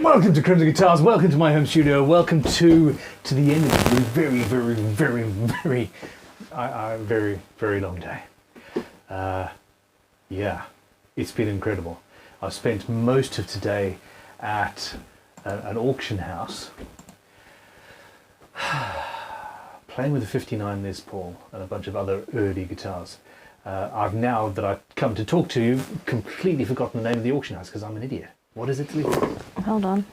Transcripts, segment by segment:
Welcome to Crimson Guitars, welcome to my home studio, welcome to the end of a very long day. Yeah, it's been incredible. I've spent most of today at an auction house playing with a 59 Les Paul and a bunch of other early guitars. I've now that I've come to talk to you completely forgotten the name of the auction house because I'm an idiot. What is it, Lisa? Hold on.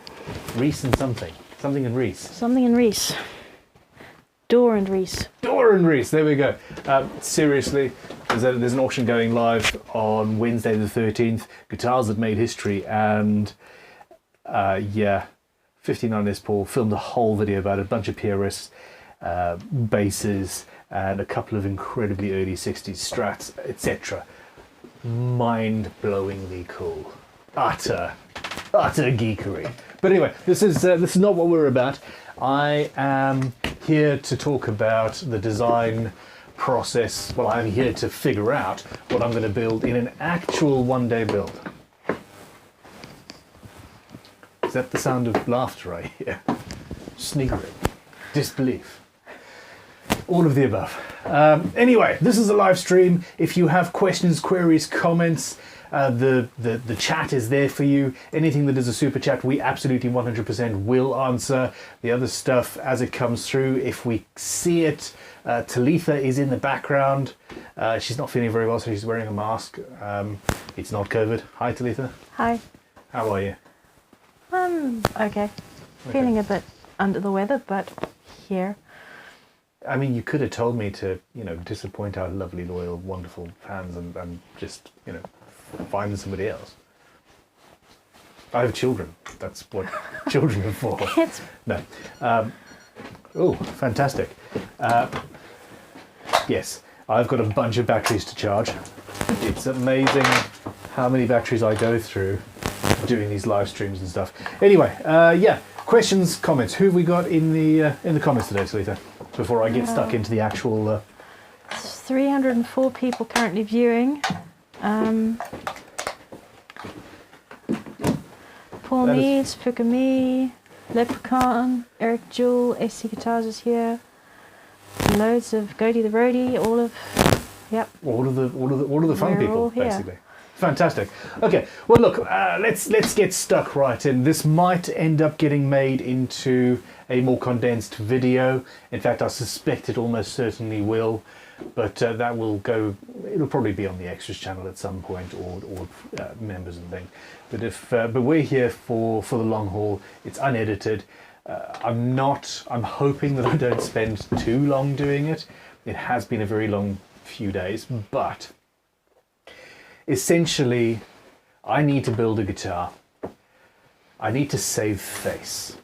Reese and something. Something and Reese. Something and Reese. Door and Reese. Door and Reese, there we go. Seriously, there's an auction going live on Wednesday the 13th. Guitars that made history, and yeah, 59 Les Paul, filmed a whole video about it, a bunch of PRS basses, and a couple of incredibly early 60s Strats, etc. Mind-blowingly cool. Utter geekery. But anyway, this is not what we're about. I am here to talk about the design process. Well, I'm here to figure out what I'm going to build in an actual one-day build. Is that the sound of laughter I hear? Sniggering, disbelief, all of the above. Anyway, this is a live stream. If you have questions, queries, comments, the chat is there for you. Anything that is a super chat, we absolutely 100% will answer. The other stuff as it comes through, if we see it. Talitha is in the background. She's not feeling very well, so she's wearing a mask. It's not COVID. Hi, Talitha. Hi. How are you? Okay. Feeling a bit under the weather, but here. I mean, you could have told me to, disappoint our lovely, loyal, wonderful fans and just, find somebody else. I have children. That's what children are for. Kids. No. Oh, fantastic. Yes, I've got a bunch of batteries to charge. It's amazing how many batteries I go through doing these live streams and stuff. Anyway, yeah, questions, comments. Who have we got in the comments today, Salita? Before I get stuck into the actual... 304 people currently viewing. Paul Needs, Pukami, Leprechaun, Eric Jewell, SC Guitars is here. Loads of Goaty the Roadie, all of the fun people, basically. Fantastic. Okay, well look, let's get stuck right in. This might end up getting made into a more condensed video. In fact, I suspect it almost certainly will, but that will go, it'll probably be on the extras channel at some point, or members and things. But we're here for the long haul. It's unedited. I'm hoping that I don't spend too long doing it. It has been a very long few days, but essentially, I need to build a guitar. I need to save face.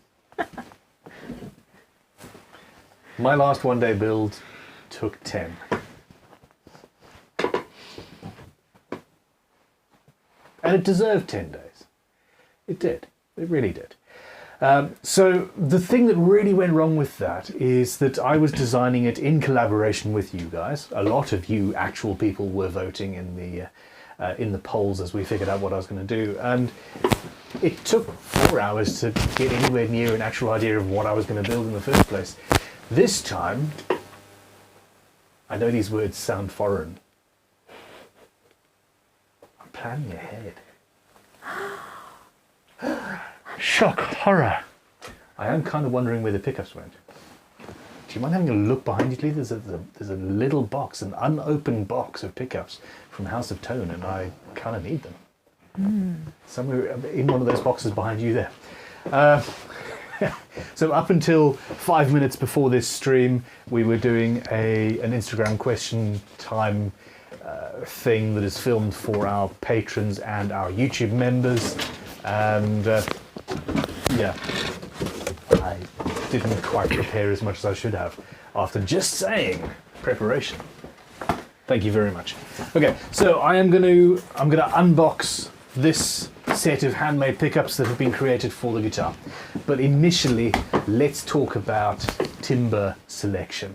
My last one-day build took 10. And it deserved 10 days. It did. It really did. So the thing that really went wrong with that is that I was designing it in collaboration with you guys. A lot of you actual people were voting in the polls as we figured out what I was going to do, and it took 4 hours to get anywhere near an actual idea of what I was going to build in the first place. This time, I know these words sound foreign. I'm planning ahead. Shock, horror. I am kind of wondering where the pickups went. Do you mind having a look behind you, please? There's a little box, an unopened box of pickups from House of Tone, and I kind of need them. Somewhere in one of those boxes behind you there. So up until 5 minutes before this stream, we were doing an Instagram question time thing that is filmed for our patrons and our YouTube members, and yeah, I didn't quite prepare as much as I should have after just saying preparation. Thank you very much. Okay, so I'm gonna unbox this set of handmade pickups that have been created for the guitar. But initially, let's talk about timbre selection.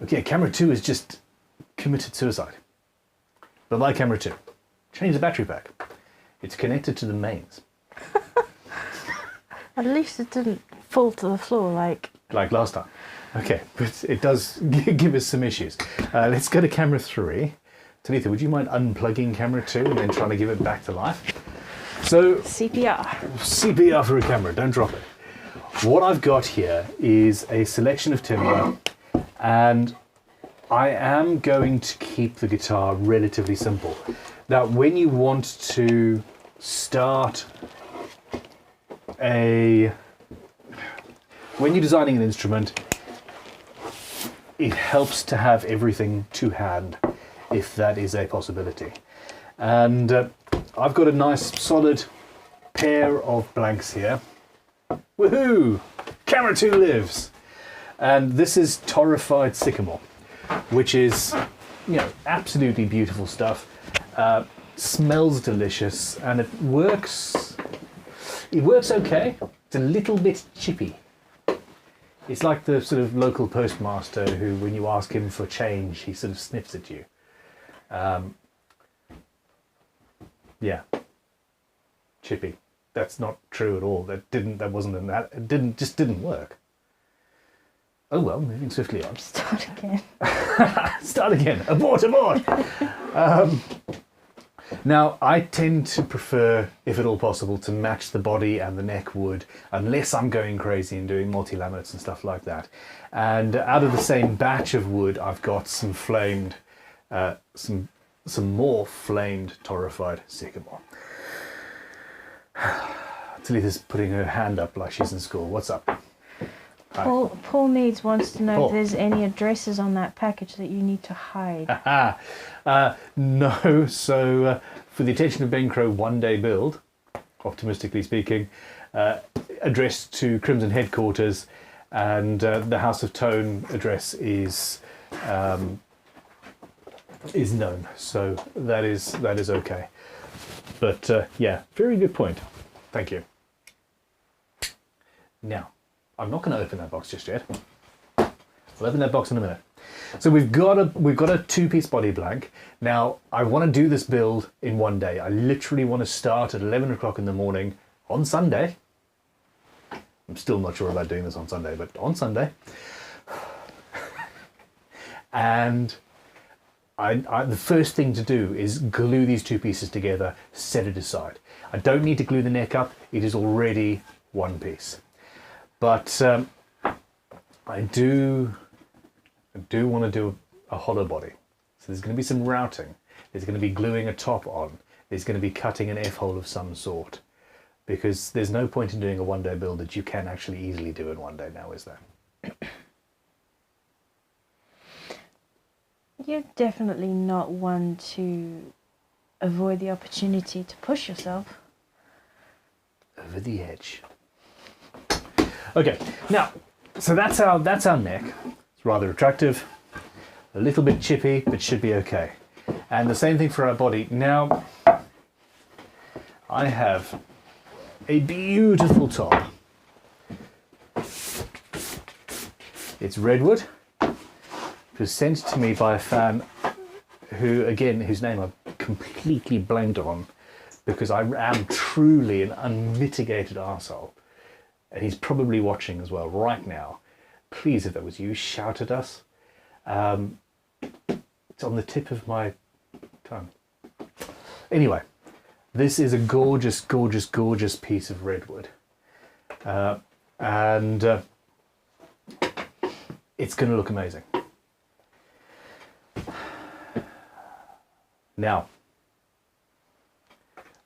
Okay, camera 2 has just committed suicide. But like camera 2, change the battery pack. It's connected to the mains. At least it didn't fall to the floor like last time. Okay, but it does give us some issues. Let's go to camera 3. Talitha, would you mind unplugging camera 2 and then trying to give it back to life? So, CPR. CPR for a camera, don't drop it. What I've got here is a selection of timber, and I am going to keep the guitar relatively simple. Now, when you want to start when you're designing an instrument, it helps to have everything to hand, if that is a possibility. And I've got a nice solid pair of blanks here. Woohoo! Camera 2 lives! And this is Torrified Sycamore, which is, you know, absolutely beautiful stuff. Smells delicious, and it works okay. It's a little bit chippy. It's like the sort of local postmaster who, when you ask him for change, he sort of sniffs at you. Yeah, chippy. That's not true at all. It just didn't work. Oh well, moving swiftly on. Start again. Start again. Abort. Now, I tend to prefer, if at all possible, to match the body and the neck wood, unless I'm going crazy and doing multi-laminates and stuff like that. And out of the same batch of wood, I've got some flamed, some more flamed Torrified Sycamore. Talitha's putting her hand up like she's in school. What's up? Paul Needs wants to know Paul. if there's any addresses on that package that you need to hide. No, so for the attention of Ben Crow one-day build, optimistically speaking, addressed to Crimson headquarters, and the House of Tone address is known, so that is okay. But yeah, very good point. Thank you. Now, I'm not going to open that box just yet. I'll open that box in a minute. So we've got a two-piece body blank. Now, I want to do this build in one day. I literally want to start at 11 o'clock in the morning on Sunday. I'm still not sure about doing this on Sunday, but on Sunday. And the first thing to do is glue these two pieces together, set it aside. I don't need to glue the neck up. It is already one piece. But I do want to do a hollow body. So there's going to be some routing. There's going to be gluing a top on. There's going to be cutting an F-hole of some sort. Because there's no point in doing a one-day build that you can actually easily do in one day now, is there? You're definitely not one to avoid the opportunity to push yourself. Over the edge. Okay, now, so that's our neck. It's rather attractive, a little bit chippy, but should be okay. And the same thing for our body. Now, I have a beautiful top. It's redwood. It was sent to me by a fan whose name I've completely blanked on, because I am truly an unmitigated arsehole. And he's probably watching as well right now. Please, if that was you, shout at us. It's on the tip of my tongue. Anyway, this is a gorgeous, gorgeous, gorgeous piece of redwood. And it's going to look amazing. Now,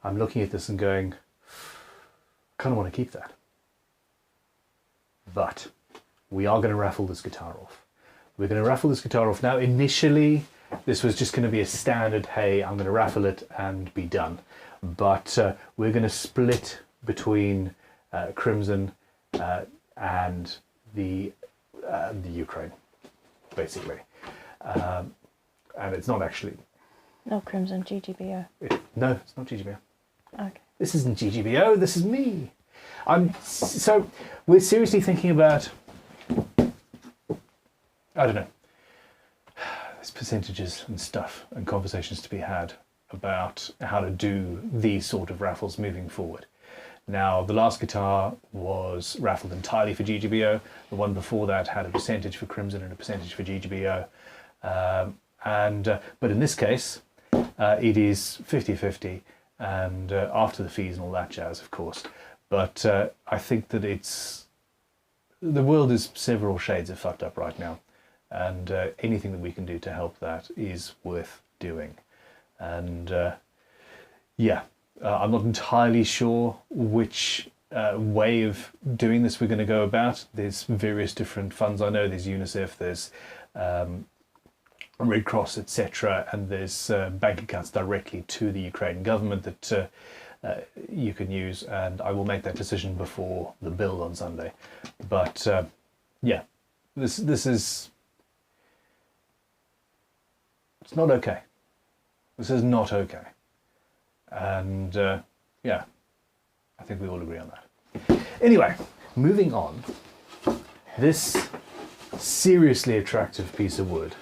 I'm looking at this and going, I kind of want to keep that. But we are going to raffle this guitar off. We're going to raffle this guitar off. Now, initially, this was just going to be a standard, hey, I'm going to raffle it and be done. But we're going to split between Crimson and the Ukraine, basically. And it's not actually... No, Crimson, GGBO. No, it's not GGBO. Okay. This isn't GGBO, this is me. So we're seriously thinking about, I don't know, there's percentages and stuff and conversations to be had about how to do these sort of raffles moving forward. Now, the last guitar was raffled entirely for GGBO. The one before that had a percentage for Crimson and a percentage for GGBO. But in this case, it is 50-50, and after the fees and all that jazz, of course. But I think that the world is several shades of fucked up right now, and anything that we can do to help that is worth doing. And I'm not entirely sure which way of doing this we're going to go about. There's various different funds. I know there's UNICEF, there's Red Cross, etc., and there's bank accounts directly to the Ukrainian government that you can use, and I will make that decision before the build on Sunday. But this is, it's not okay. This is not okay. And I think we all agree on that. Anyway, moving on. This seriously attractive piece of wood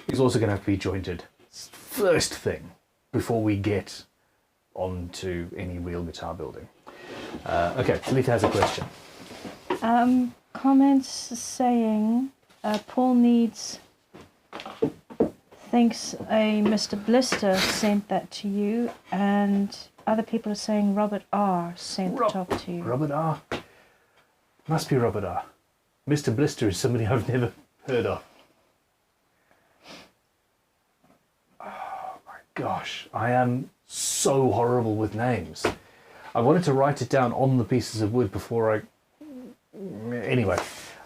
is also going to have to be jointed first thing before we get on to any real guitar building. Okay, Lita has a question. Comments saying Paul thinks a Mr. Blister sent that to you, and other people are saying Robert R. sent the top to you. Robert R. Must be Robert R. Mr. Blister is somebody I've never heard of. Oh my gosh, I am so horrible with names. I wanted to write it down on the pieces of wood before I... Anyway,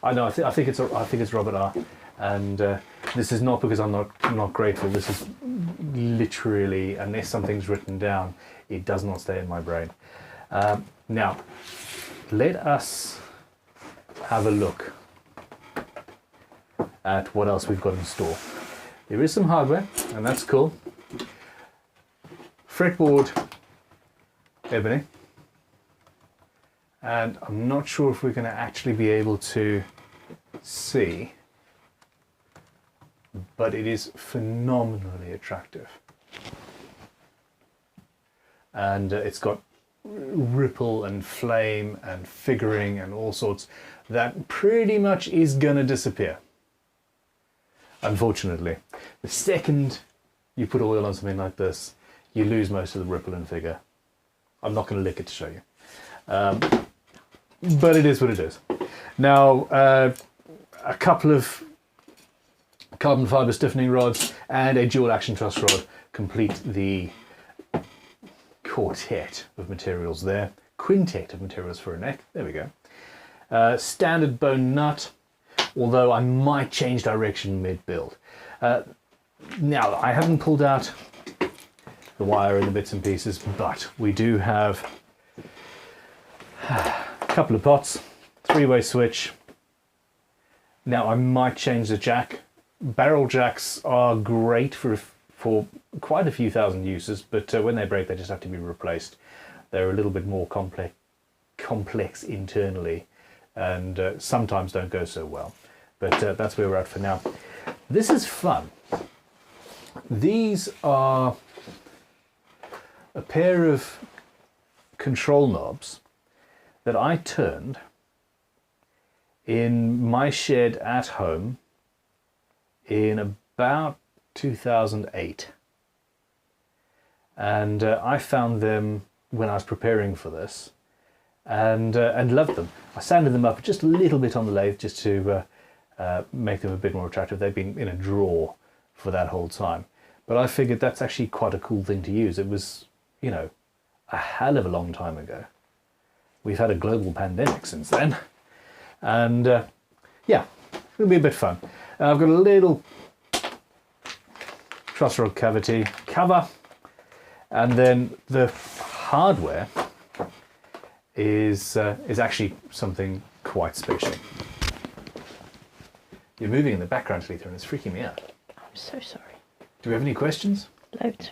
I know. I think it's Robert R. And this is not because I'm not grateful. This is literally, unless something's written down, it does not stay in my brain. Now, let us have a look at what else we've got in store. There is some hardware, and that's cool. Fretboard, ebony. And I'm not sure if we're going to actually be able to see, but it is phenomenally attractive. And it's got ripple and flame and figuring and all sorts that pretty much is going to disappear, unfortunately. The second you put oil on something like this, you lose most of the ripple and figure. I'm not going to lick it to show you. But it is what it is. Now, a couple of carbon fiber stiffening rods and a dual action truss rod complete the quartet of materials there. Quintet of materials for a neck. There we go. Standard bone nut, although I might change direction mid-build. Now, I haven't pulled out the wire and the bits and pieces, but we do have a couple of pots, three-way switch. Now, I might change the jack. Barrel jacks are great for quite a few thousand uses, but when they break, they just have to be replaced. They're a little bit more complex internally, and sometimes don't go so well. But that's where we're at for now. This is fun. These are a pair of control knobs that I turned in my shed at home in about 2008. And I found them when I was preparing for this, and loved them. I sanded them up just a little bit on the lathe just to make them a bit more attractive. They've been in a drawer for that whole time. But I figured that's actually quite a cool thing to use. It was, you know, a hell of a long time ago. We've had a global pandemic since then. And yeah, it'll be a bit fun. I've got a little truss rod cavity cover, and then the hardware is actually something quite special. You're moving in the background, Letha, and it's freaking me out. I'm so sorry. Do we have any questions? Loads.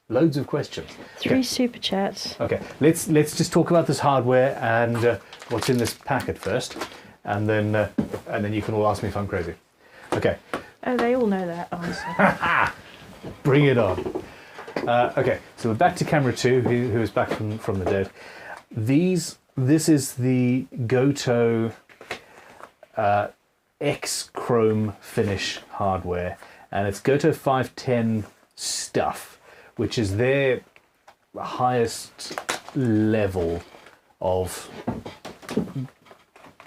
Loads of questions. 3 super chats. Okay, let's just talk about this hardware and what's in this packet first, and then you can all ask me if I'm crazy. Okay. Oh, they all know that answer. Bring it on. Okay, so we're back to camera 2, who is back from the dead. This is the Goto X Chrome finish hardware, and it's Goto 510 stuff, which is their highest level of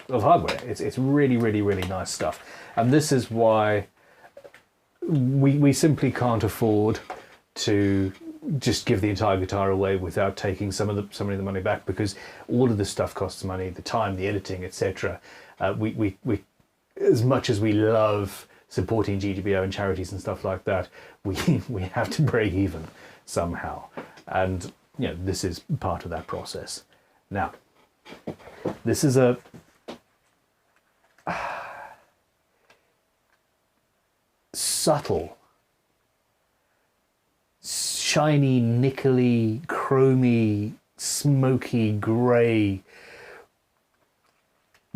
hardware. It's really, really, really nice stuff, and this is why we simply can't afford to just give the entire guitar away without taking some of the money back, because all of this stuff costs money, the time, the editing, etc. We as much as we love supporting GGBO and charities and stuff like that, we have to break even somehow, and this is part of that process. Now, this is a subtle, shiny, nickel-y, chromy, smoky, grey,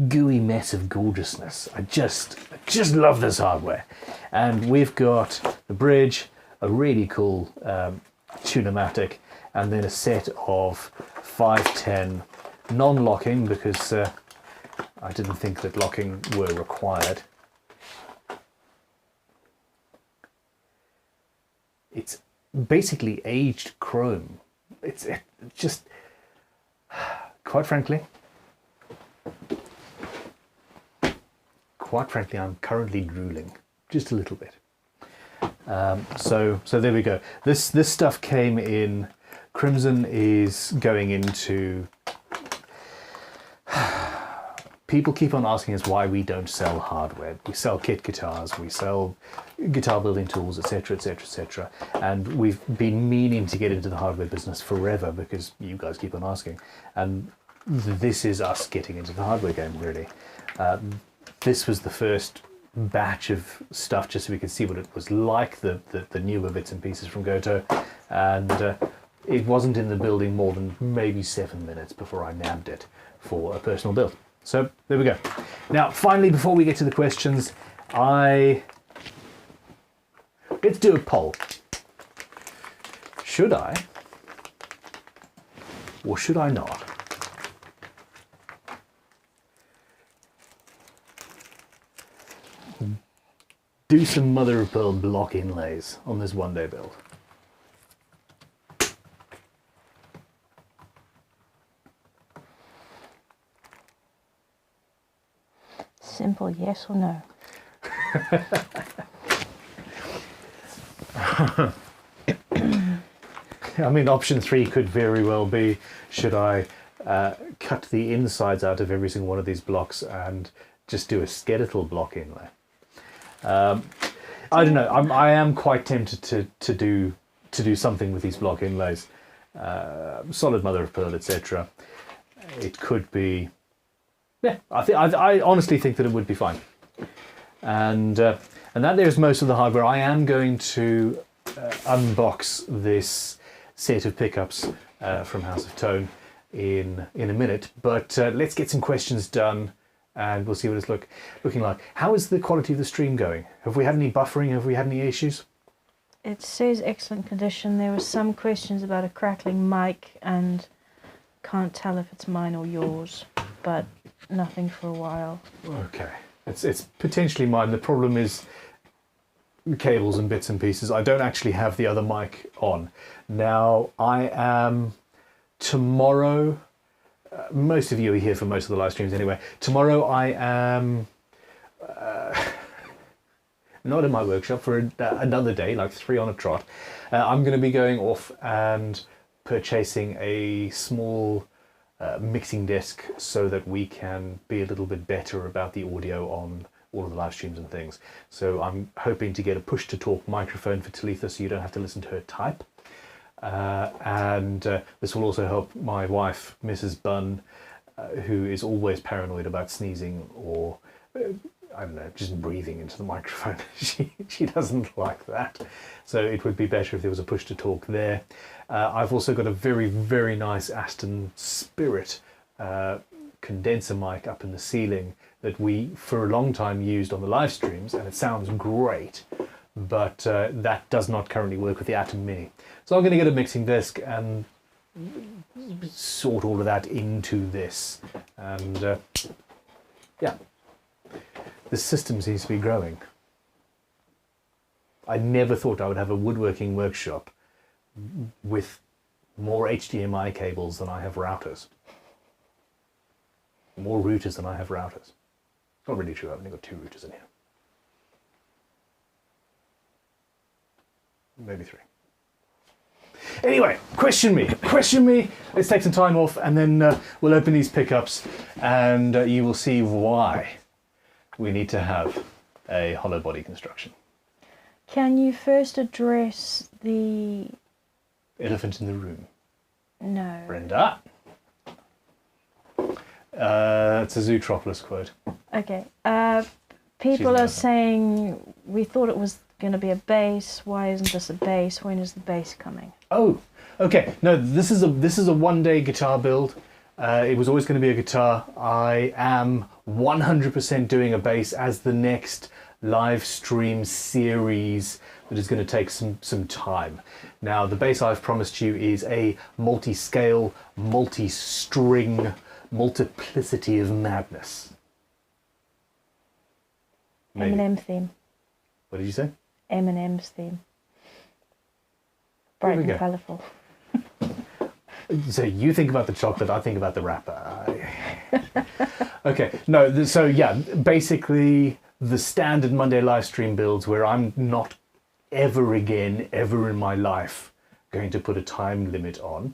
gooey mess of gorgeousness. I just love this hardware. And we've got the bridge, a really cool Tune-o-matic, and then a set of 510 non-locking, because I didn't think that locking were required. It's basically aged chrome. It's just, quite frankly, I'm currently drooling just a little bit. So there we go. This stuff came in. Crimson is going into. People keep on asking us why we don't sell hardware. We sell kit guitars, we sell guitar building tools, etc., etc., etc. And we've been meaning to get into the hardware business forever because you guys keep on asking. And this is us getting into the hardware game, really. This was the first batch of stuff just so we could see what it was like, the newer bits and pieces from Goto. And it wasn't in the building more than maybe 7 minutes before I nabbed it for a personal build. So there we go. Now, finally, before we get to the questions, let's do a poll. Should I, or should I not, do some mother of pearl block inlays on this one-day build? Simple yes or no. I mean, option 3 could very well be, should I cut the insides out of every single one of these blocks and just do a skeletal block inlay? I don't know. I am quite tempted to do something with these block inlays, solid mother of pearl, etc. It could be. Yeah, I honestly think that it would be fine. And that there's most of the hardware. I am going to unbox this set of pickups from House of Tone in a minute. But let's get some questions done, and we'll see what it's looking like. How is the quality of the stream going? Have we had any buffering? Have we had any issues? It says excellent condition. There were some questions about a crackling mic, and can't tell if it's mine or yours, but nothing for a while. Okay, it's potentially mine. The problem is cables and bits and pieces. I don't actually have the other mic on. Now, I am tomorrow, most of you are here for most of the live streams anyway. Tomorrow I am not in my workshop for another day, like 3 on a trot. I'm going to be going off and purchasing a small mixing desk so that we can be a little bit better about the audio on all of the live streams and things. So I'm hoping to get a push-to-talk microphone for Talitha so you don't have to listen to her type. And this will also help my wife, Mrs. Bunn, who is always paranoid about sneezing or, I don't know, just breathing into the microphone. She doesn't like that. So it would be better if there was a push-to-talk there. I've also got a very, very nice Aston Spirit condenser mic up in the ceiling that we, for a long time, used on the live streams, and it sounds great. but that does not currently work with the Atom Mini. So I'm going to get a mixing desk and sort all of that into this. And yeah, the system seems to be growing. I never thought I would have a woodworking workshop with more HDMI cables than I have routers. More routers than I have routers. Not really true, I've only got 2 routers in here. Maybe 3. Anyway, question me. Let's take some time off and then we'll open these pickups and you will see why we need to have a hollow body construction. Can you first address the... Elephant in the room. No. Brenda. It's a Zootropolis quote. Okay. People are saying we thought it was going to be a bass. Why isn't this a bass? When is the bass coming? Oh, okay. No, this is a one-day guitar build. It was always going to be a guitar. I am 100% doing a bass as the next live stream series that is going to take some time. Now, the bass I've promised you is a multi-scale, multi-string, multiplicity of madness. Maybe. Eminem theme. What did you say? Eminem's theme. Bright and colourful. So you think about the chocolate, I think about the wrapper. Okay, no, so yeah, basically the standard Monday live stream builds where I'm not ever again, ever in my life, going to put a time limit on.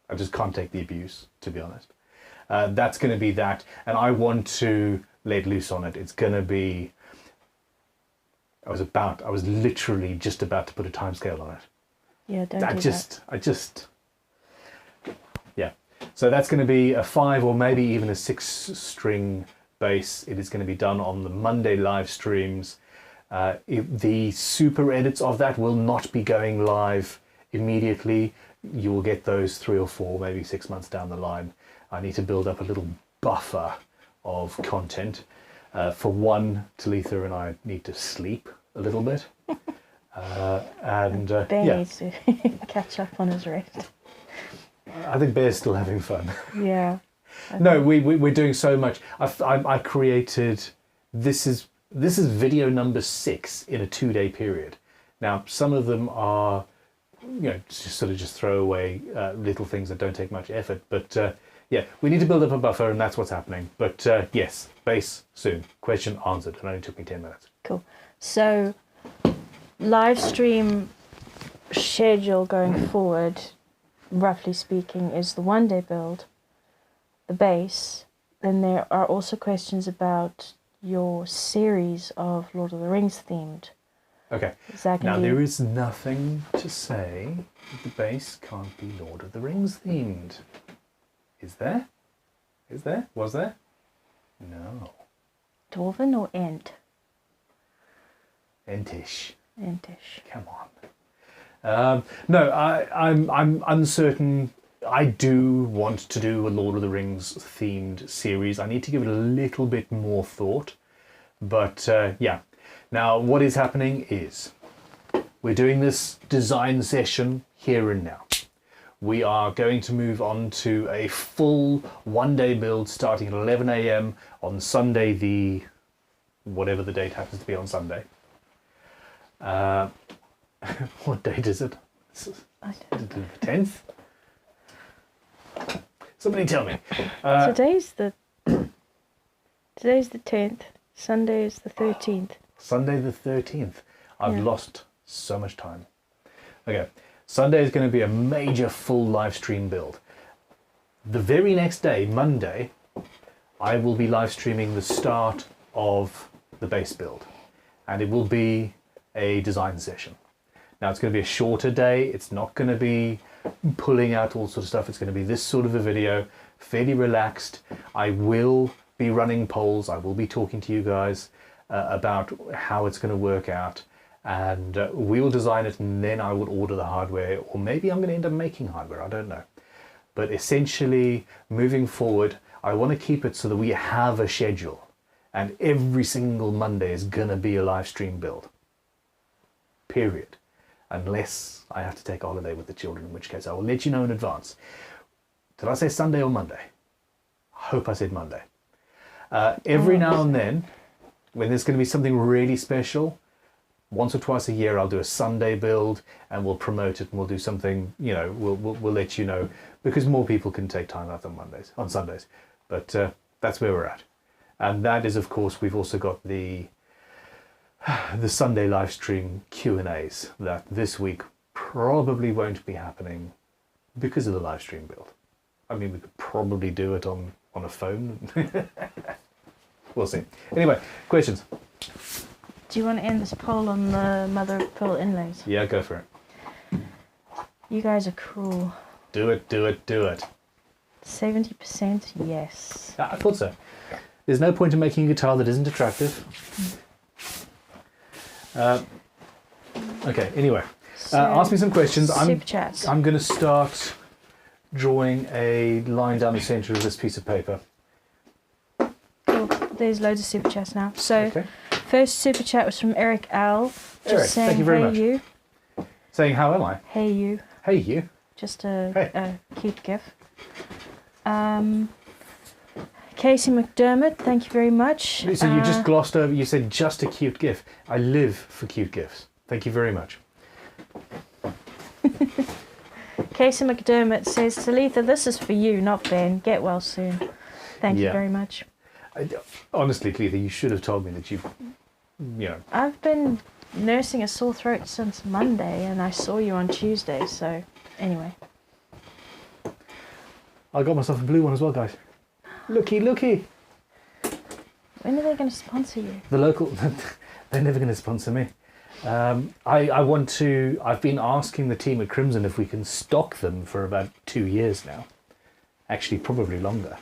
I just can't take the abuse, to be honest. That's going to be that, and I want to let loose on it. It's going to be... I was literally just about to put a timescale on it. Yeah, don't do that. Yeah. So that's going to be a 5 or maybe even a 6 string bass. It is going to be done on the Monday live streams. The super edits of that will not be going live immediately. You will get those 3 or 4, maybe 6 months down the line. I need to build up a little buffer of content. For one, Talitha and I need to sleep a little bit. Ben needs to catch up on his rest. I think Bear's still having fun. Yeah. No, we're doing so much. I created, this is video number 6 in a 2-day period. Now, some of them are, just throwaway little things that don't take much effort. But yeah, we need to build up a buffer, and that's what's happening. But yes, bass soon. Question answered. It only took me 10 minutes. Cool. So, live stream schedule going forward, roughly speaking, is the one-day build, the bass. Then there are also questions about your series of Lord of the Rings themed. Okay. Now, there is nothing to say that the bass can't be Lord of the Rings themed. Is there? Is there? Was there? No. Dwarven or Ent? Entish. Entish. Come on. No, I'm uncertain. I do want to do a Lord of the Rings themed series. I need to give it a little bit more thought. But yeah. Now, what is happening is we're doing this design session here and now. We are going to move on to a full one-day build starting at 11 a.m. on Sunday, whatever the date happens to be on Sunday. What date is it? I don't know. The 10th? Somebody tell me. Today's the 10th. Sunday is the 13th. Sunday the 13th. I've lost so much time. Okay. Sunday is going to be a major full live stream build. The very next day, Monday, I will be live streaming the start of the bass build. And it will be a design session. Now, it's going to be a shorter day. It's not going to be pulling out all sorts of stuff. It's going to be this sort of a video, fairly relaxed. I will be running polls. I will be talking to you guys about how it's going to work out. And we will design it, and then I will order the hardware, or maybe I'm going to end up making hardware, I don't know. But essentially, moving forward, I want to keep it so that we have a schedule, and every single Monday is going to be a live stream build. period, unless I have to take a holiday with the children, in which case I will let you know in advance. Did I say Sunday or Monday? I hope I said Monday. Every now and then, when there's going to be something really special, once or twice a year I'll do a Sunday build and we'll promote it and we'll do something, you know, we'll let you know, because more people can take time out on Sundays. But that's where we're at. And that is, of course, we've also got the Sunday live stream Q&As that this week probably won't be happening because of the live stream build. I mean, we could probably do it on a phone. We'll see. Anyway, questions? Do you want to end this poll on the mother of pearl inlays? Yeah, go for it. You guys are cruel. Do it, do it, do it. 70% yes. I thought so. There's no point in making a guitar that isn't attractive. Okay, anyway. So, ask me some questions. Super chats. I'm going to start drawing a line down the centre of this piece of paper. Cool. There's loads of super chats now. So, Okay. first super chat was from Eric Al. Just Eric, saying, thank you very hey much. you. Saying, how am I? Hey you. Hey, you. Just Hey. a cute gif. Casey McDermott, thank you very much. So you just glossed over, you said just a cute gif. I live for cute gifs. Thank you very much. Casey McDermott says, Talitha, this is for you, not Ben. Get well soon. Thank you Yeah. very much. Honestly, Cleetha, you should have told me that you know. I've been nursing a sore throat since Monday, and I saw you on Tuesday, so anyway. I got myself a blue one as well, guys. Looky, looky. When are they going to sponsor you? The local, they're never going to sponsor me. I've been asking the team at Crimson if we can stock them for about 2 years now. Actually, probably longer.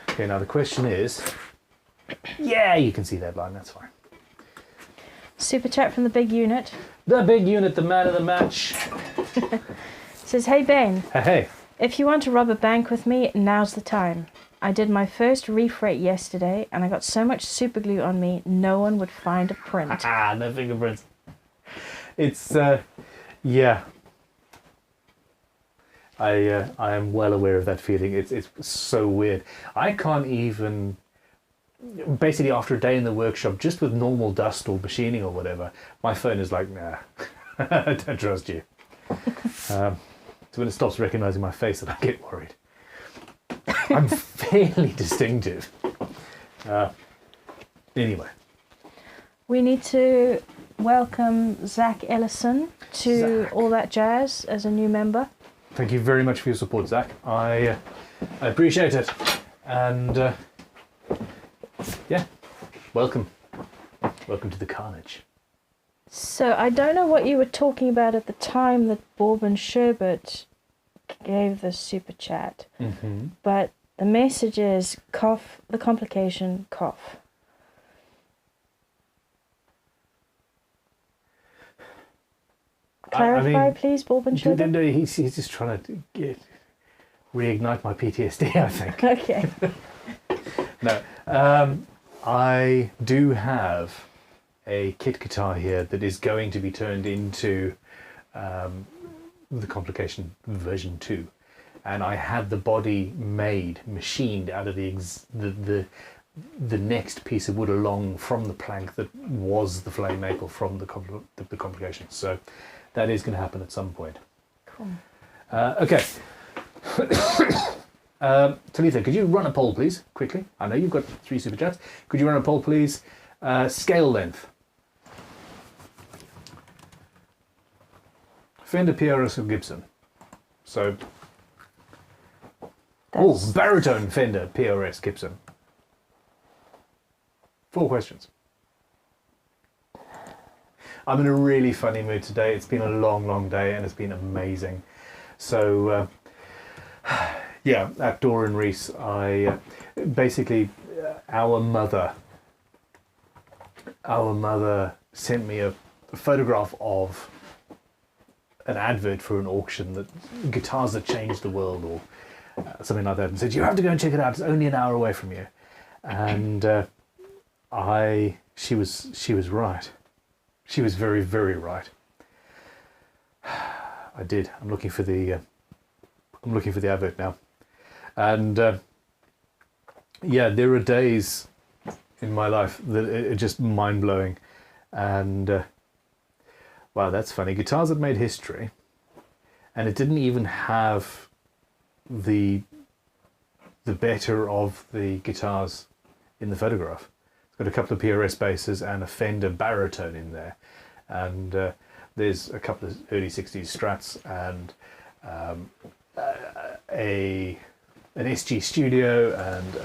Okay, now the question is, yeah, you can see that line, that's fine. Super chat from the big unit. The big unit, the man of the match. Says, hey Ben, Hey. if you want to rob a bank with me, now's the time. I did my first refrate yesterday, and I got so much super glue on me, no one would find a print. No fingerprints. It's, yeah. I am well aware of that feeling. It's so weird. I can't even, basically after a day in the workshop, just with normal dust or machining or whatever, my phone is like, nah, I don't trust you. So when it stops recognizing my face, that I get worried. I'm fairly distinctive. Anyway. We need to welcome Zach Ellison to Zach. All That Jazz as a new member. Thank you very much for your support, Zach. I appreciate it. And yeah, welcome. Welcome to the carnage. So I don't know what you were talking about at the time that Bourbon Sherbet gave the super chat, but the message is cough, the complication, cough. Clarify, please, Bourbon Sherbet. No, he's just trying to reignite my PTSD, I think. Okay. No, I do have a kit guitar here that is going to be turned into the Complication version 2, and I had the body machined out of the next piece of wood along from the plank that was the flame maple from the Complication. So that is going to happen at some point. Cool. Okay. Talitha, could you run a poll, please, quickly? I know you've got 3 super chats. Could you run a poll, please? Scale length. Fender, PRS, or Gibson? So, Baritone, Fender, PRS, Gibson. 4 questions. I'm in a really funny mood today. It's been a long, long day and it's been amazing. So, yeah, at Dora and Reese, I basically, our mother sent me a photograph of an advert for an auction, that guitars that changed the world or something like that, and said, you have to go and check it out, it's only an hour away from you. And she was right. She was very, very right. I did. I'm looking for the advert now, and yeah, there are days in my life that are just mind blowing, and wow, that's funny. Guitars that made history, and it didn't even have the better of the guitars in the photograph. It's got a couple of PRS basses and a Fender Baritone in there, and there's a couple of early 60s Strats and an SG Studio and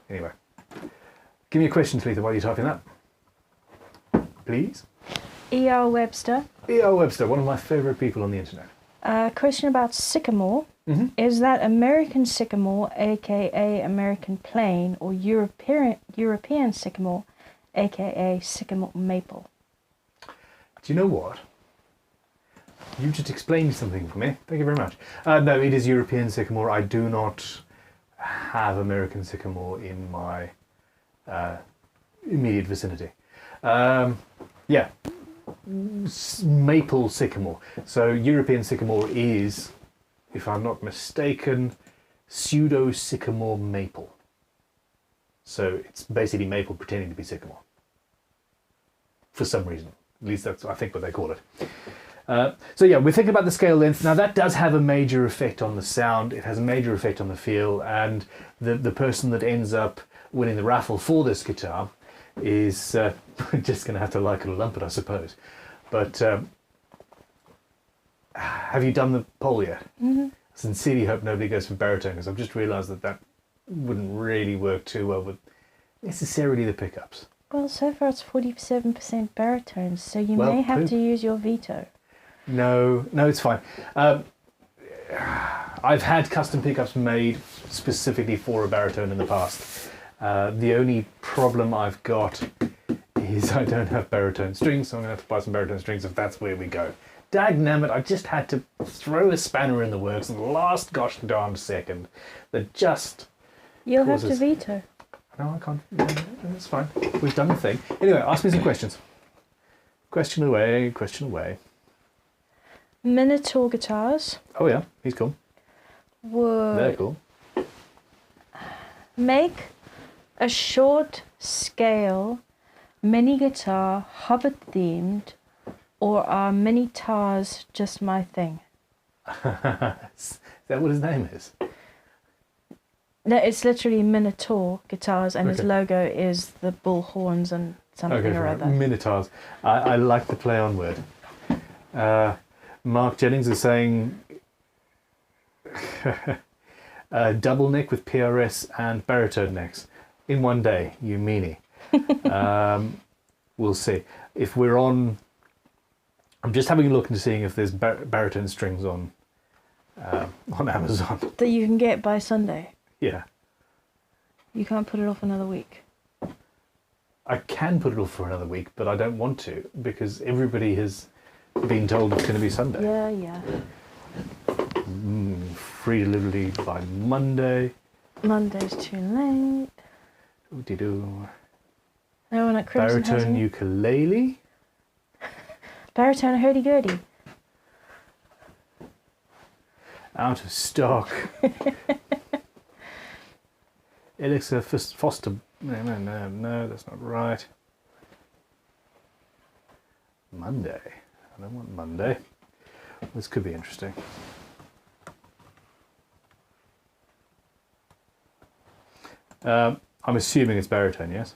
anyway. Give me a question, Talitha, while you're typing that. Please. E.R. Webster. E.R. Webster, one of my favourite people on the internet. Question about sycamore. Mm-hmm. Is that American sycamore, aka American plane, or European sycamore, aka sycamore maple? Do you know what? You just explained something for me. Thank you very much. No, it is European sycamore. I do not have American sycamore in my immediate vicinity. Yeah, maple sycamore. So European sycamore is, if I'm not mistaken, pseudo sycamore maple. So it's basically maple pretending to be sycamore. For some reason. At least that's, I think, what they call it. So yeah, we're thinking about the scale length. Now that does have a major effect on the sound. It has a major effect on the feel. And the person that ends up winning the raffle for this guitar is just going to have to like it or lump it, I suppose. But have you done the poll yet? Mm-hmm. I sincerely hope nobody goes for baritone, because I've just realised that wouldn't really work too well with necessarily the pickups. Well, so far it's 47% baritones, so you may have to use your veto. No, it's fine. I've had custom pickups made specifically for a baritone in the past. The only problem I've got is I don't have baritone strings, so I'm going to have to buy some baritone strings if that's where we go. Dagnammit, I just had to throw a spanner in the works in the last gosh darn second that just You'll causes... have to veto. No, I can't. No, that's fine. We've done the thing. Anyway, ask me some questions. Question away, question away. Minotaur guitars Oh yeah, he's cool. They're would cool. make a short scale mini guitar Hobbit themed, or are mini tars just my thing? Is that what his name is? No, it's literally Minotaur guitars, and his Okay. logo is the bull horns and something Okay, or other. Minotaurs. I like the play on word. Mark Jennings is saying double neck with PRS and baritone necks in one day, you meanie. We'll see. If we're on... I'm just having a look and seeing if there's baritone strings on Amazon. That you can get by Sunday. Yeah. You can't put it off another week. I can put it off for another week, but I don't want to, because everybody has been told it's going to be Sunday. Yeah. Free delivery by Monday. Monday's too late. Oop-de-doo. No one at Crimson has Baritone any. ukulele. Baritone hurdy-gurdy. Out of stock. Elixir Foster. No, that's not right. Monday. I don't want Monday. This could be interesting. I'm assuming it's baritone, yes?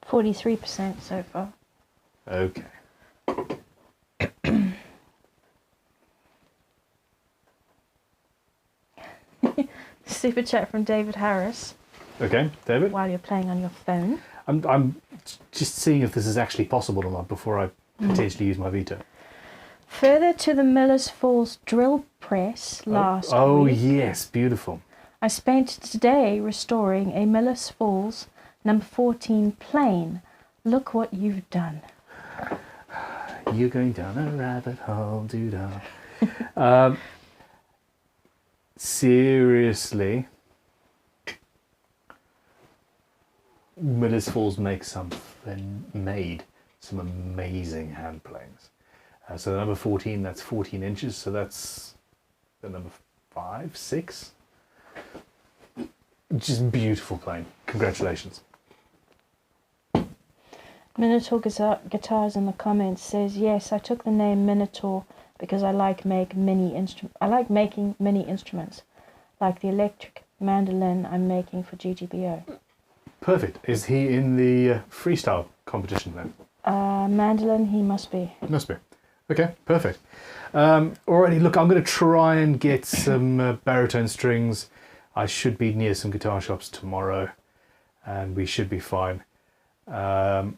43% so far. Okay. Super chat from David Harris. Okay, David? While you're playing on your phone. I'm just seeing if this is actually possible or not before I potentially use my veto. Further to the Miller's Falls drill press last week. Yes, beautiful. I spent today restoring a Miller's Falls number 14 plain. Look what you've done. You're going down a rabbit hole, doo-dah. Seriously, Miller's Falls made some amazing hand planes. So the number 14, that's 14 inches, so that's the number 5, 6. Just beautiful plane. Congratulations. Minotaur Guitars in the comments says, yes, I took the name Minotaur because I like making mini instruments, like the electric mandolin I'm making for GGBO. Perfect. Is he in the freestyle competition then? Mandolin, he must be. Must be. Okay, perfect. Alrighty, look, I'm going to try and get some baritone strings. I should be near some guitar shops tomorrow, and we should be fine. Yeah.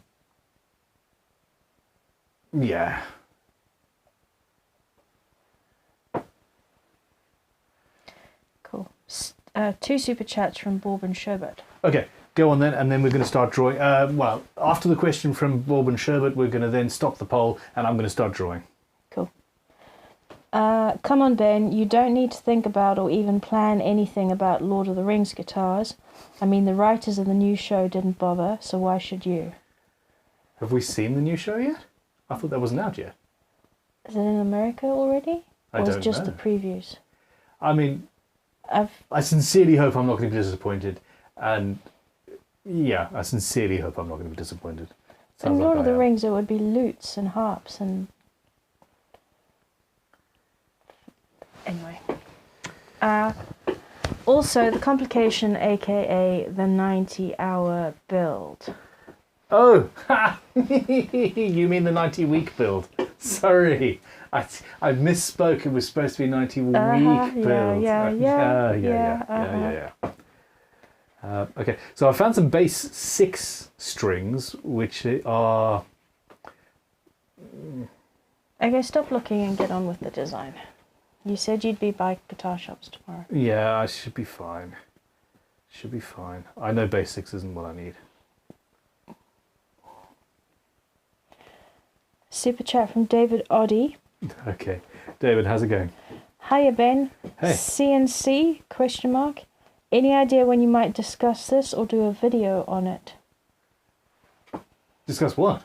Cool. 2 super chats from Bourbon Sherbet. Okay, go on then, and then we're going to start drawing. Well, after the question from Bourbon Sherbet, we're going to then stop the poll, and I'm going to start drawing. Cool. Come on, Ben, you don't need to think about or even plan anything about Lord of the Rings guitars. I mean, the writers of the new show didn't bother, so why should you? Have we seen the new show yet? I thought that wasn't out yet. Is it in America already? I don't Or is it just know. the previews? I mean, I sincerely hope I'm not going to be disappointed. And yeah, I sincerely hope I'm not going to be disappointed. In Sounds Lord like of the I am. Rings, it would be lutes and harps and... Anyway. Also, the complication, aka the 90-hour build. Oh, you mean the 90-week build? Sorry, I misspoke. It was supposed to be 90-week build. Yeah. Okay, so I found some bass 6 strings, which are... Okay, stop looking and get on with the design. You said you'd be by guitar shops tomorrow. Yeah, I should be fine. Should be fine. I know bass 6 isn't what I need. Super chat from David Oddy. Okay, David, how's it going? Hiya, Ben. Hey. CNC, question mark. Any idea when you might discuss this or do a video on it? Discuss what?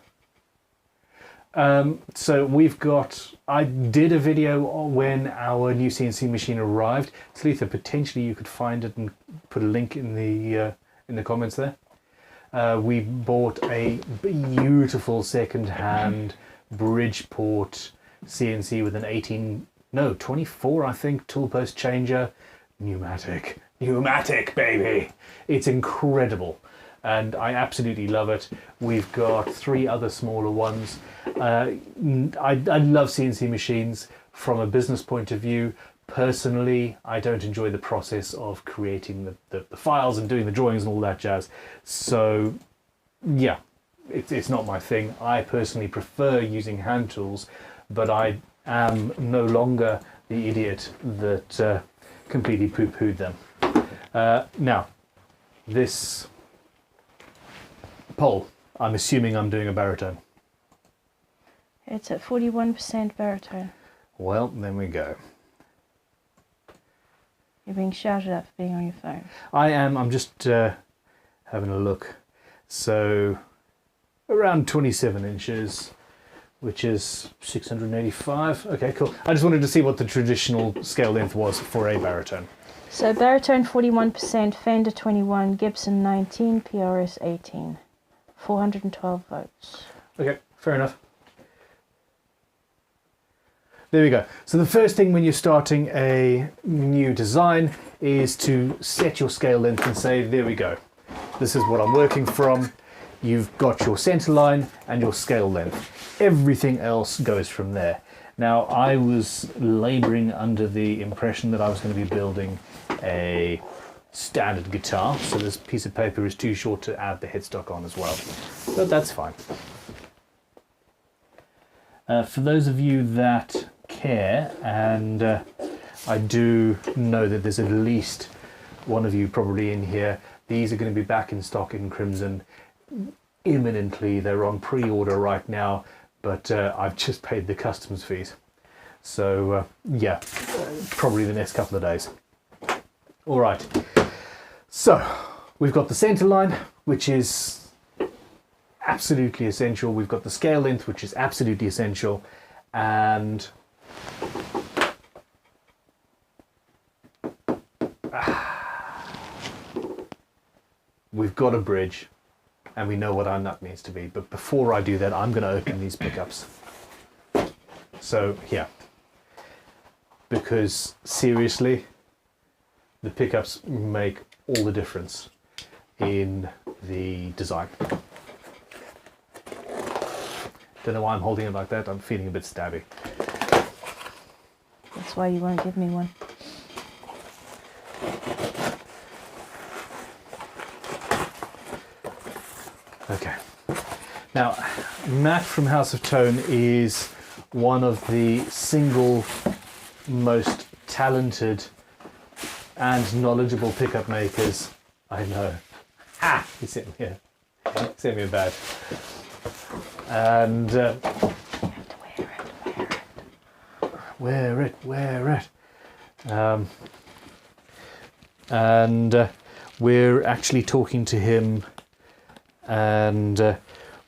So we've got... I did a video when our new CNC machine arrived. Talitha, potentially you could find it and put a link in the comments there. We bought a beautiful second-hand Bridgeport CNC with an 24, I think, tool post changer. Pneumatic, baby! It's incredible. And I absolutely love it. We've got 3 other smaller ones. I love CNC machines from a business point of view. Personally, I don't enjoy the process of creating the files and doing the drawings and all that jazz. So, yeah, it's not my thing. I personally prefer using hand tools, but I am no longer the idiot that completely poo-pooed them. Now, this poll, I'm assuming I'm doing a baritone. It's at 41% baritone. Well, then we go. You're being shouted at for being on your phone. I am. I'm just having a look. So, around 27 inches, which is 685. Okay, cool. I just wanted to see what the traditional scale length was for a baritone. So baritone 41%, Fender 21, Gibson 19, PRS 18. 412 votes. Okay, fair enough. There we go. So the first thing when you're starting a new design is to set your scale length and say, there we go. This is what I'm working from. You've got your center line and your scale length. Everything else goes from there. Now, I was laboring under the impression that I was going to be building a standard guitar, so this piece of paper is too short to add the headstock on as well. But that's fine. For those of you that care, and I do know that there's at least one of you probably in here, these are going to be back in stock in Crimson imminently. They're on pre-order right now, but I've just paid the customs fees. So yeah, probably the next couple of days. All right, so we've got the center line, which is absolutely essential. We've got the scale length, which is absolutely essential. And we've got a bridge, and we know what our nut needs to be. But before I do that, I'm going to open these pickups. So, yeah. Because, seriously, the pickups make all the difference in the design. Don't know why I'm holding it like that. I'm feeling a bit stabby. That's why you won't give me one. Okay. Now, Matt from House of Tone is one of the single most talented and knowledgeable pickup makers I know. Ah! He sent me a badge. And wear it. And we're actually talking to him, and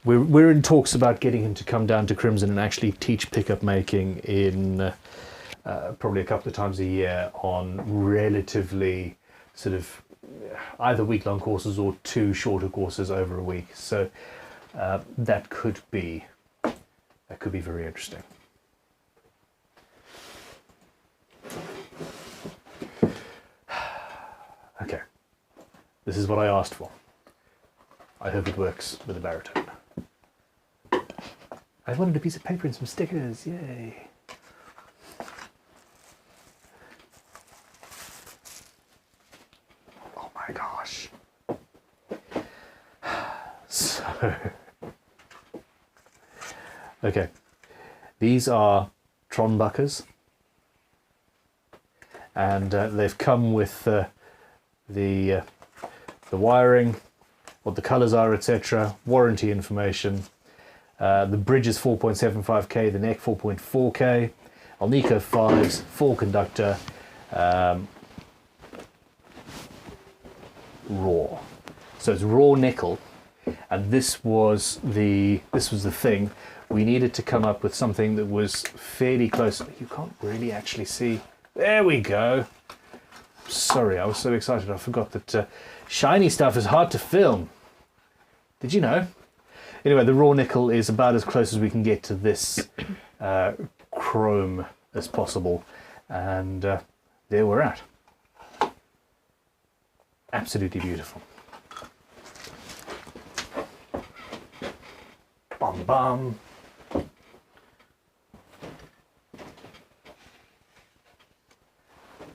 we're in talks about getting him to come down to Crimson and actually teach pickup making in probably a couple of times a year on relatively sort of either week-long courses or 2 shorter courses over a week. So that could be very interesting. Okay, this is what I asked for. I hope it works with the baritone. I wanted a piece of paper and some stickers, yay! Oh my gosh. So, okay, these are Tronbuckers, and they've come with the wiring, what the colours are, etc., warranty information. The bridge is 4.75k, the neck 4.4k, Alnico 5s, full conductor, raw. So it's raw nickel, and this was the thing. We needed to come up with something that was fairly close. You can't really actually see. There we go. Sorry, I was so excited I forgot that shiny stuff is hard to film. Did you know? Anyway, the raw nickel is about as close as we can get to this chrome as possible. And there we're at. Absolutely beautiful. Bum bum.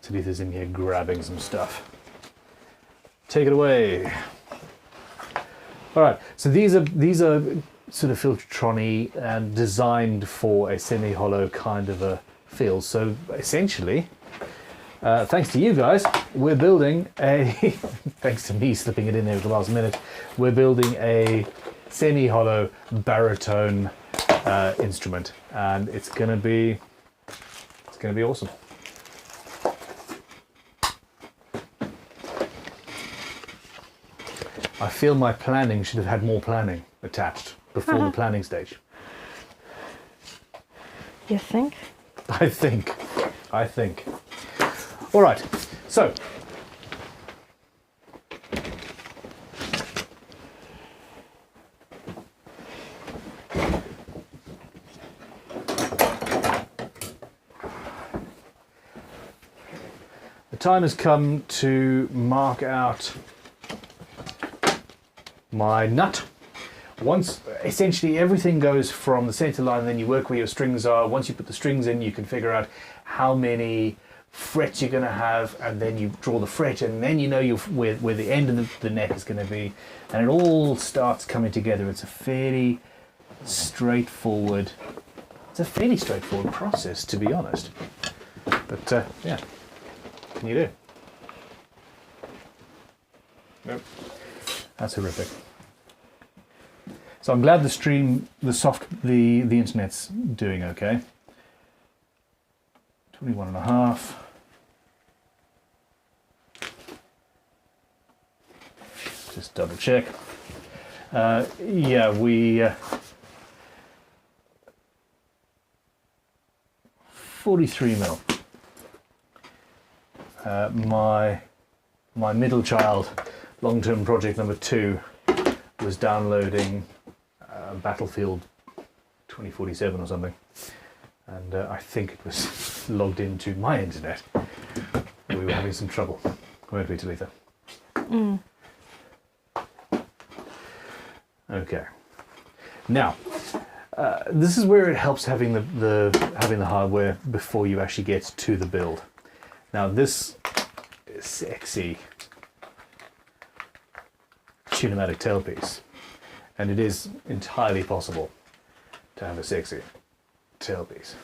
Talitha's in here grabbing some stuff. Take it away. All right, so these are sort of Filtroni and designed for a semi-hollow kind of a feel. So essentially, thanks to you guys, we're building a, thanks to me slipping it in there at the last minute, we're building a semi-hollow baritone instrument, and it's gonna be awesome. I feel my planning should have had more planning attached before the planning stage. You think? I think. All right, so. The time has come to mark out my nut. Once essentially everything goes from the center line, then you work where your strings are. Once you put the strings in, you can figure out how many frets you're going to have, and then you draw the fret, and then you know where the end of the neck is going to be, and it all starts coming together. It's a fairly straightforward process, to be honest. But yeah, what can you do? Nope. That's horrific. So I'm glad the internet's doing okay. 21.5. just double check. Yeah, we 43 mil. My middle child, long-term project number 2, was downloading Battlefield 2047 or something, and I think it was logged into my internet. We were having some trouble, weren't we, Talitha? Mm. Okay. Now, this is where it helps having having the hardware before you actually get to the build. Now, this sexy tunematic tailpiece, and it is entirely possible to have a sexy tailpiece.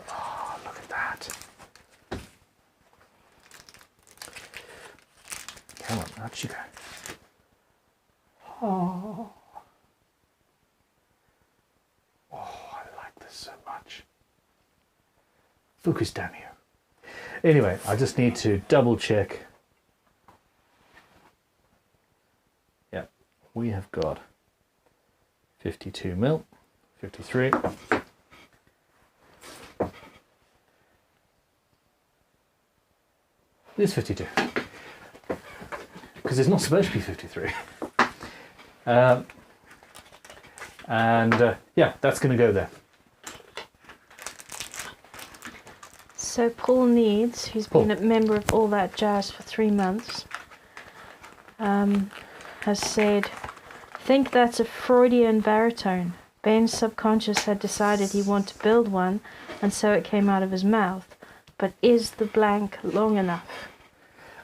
Oh, look at that. Come on, out you go. Oh. Oh, I like this so much. Focus, damn you. Anyway, I just need to double check. Yeah, we have got 52 mil, 53. It is 52. Because it's not supposed to be 53. Yeah, that's going to go there. So Paul Needs, who's been a member of All That Jazz for 3 months, has said, think that's a Freudian baritone. Ben's subconscious had decided he wanted to build one, and so it came out of his mouth. But is the blank long enough?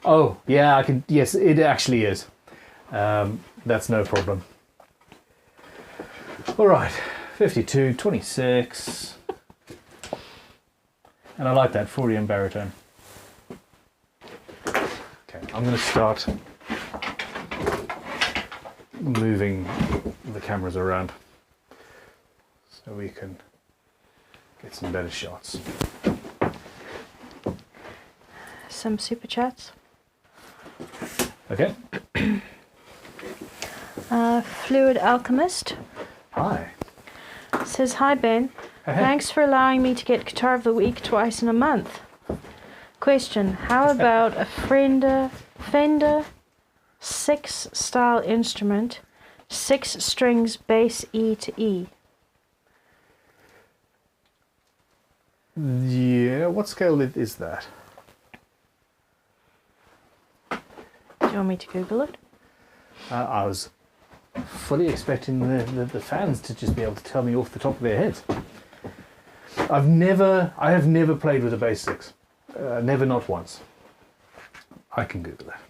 Oh, yeah, I can. Yes, it actually is. That's no problem. All right, 52, 26. And I like that Freudian baritone. Okay, I'm going to start moving the cameras around so we can get some better shots. Some super chats. Okay. Fluid Alchemist. Hi. Says, hi Ben. Hey. Thanks for allowing me to get Guitar of the Week twice in a month. Question, how about a Fender 6 style instrument, 6 strings bass E to E? Yeah, what scale is that? Do you want me to Google it? I was fully expecting the fans to just be able to tell me off the top of their heads. I have never played with a bass 6. Never, not once. I can Google that.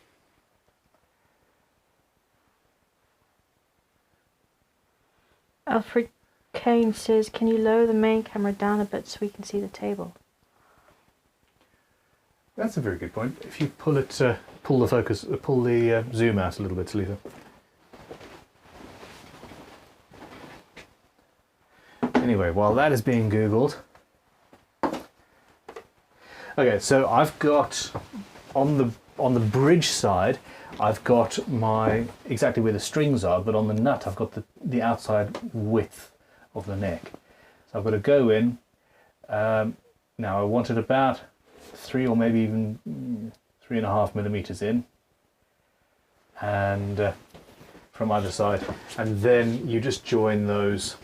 Alfred Kane says, can you lower the main camera down a bit so we can see the table? That's a very good point. If you pull it, pull the focus, pull the zoom out a little bit, Talitha. Anyway, while that is being Googled. Okay, so I've got on the bridge side, I've got my exactly where the strings are, but on the nut I've got the outside width of the neck. So I've got to go in. Now I want it about 3 or maybe even 3.5 millimeters in, and from either side, and then you just join those.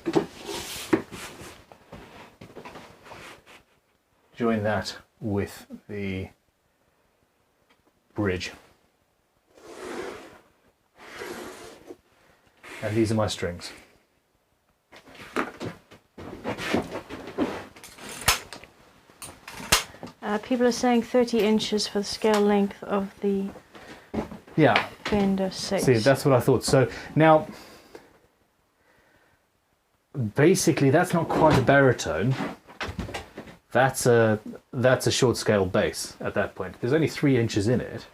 Join that with the bridge. And these are my strings. People are saying 30 inches for the scale length of the Fender 6. See, that's what I thought. So now, basically, that's not quite a baritone. That's a short scale bass at that point. There's only 3 inches in it.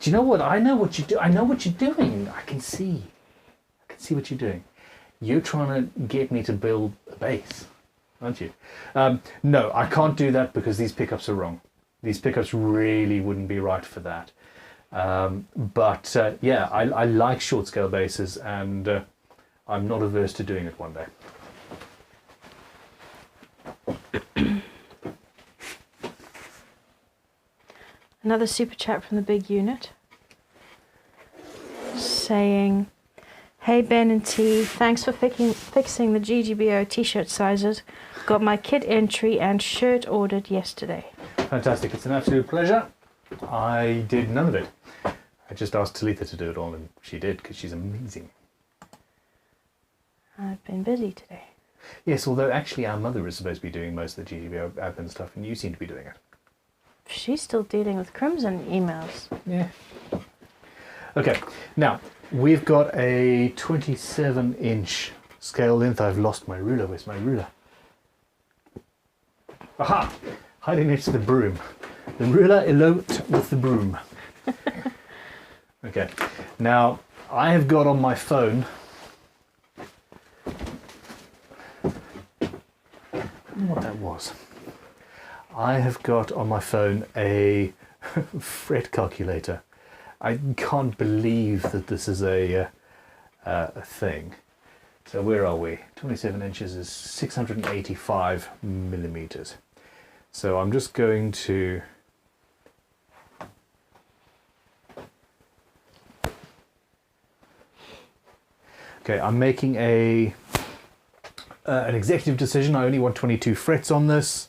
Do you know what? I know what you do. I know what you're doing. I can see what you're doing. You're trying to get me to build a bass, aren't you? No, I can't do that because these pickups are wrong. These pickups really wouldn't be right for that. Yeah, I like short scale bases, and I'm not averse to doing it one day. Another super chat from the big unit saying, "Hey Ben and T, thanks for fixing the GGBO t-shirt sizes. Got my kit entry and shirt ordered yesterday." Fantastic, it's an absolute pleasure. I did none of it. I just asked Talitha to do it all, and she did, because she's amazing. I've been busy today. Yes, although actually our mother is supposed to be doing most of the GGBO admin stuff, and you seem to be doing it. She's still dealing with Crimson emails. Yeah. Okay, now we've got a 27-inch scale length. I've lost my ruler. Where's my ruler? Aha! Hiding next to the broom. The ruler eloped with the broom. Okay, now I have got on my phone. I don't know what that was. I have got on my phone a fret calculator. I can't believe that this is a thing. So where are we? 27 inches is 685 millimeters. So I'm just going to I'm making an executive decision. I only want 22 frets on this.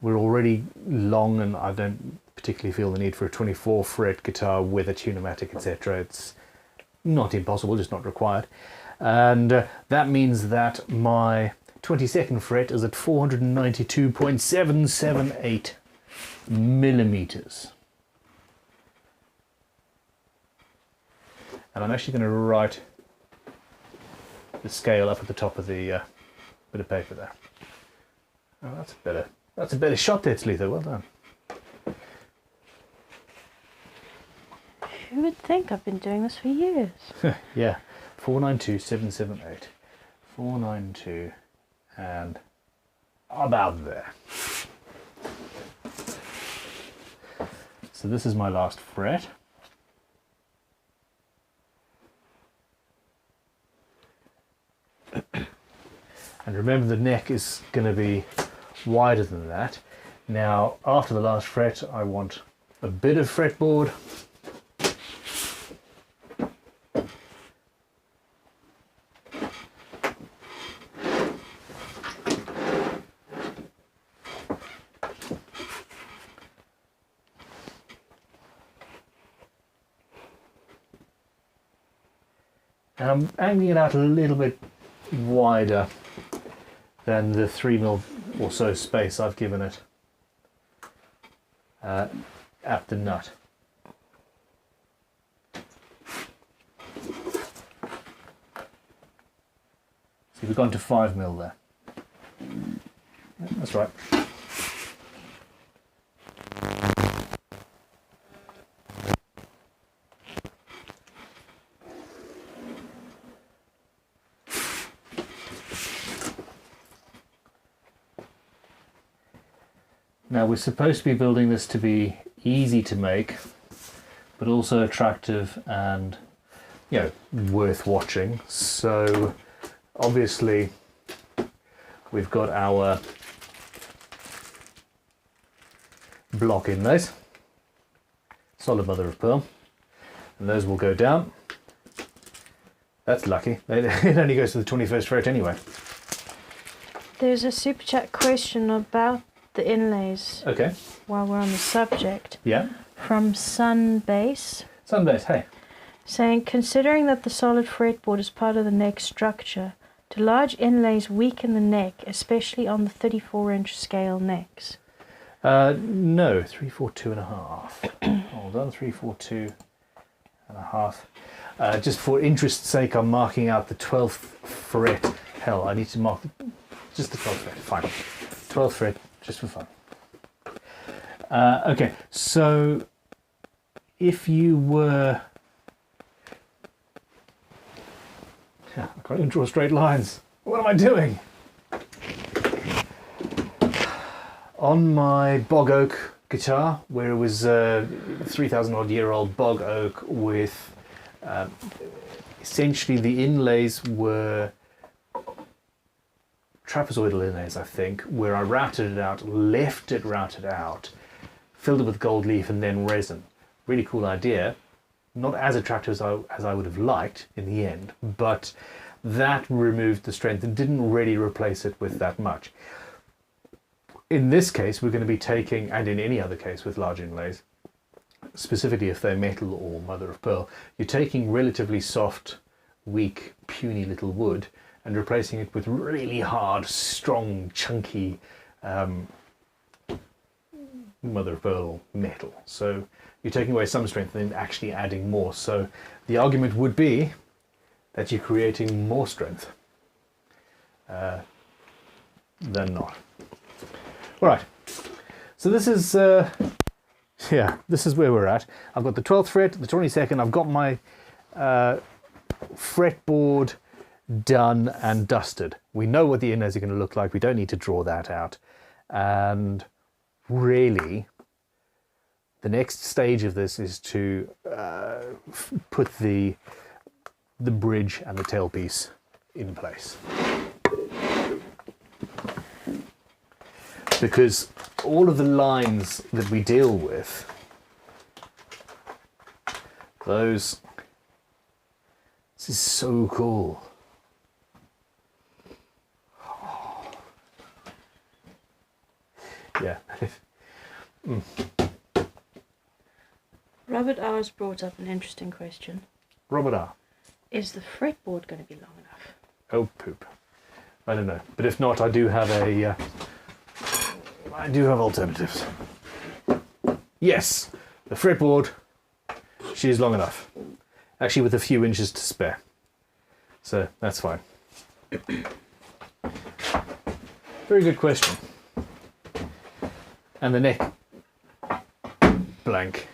We're already long, and I don't particularly feel the need for a 24 fret guitar with a tunematic, etc. It's not impossible, just not required. And that means that my 22nd fret is at 492.778 millimeters. And I'm actually going to write the scale up at the top of the bit of paper there. Oh, that's a better shot there, Talitha. Well done. Who would think I've been doing this for years? Yeah, 492.778. 492 and about there. So this is my last fret. And remember, the neck is going to be wider than that. Now, after the last fret, I want a bit of fretboard. And I'm angling it out a little bit wider than the 3mm or so space I've given it at the nut. See, we've gone to 5mm there. Yeah, that's right. Now we're supposed to be building this to be easy to make, but also attractive and, you know, worth watching. So obviously we've got our block inlays, solid mother of pearl, and those will go down. That's lucky. It only goes to the 21st fret anyway. There's a super chat question about the inlays. Okay. While we're on the subject. Yeah. From Sunbase. Sunbase, hey. Saying, considering that the solid fretboard is part of the neck structure, do large inlays weaken the neck, especially on the 34-inch scale necks? No, 342.5. Hold on, 342.5. Just for interest's sake, I'm marking out the 12th fret. Hell, I need to mark just the 12th fret. Fine. 12th fret, just for fun. Okay, so if you were... I can't even draw straight lines. What am I doing? On my bog oak guitar where it was 3,000 odd year old bog oak with essentially the inlays were trapezoidal inlays, I think, where I routed it out, left it routed out, filled it with gold leaf and then resin. Really cool idea. Not as attractive as I would have liked in the end, but that removed the strength and didn't really replace it with that much. In this case, we're going to be taking, and in any other case with large inlays, specifically if they're metal or mother of pearl, you're taking relatively soft, weak, puny little wood and replacing it with really hard, strong, chunky mother of pearl metal. So you're taking away some strength and then actually adding more. So the argument would be that you're creating more strength than not. All right, so this is this is where we're at. I've got the 12th fret, the 22nd. I've got my fretboard done and dusted. We know what the inlays are going to look like. We don't need to draw that out. And really, the next stage of this is to put the bridge and the tailpiece in place. Because all of the lines that we deal with, this is so cool. Yeah. Robert R. has brought up an interesting question. Robert R. Is the fretboard going to be long enough? Oh, poop. I don't know. But if not, I do have alternatives. Yes, the fretboard, she is long enough. Actually, with a few inches to spare. So that's fine. Very good question. And the neck blank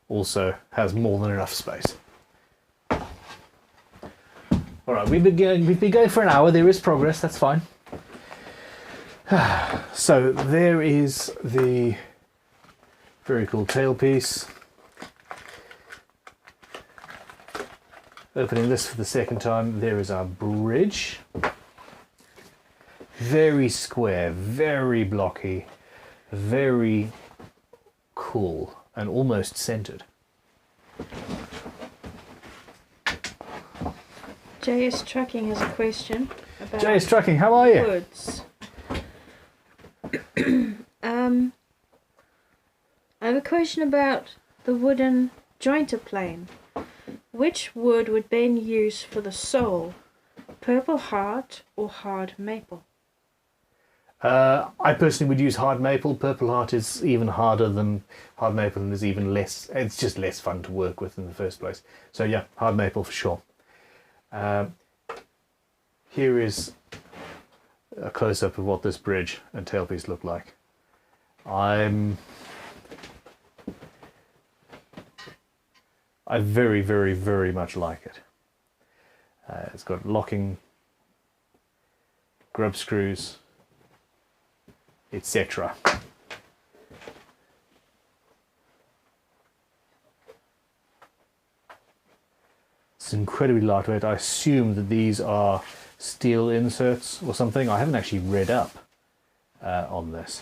also has more than enough space. All right, we've been going for an hour. There is progress. That's fine. So there is the very cool tailpiece. Opening this for the second time, there is our bridge. Very square, very blocky, very cool, and almost centered. JS Trucking has a question about JS Trucking, how are you? woods. I have a question about the wooden jointer plane. Which wood would Ben use for the sole? Purple heart or hard maple? I personally would use hard maple. Purple heart is even harder than hard maple and is even less, it's just less fun to work with in the first place. So yeah, hard maple for sure. Here is a close-up of what this bridge and tailpiece look like. I very, very, very much like it. It's got locking grub screws, etc. It's incredibly lightweight. I assume that these are steel inserts or something. I haven't actually read up on this.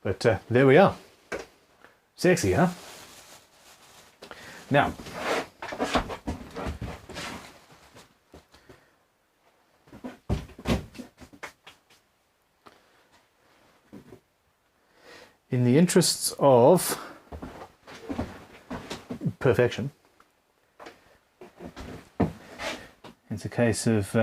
But there we are. Sexy, huh? Now, in the interests of perfection, it's a case of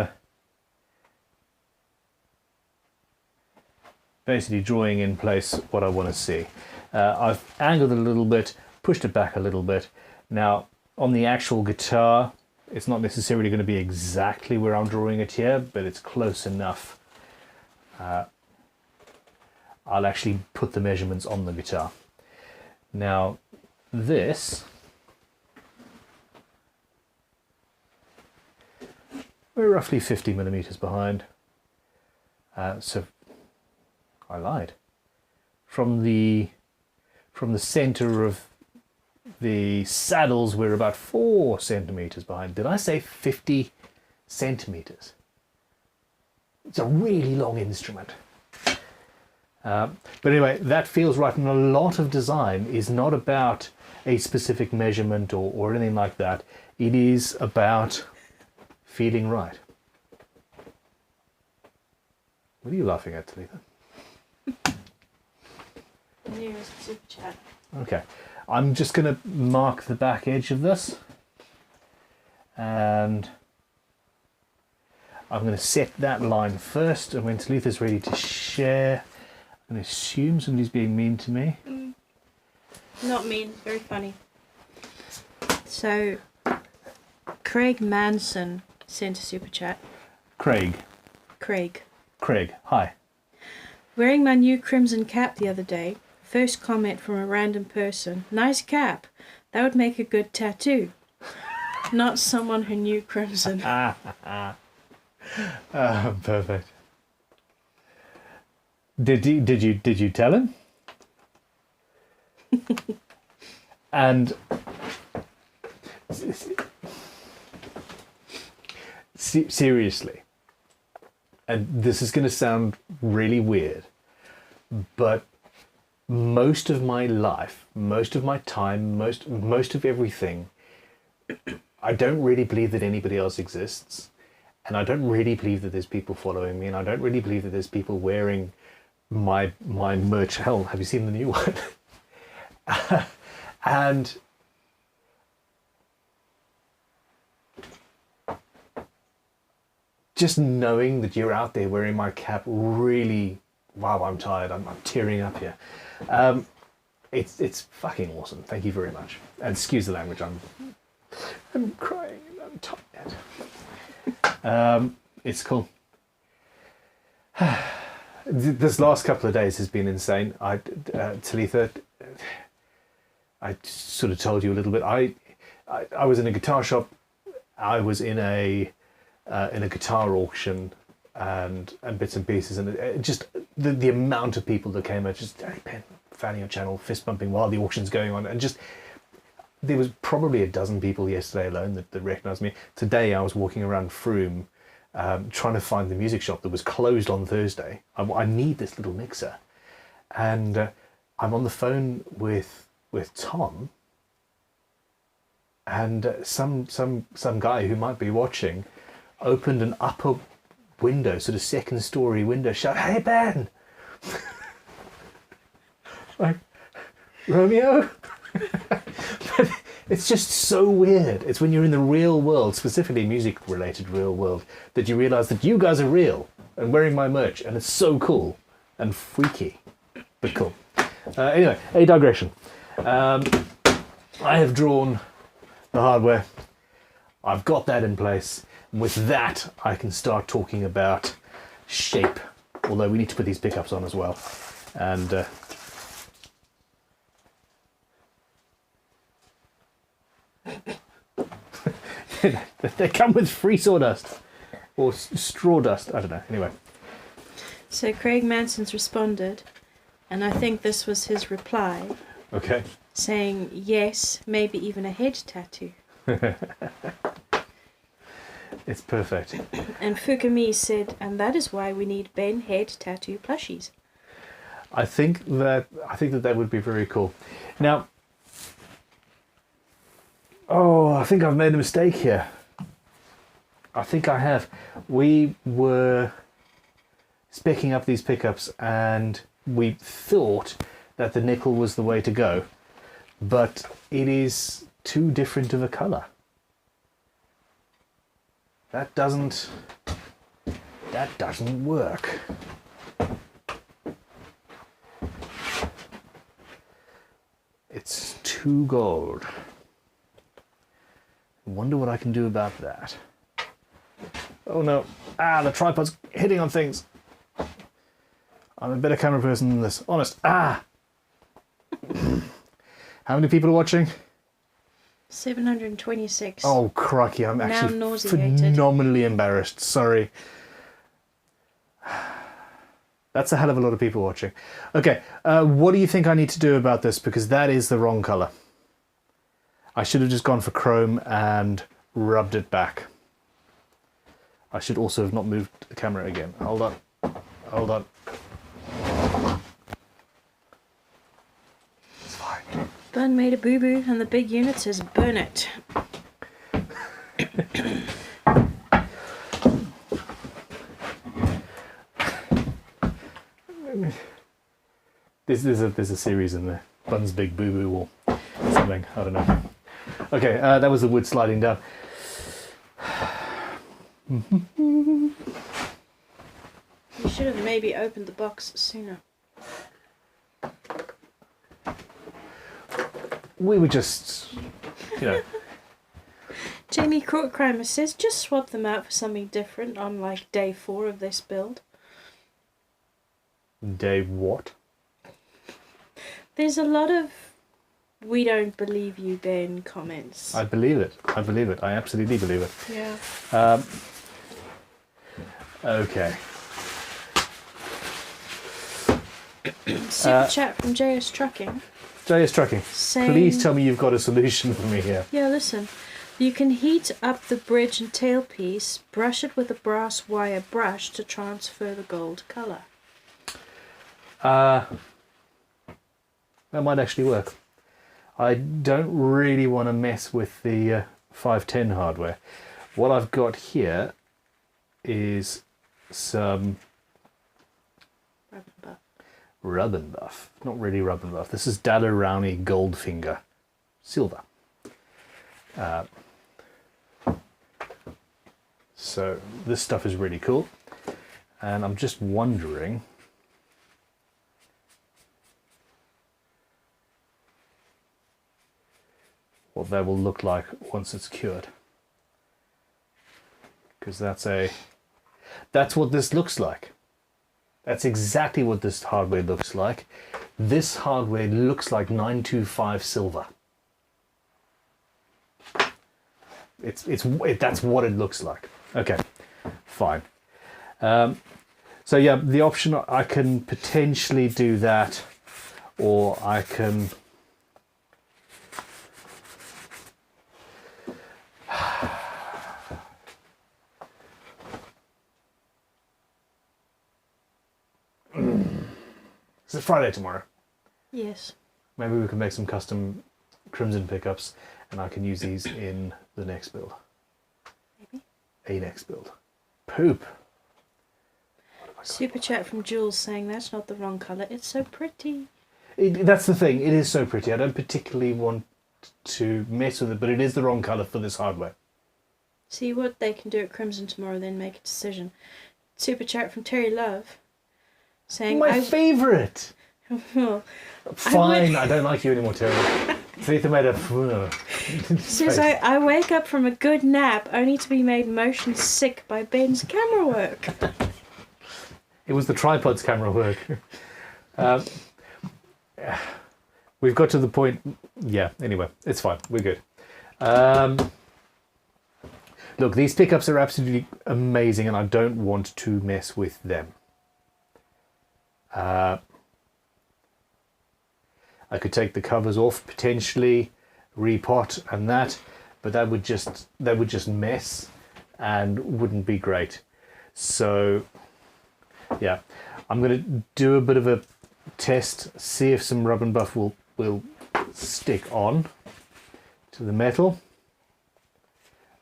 basically drawing in place what I want to see. I've angled it a little bit, pushed it back a little bit. Now, on the actual guitar, it's not necessarily going to be exactly where I'm drawing it here, but it's close enough. I'll actually put the measurements on the guitar. Now, this, we're roughly 50 millimeters behind. So, I lied. from the center of the saddles, we're about 4 centimeters behind. Did I say 50 centimeters? It's a really long instrument. But anyway, that feels right. And a lot of design is not about a specific measurement or anything like that. It is about feeling right. What are you laughing at, Talitha? Nearest super chat. Okay. I'm just going to mark the back edge of this. And I'm going to set that line first. And when Talitha's ready to share, I'm going to assume somebody's being mean to me. Not mean, very funny. So, Craig Manson sent a super chat. Craig, hi. Wearing my new crimson cap the other day. First comment from a random person. Nice cap. That would make a good tattoo. Not someone who knew crimson. Perfect. Did you tell him? And seriously, and this is going to sound really weird, but most of my life, most of my time, most of everything, I don't really believe that anybody else exists, and I don't really believe that there's people following me, and I don't really believe that there's people wearing my merch. Hell, have you seen the new one? And just knowing that you're out there wearing my cap really, wow, I'm tired, I'm tearing up here. It's fucking awesome. Thank you very much. And excuse the language, I'm crying, I'm tired. It's cool. This last couple of days has been insane. Talitha, I sort of told you a little bit. I was in a guitar shop. I was in a guitar auction and bits and pieces, and it just the amount of people that came out, just hey Ben, fanning your channel, fist bumping while the auction's going on, and just there was probably a dozen people yesterday alone that recognised me. Today I was walking around Frome, trying to find the music shop that was closed on Thursday. I need this little mixer, and I'm on the phone with Tom, and some guy who might be watching opened an upper window, sort of second story window, shout, "Hey Ben!" Like, Romeo? But it's just so weird. It's when you're in the real world, specifically music related real world, that you realise that you guys are real and wearing my merch, and it's so cool and freaky, but cool. Anyway, a digression. I have drawn the hardware. I've got that in place. And with that, I can start talking about shape. Although we need to put these pickups on as well. And they come with free sawdust or straw dust. I don't know. Anyway. So Craig Manson's responded, and I think this was his reply. Okay. Saying yes, maybe even a head tattoo. It's perfect. And Fukami said, and that is why we need Ben head tattoo plushies. I think that would be very cool. Now, I think I've made a mistake here. I think I have. We were specking up these pickups and we thought that the nickel was the way to go, but it is too different of a colour. That doesn't work. It's too gold. I wonder what I can do about that. Oh no. The tripod's hitting on things. I'm a better camera person than this. Honest. How many people are watching? 726. Oh, crikey. I'm actually nauseated. phenomenally embarrassed. Sorry. That's a hell of a lot of people watching. Okay, what do you think I need to do about this? Because that is the wrong colour. I should have just gone for chrome and rubbed it back. I should also have not moved the camera again. Hold on. Hold on. It's fine. Bun made a boo-boo and the big unit says burn it. There's a series in there. Bun's Big Boo Boo or something. I don't know. Okay, that was the wood sliding down. You should have maybe opened the box sooner. We were just, you know. Jamie Courtcrimer says just swap them out for something different on like day 4 of this build. Day what? There's a lot of "we don't believe you, Ben" comments. I believe it. I believe it. I absolutely believe it. Yeah. Okay. Super chat from JS Trucking. JS Trucking, Saying, please tell me you've got a solution for me here. Yeah, listen. You can heat up the bridge and tailpiece, brush it with a brass wire brush to transfer the gold colour. That might actually work. I don't really want to mess with the 510 hardware. What I've got here is some rub and buff. Not really rub and buff. This is Daler-Rowney Goldfinger Silver. So this stuff is really cool. And I'm just wondering what that will look like once it's cured. Because that's what this looks like. That's exactly what this hardware looks like. This hardware looks like 925 silver. That's what it looks like. Okay, fine. So yeah, the option, I can potentially do that, or I can It's Friday tomorrow. Yes. Maybe we can make some custom crimson pickups and I can use these in the next build. Maybe. A next build. Poop. Super chat from Jules saying that's not the wrong colour. It's so pretty. That's the thing. It is so pretty. I don't particularly want to mess with it, but it is the wrong colour for this hardware. See what they can do at Crimson tomorrow, then make a decision. Super chat from Terry Love saying my favourite. Well, fine, I don't like you anymore, Terry. Talitha made a says I wake up from a good nap only to be made motion sick by Ben's camera work. It was the tripod's camera work. We've got to the point. Yeah, anyway, it's fine. We're good. Look, these pickups are absolutely amazing and I don't want to mess with them. I could take the covers off, potentially repot and that, but that would just mess and wouldn't be great. So yeah, I'm going to do a bit of a test, see if some rub and buff will stick on to the metal.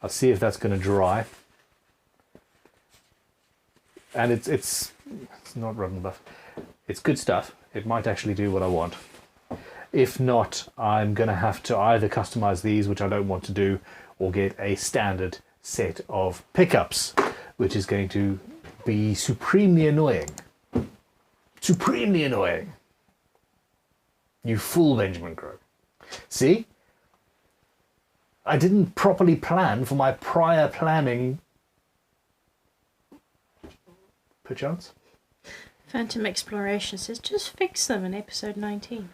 I'll see if that's going to dry. And it's not rub and buff. It's good stuff. It might actually do what I want. If not, I'm going to have to either customize these, which I don't want to do, or get a standard set of pickups, which is going to be supremely annoying. Supremely annoying. You fool, Benjamin Crow. See? I didn't properly plan for my prior planning. Perchance? Phantom Exploration says just fix them in episode 19.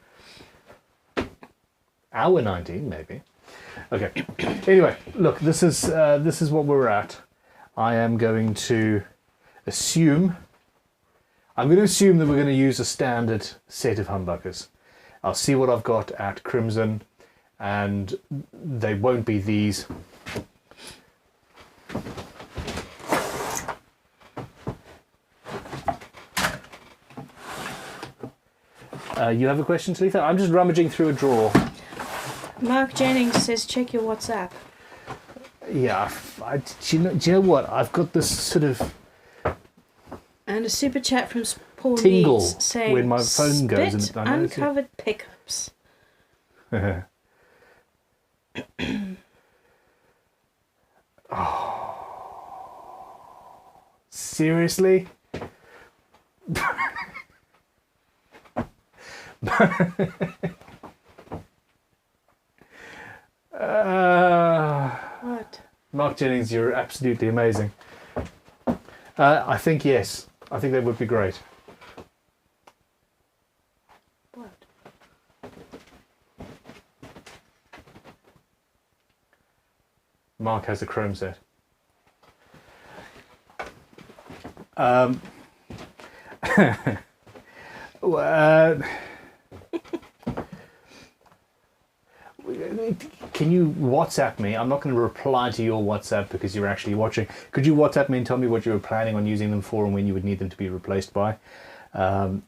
Hour 19, maybe. Okay. Anyway, look, this is what we're at. I am going to assume. I'm going to assume that we're going to use a standard set of humbuckers. I'll see what I've got at Crimson, and they won't be these. You have a question, Talitha? I'm just rummaging through a drawer. Mark Jennings says, check your WhatsApp. Yeah, do you know what? I've got this sort of And a super chat from Paul tingle Leeds saying, when my phone goes and spit I notice it. uncovered pickups. Oh, seriously? What? Mark Jennings, you're absolutely amazing. I think yes. I think that would be great. What? Mark has a chrome set. Can you WhatsApp me? I'm not going to reply to your WhatsApp because you're actually watching. Could you WhatsApp me and tell me what you were planning on using them for and when you would need them to be replaced by? And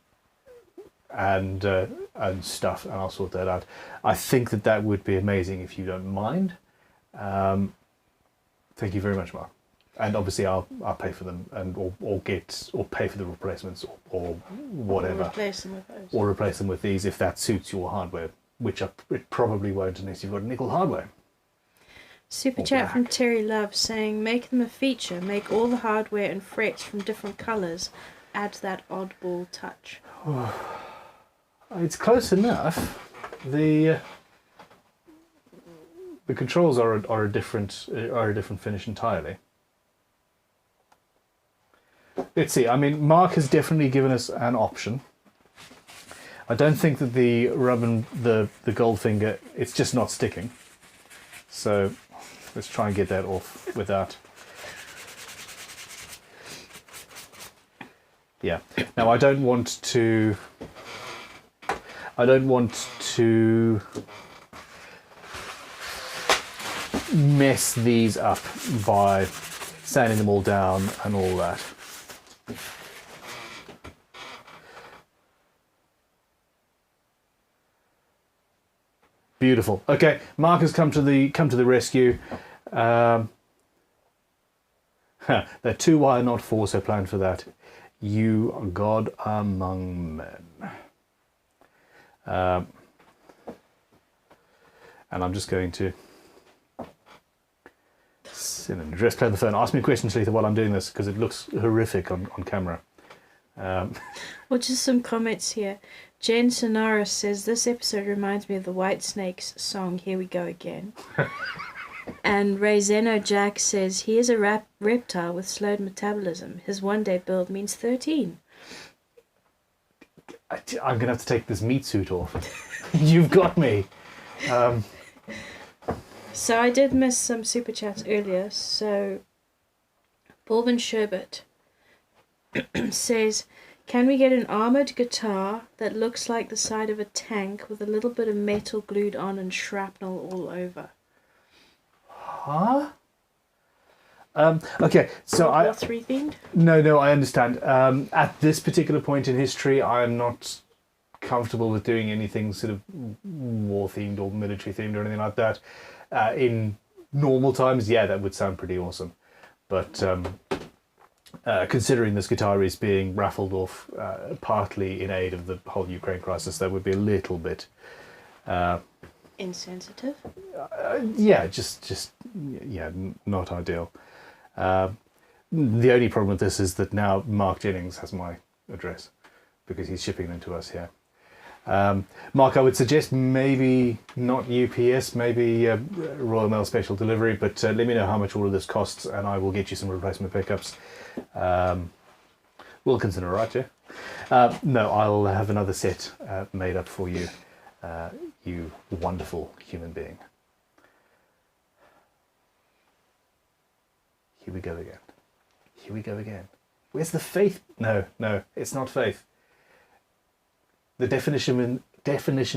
stuff, and I'll sort that out. I think that would be amazing if you don't mind. Thank you very much, Mark. And obviously, I'll pay for them and or pay for the replacements or whatever. Or replace them with those. Or replace them with these if that suits your hardware, which it probably won't unless you've got nickel hardware. Super Or chat black. from Terry Love saying, make them a feature, make all the hardware and frets from different colours, add that oddball touch. It's close enough. The controls are a different finish entirely. Let's see. I mean, Mark has definitely given us an option. I don't think that the rub and the gold finger, it's just not sticking. So let's try and get that off without. Yeah. Now I don't want to mess these up by sanding them all down and all that. Beautiful. Okay, Mark has come to the rescue. They're 2-wire, not 4, so plan for that. You are God among men. And I'm just going to sit and address play on the phone. Ask me a question, Talitha, while I'm doing this, because it looks horrific on camera. Well, just some comments here. Jen Sonaris says, this episode reminds me of the White Snakes song, Here We Go Again. And Rayzeno Jack says, he is a reptile with slowed metabolism. His one-day build means 13. I'm going to have to take this meat suit off. You've got me. So I did miss some super chats earlier. So Bourbon Sherbet says, can we get an armoured guitar that looks like the side of a tank with a little bit of metal glued on and shrapnel all over? Huh? Okay, so World War III themed? No, I understand. At this particular point in history, I am not comfortable with doing anything sort of war themed or military themed or anything like that. In normal times, yeah, that would sound pretty awesome. But considering this guitar is being raffled off partly in aid of the whole Ukraine crisis, that would be a little bit insensitive. Yeah, not ideal. The only problem with this is that now Mark Jennings has my address because he's shipping them to us here. Mark, I would suggest maybe not UPS, maybe Royal Mail Special Delivery, but let me know how much all of this costs and I will get you some replacement pickups. Wilkinson, all right, yeah? No, I'll have another set made up for you, you wonderful human being. Here we go again. Here we go again. Where's the faith? No, no, it's not faith. The definition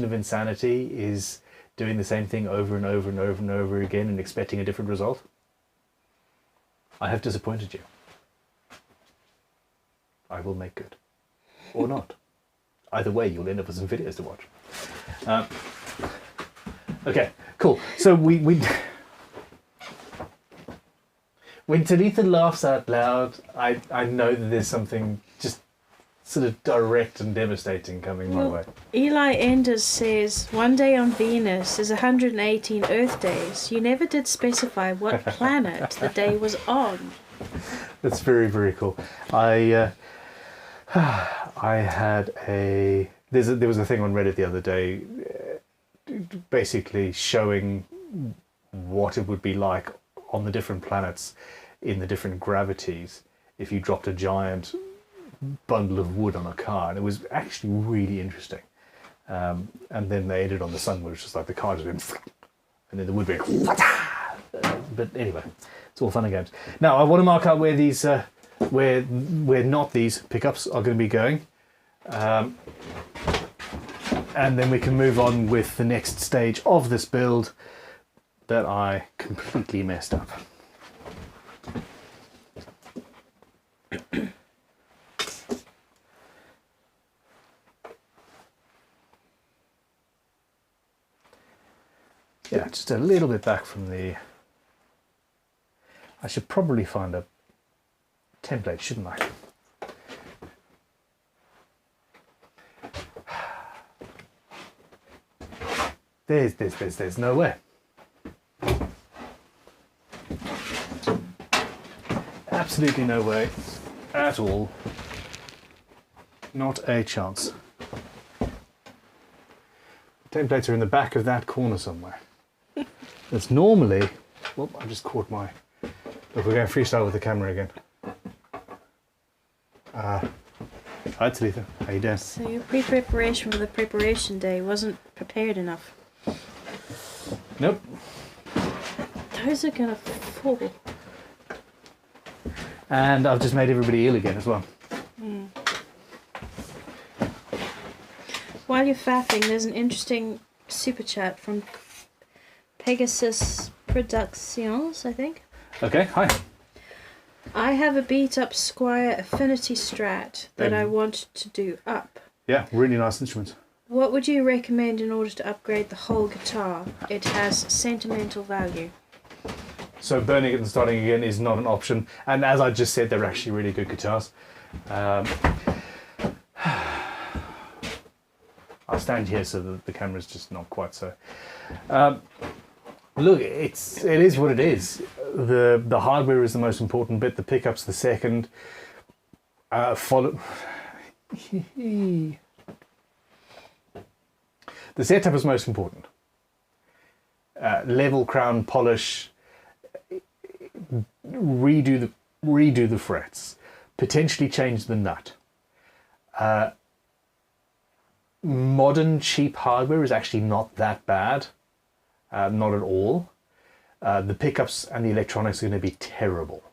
of insanity is doing the same thing over and over and over and over again and expecting a different result. I have disappointed you. I will make good. Or not. Either way, you'll end up with some videos to watch. Okay, cool. So when Talitha laughs out loud, I know that there's something just sort of direct and devastating coming my way. Eli Enders says, one day on Venus is 118 Earth days. You never did specify what planet the day was on. That's very, very cool. I had there was a thing on Reddit the other day basically showing what it would be like on the different planets in the different gravities if you dropped a giant bundle of wood on a car, and it was actually really interesting. And then they ended on the sun, where it's just like the car just went, and then the wood went. But anyway, it's all fun and games. Now I want to mark out where these, where not these pickups are going to be going, and then we can move on with the next stage of this build that I completely messed up. Yeah, just a little bit back from the... I should probably find a template, shouldn't I? There's no way. Absolutely no way at all. Not a chance. Templates are in the back of that corner somewhere. That's normally... Whoop, I just caught my... Look, we're going freestyle with the camera again. Hi Talitha, how you doing? So your pre-preparation for the preparation day wasn't prepared enough. Nope. Those are gonna fall. And I've just made everybody ill again as well. Mm. While you're faffing, there's an interesting super chat from Pegasus Productions, I think. Okay, hi. I have a beat up Squire Affinity Strat that I want to do up. Yeah, really nice instrument. What would you recommend in order to upgrade the whole guitar? It has sentimental value. So burning it and starting again is not an option. And as I just said, they're actually really good guitars. I'll stand here so that the camera's just not quite so. Look, it is what it is. The hardware is the most important bit. The pickup's the second. The setup is most important. Level, crown, polish, redo the frets, potentially change the nut. Modern cheap hardware is actually not that bad, not at all. The pickups and the electronics are going to be terrible.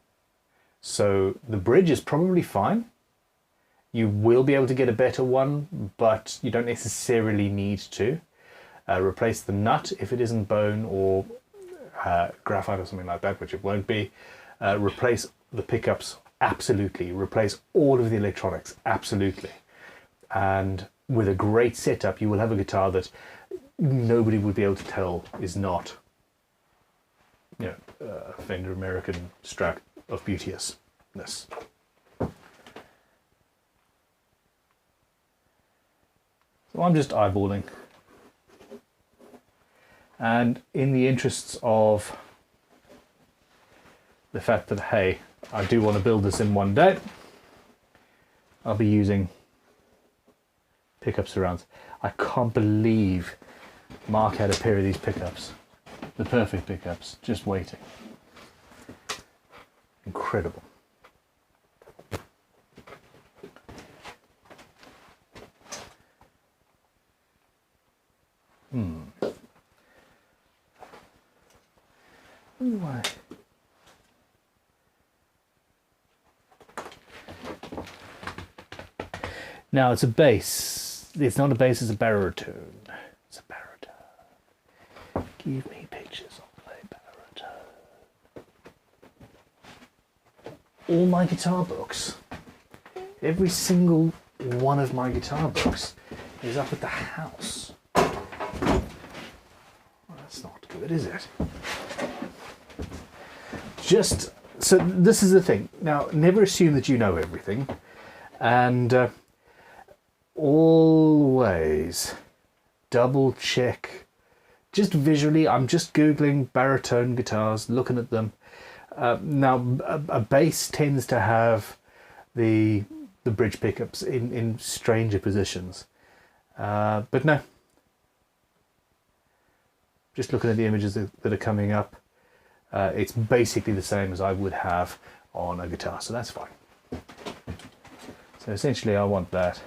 So the bridge is probably fine. You will be able to get a better one, but you don't necessarily need to. Replace the nut if it isn't bone or graphite or something like that, which it won't be. Replace the pickups, absolutely. Replace all of the electronics, absolutely. And with a great setup, you will have a guitar that nobody would be able to tell is not, you know, a Fender American Strat of beauteousness. So I'm just eyeballing. And in the interests of the fact that, hey, I do want to build this in one day, I'll be using pickup surrounds. I can't believe Mark had a pair of these pickups. The perfect pickups, just waiting. Incredible. Now it's a bass. It's not a bass, it's a baritone. It's a baritone. Give me pictures of a baritone. All my guitar books, every single one of my guitar books is up at the house. Well, that's not good, is it? Just, so this is the thing. Now, never assume that you know everything. And always double check. Just visually, I'm just Googling baritone guitars, looking at them. Now, a bass tends to have the bridge pickups in stranger positions. But no. Just looking at the images that are coming up, it's basically the same as I would have on a guitar, so that's fine. So essentially I want that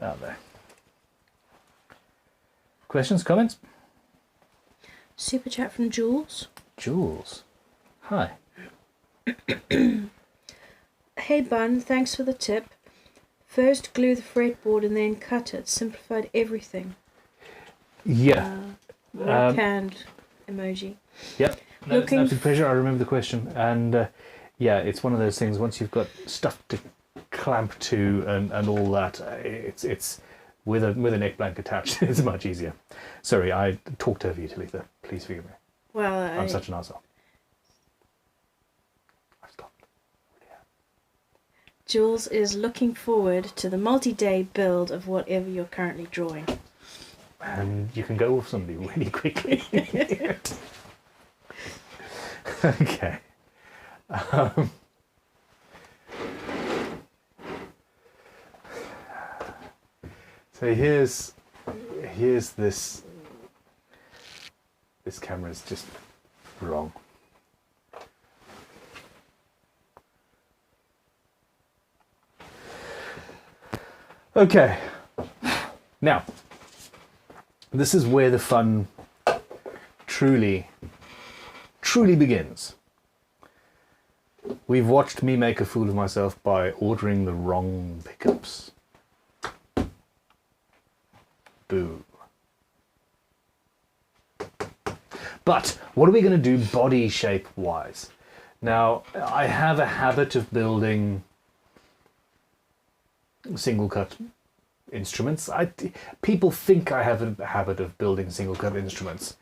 out there. Questions, comments? Super chat from Jules. Jules. Hi. Hey Bun, thanks for the tip. First glue the fretboard and then cut it. Simplified everything. Yeah. Canned emoji. Yep. No, it's an absolute pleasure. I remember the question. And yeah, it's one of those things, once you've got stuff to clamp to and all that, it's with a neck blank attached, it's much easier. Sorry, I talked over you, Talitha. Please forgive me. Well, I'm such an arsehole. I've stopped. Yeah. Jules is looking forward to the multi-day build of whatever you're currently drawing. And you can go off somebody really quickly. Okay. So here's this camera is just wrong. Okay. Now, this is where the fun truly begins. We've watched me make a fool of myself by ordering the wrong pickups. Boo. But what are we going to do body shape wise? Now, I have a habit of building single cut instruments. People think I have a habit of building single cut instruments.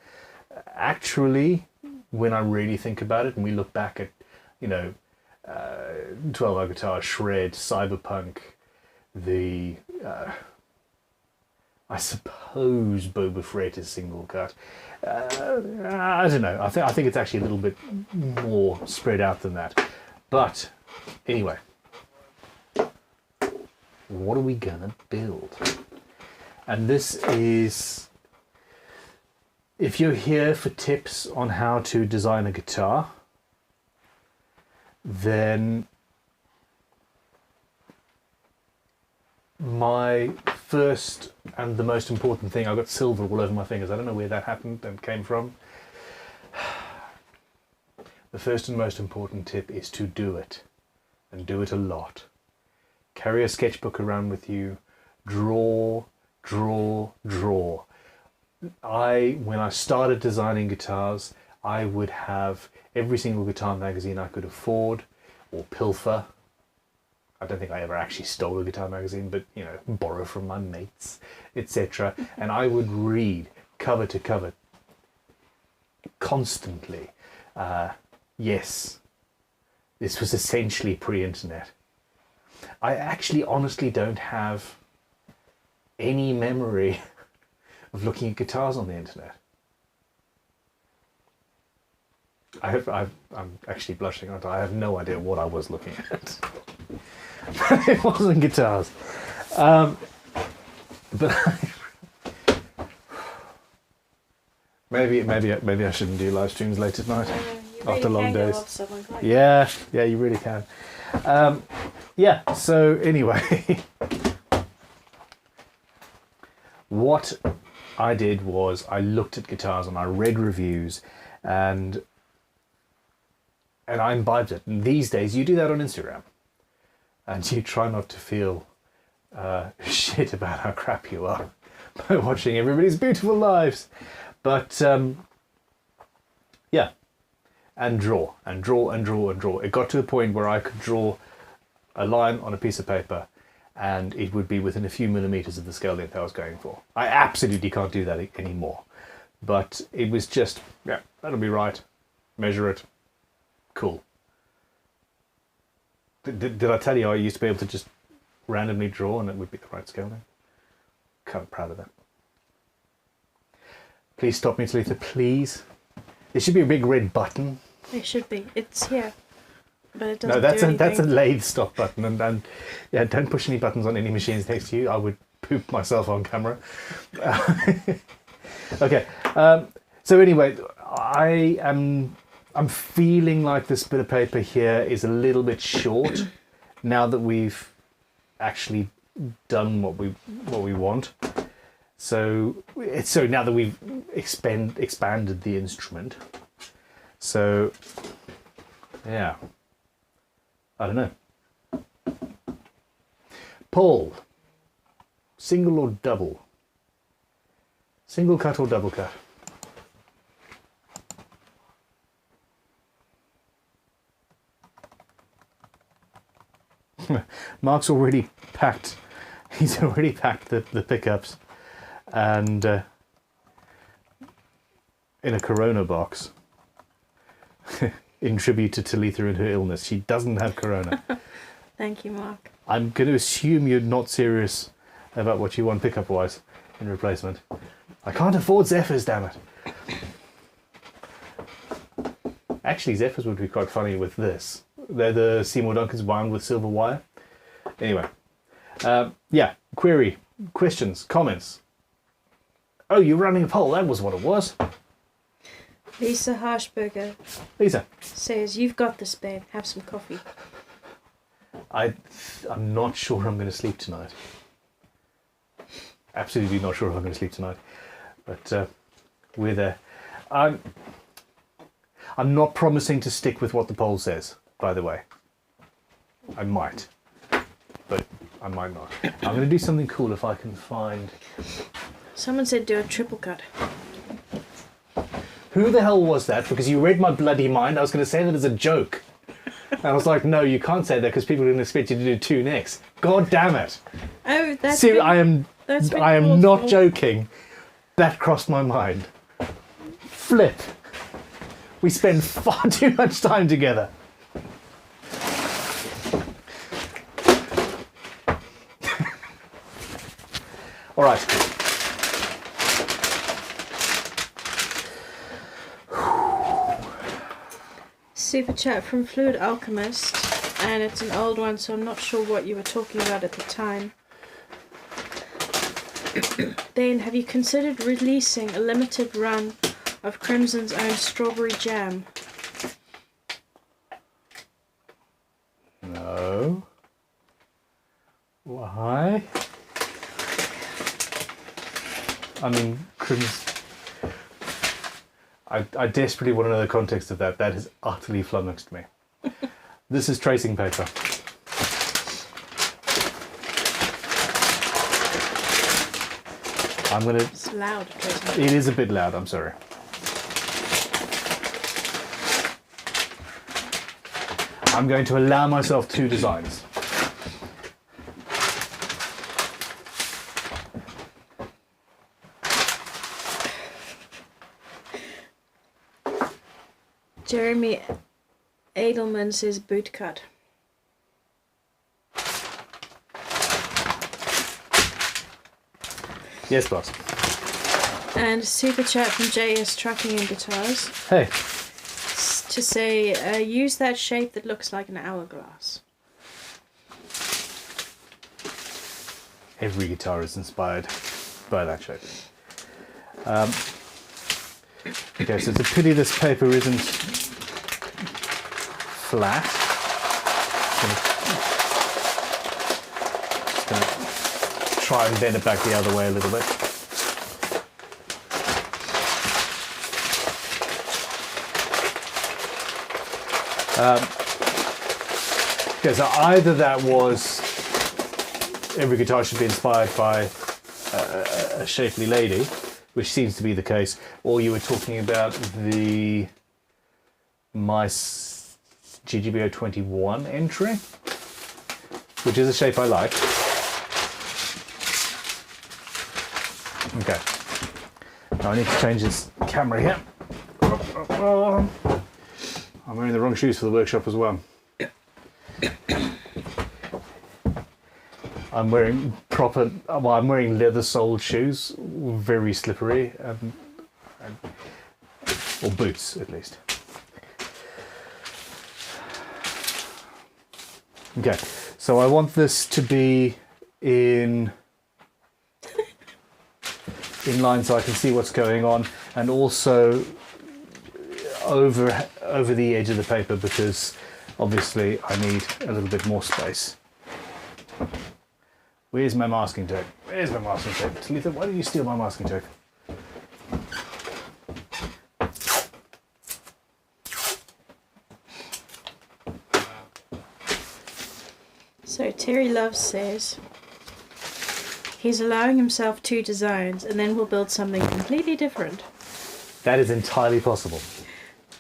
Actually, when I really think about it and we look back at, 12-hour guitar, shred, cyberpunk, I suppose Boba Fett is single cut. I don't know. I think it's actually a little bit more spread out than that. But anyway, what are we gonna build? And this is, if you're here for tips on how to design a guitar, then my first and the most important thing, I've got silver all over my fingers. I don't know where that happened and came from. The first and most important tip is to do it, and do it a lot. Carry a sketchbook around with you. Draw, draw, draw. When I started designing guitars, I would have every single guitar magazine I could afford or pilfer. I don't think I ever actually stole a guitar magazine, but, borrow from my mates, etc. And I would read cover to cover constantly. Yes, this was essentially pre-internet. I actually honestly don't have any memory of looking at guitars on the internet. I'm actually blushing, aren't I? I have no idea what I was looking at. It wasn't guitars. But maybe I shouldn't do live streams late at night after long days. Yeah, you really can. Yeah, so anyway, what I did was I looked at guitars and I read reviews and I imbibed it. And these days you do that on Instagram and you try not to feel shit about how crap you are by watching everybody's beautiful lives. But yeah, and draw, and draw, and draw, and draw. It got to a point where I could draw a line on a piece of paper and it would be within a few millimeters of the scale length I was going for. I absolutely can't do that anymore. But it was just, yeah, that'll be right. Measure it. Cool. Did I tell you I used to be able to just randomly draw and it would be the right scale length? Kind of proud of that. Please stop me, Talitha, please. There should be a big red button. There should be. It's here. But it doesn't No, that's do that's a anything. lathe stop button, and yeah, don't push any buttons on any machines next to you. I would poop myself on camera. Okay, so anyway, I'm feeling like this bit of paper here is a little bit short now that we've actually done what we want. So now that we've expanded the instrument, so yeah. I don't know. Paul, single or double? Single cut or double cut? Mark's already packed. He's already packed the pickups, and in a Corona box. In tribute to Talitha and her illness. She doesn't have corona. Thank you, Mark. I'm going to assume you're not serious about what you want pickup-wise in replacement. I can't afford Zephyrs, damn it. Actually, Zephyrs would be quite funny with this. They're the Seymour Duncans wound with silver wire. Anyway. Yeah, query, questions, comments. Oh, you're running a poll. That was what it was. Lisa Harshberger Lisa. says, "You've got this, babe. Have some coffee." I'm not sure I'm going to sleep tonight. Absolutely not sure if I'm going to sleep tonight. But we're there. I'm not promising to stick with what the poll says, by the way. I might. But I might not. I'm going to do something cool if I can find... Someone said do a triple cut. Who the hell was that? Because you read my bloody mind. I was going to say that as a joke. And I was like, no, you can't say that because people didn't expect you to do two necks. God damn it. Oh, that's See, been- I am that's been not awful. joking. That crossed my mind. Flip. We spend far too much time together. All right. Super chat from Fluid Alchemist, and it's an old one, so I'm not sure what you were talking about at the time. Then, have you considered releasing a limited run of Crimson's own strawberry jam? No. Why? I mean, I desperately want to know the context of that. That has utterly flummoxed me. This is tracing paper. I'm going to... It's loud, Tracy. It is a bit loud, I'm sorry. I'm going to allow myself two designs. Jeremy Edelman says bootcut. Yes, boss. And super chat from JS Trucking and Guitars Hey. to say, use that shape that looks like an hourglass. Every guitar is inspired by that shape. Okay, so it's a pity this paper isn't flat. Just gonna try and bend it back the other way a little bit. Okay, so either that was every guitar should be inspired by a shapely lady, which seems to be the case, or you were talking about my GGBO 21 entry, which is a shape I like. Okay. Now I need to change this camera here. I'm wearing the wrong shoes for the workshop as well. I'm wearing I'm wearing leather-soled shoes, very slippery, or boots at least. Okay, so I want this to be in line so I can see what's going on, and also over the edge of the paper, because obviously I need a little bit more space. Where's my masking tape? Where's my masking tape? Talitha, why did you steal my masking tape? So Terry Love says he's allowing himself 2 designs and then we'll build something completely different. That is entirely possible.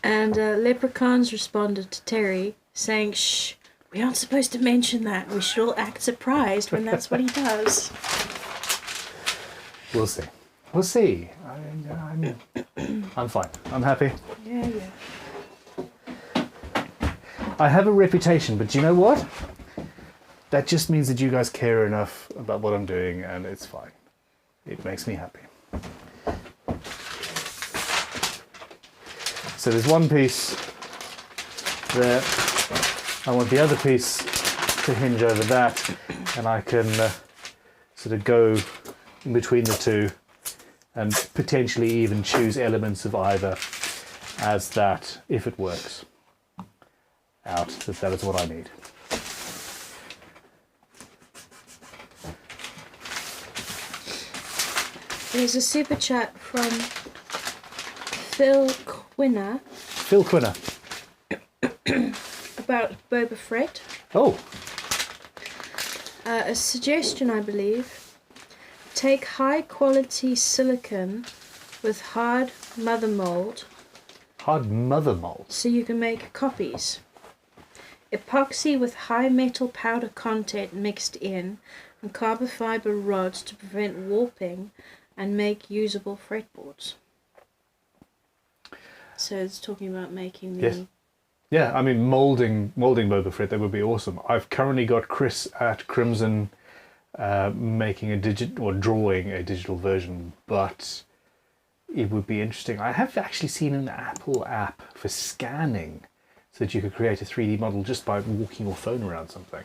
And Leprechauns responded to Terry saying, shh, we aren't supposed to mention that. We should all act surprised when that's what he does. We'll see. We'll see. I'm fine. I'm happy. Yeah. I have a reputation, but do you know what? That just means that you guys care enough about what I'm doing, and it's fine. It makes me happy. So there's one piece there. I want the other piece to hinge over that, and I can sort of go in between the two and potentially even choose elements of either as that, if it works out, that is what I need. There's a super chat from Phil Quinner. Phil Quinner. About Boba Fett. Oh. A suggestion, I believe. Take high quality silicone with hard mother mold. Hard mother mold? So you can make copies. Epoxy with high metal powder content mixed in, and carbon fiber rods to prevent warping and make usable fretboards. So it's talking about making the... Yes. Yeah, I mean, molding Boba Fett, that would be awesome. I've currently got Chris at Crimson making drawing a digital version, but it would be interesting. I have actually seen an Apple app for scanning so that you could create a 3D model just by walking your phone around something.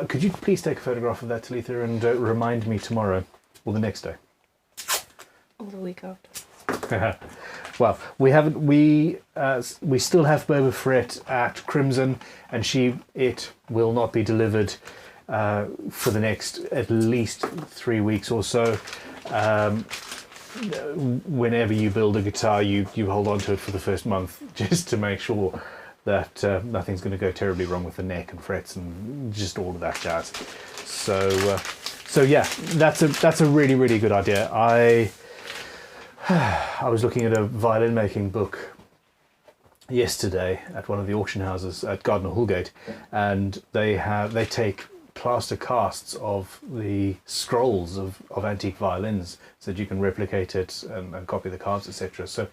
Could you please take a photograph of that, Talitha, and remind me tomorrow or the next day? Or the week after. Well, we still have Boba Fett at Crimson, and it will not be delivered for the next at least 3 weeks or so. Whenever you build a guitar, you hold on to it for the first month just to make sure that nothing's going to go terribly wrong with the neck and frets and just all of that jazz. So yeah, that's a really, really good idea. I was looking at a violin making book yesterday at one of the auction houses at Gardner Hallgate, and they take plaster casts of the scrolls of antique violins so that you can replicate it and copy the cards, etc. So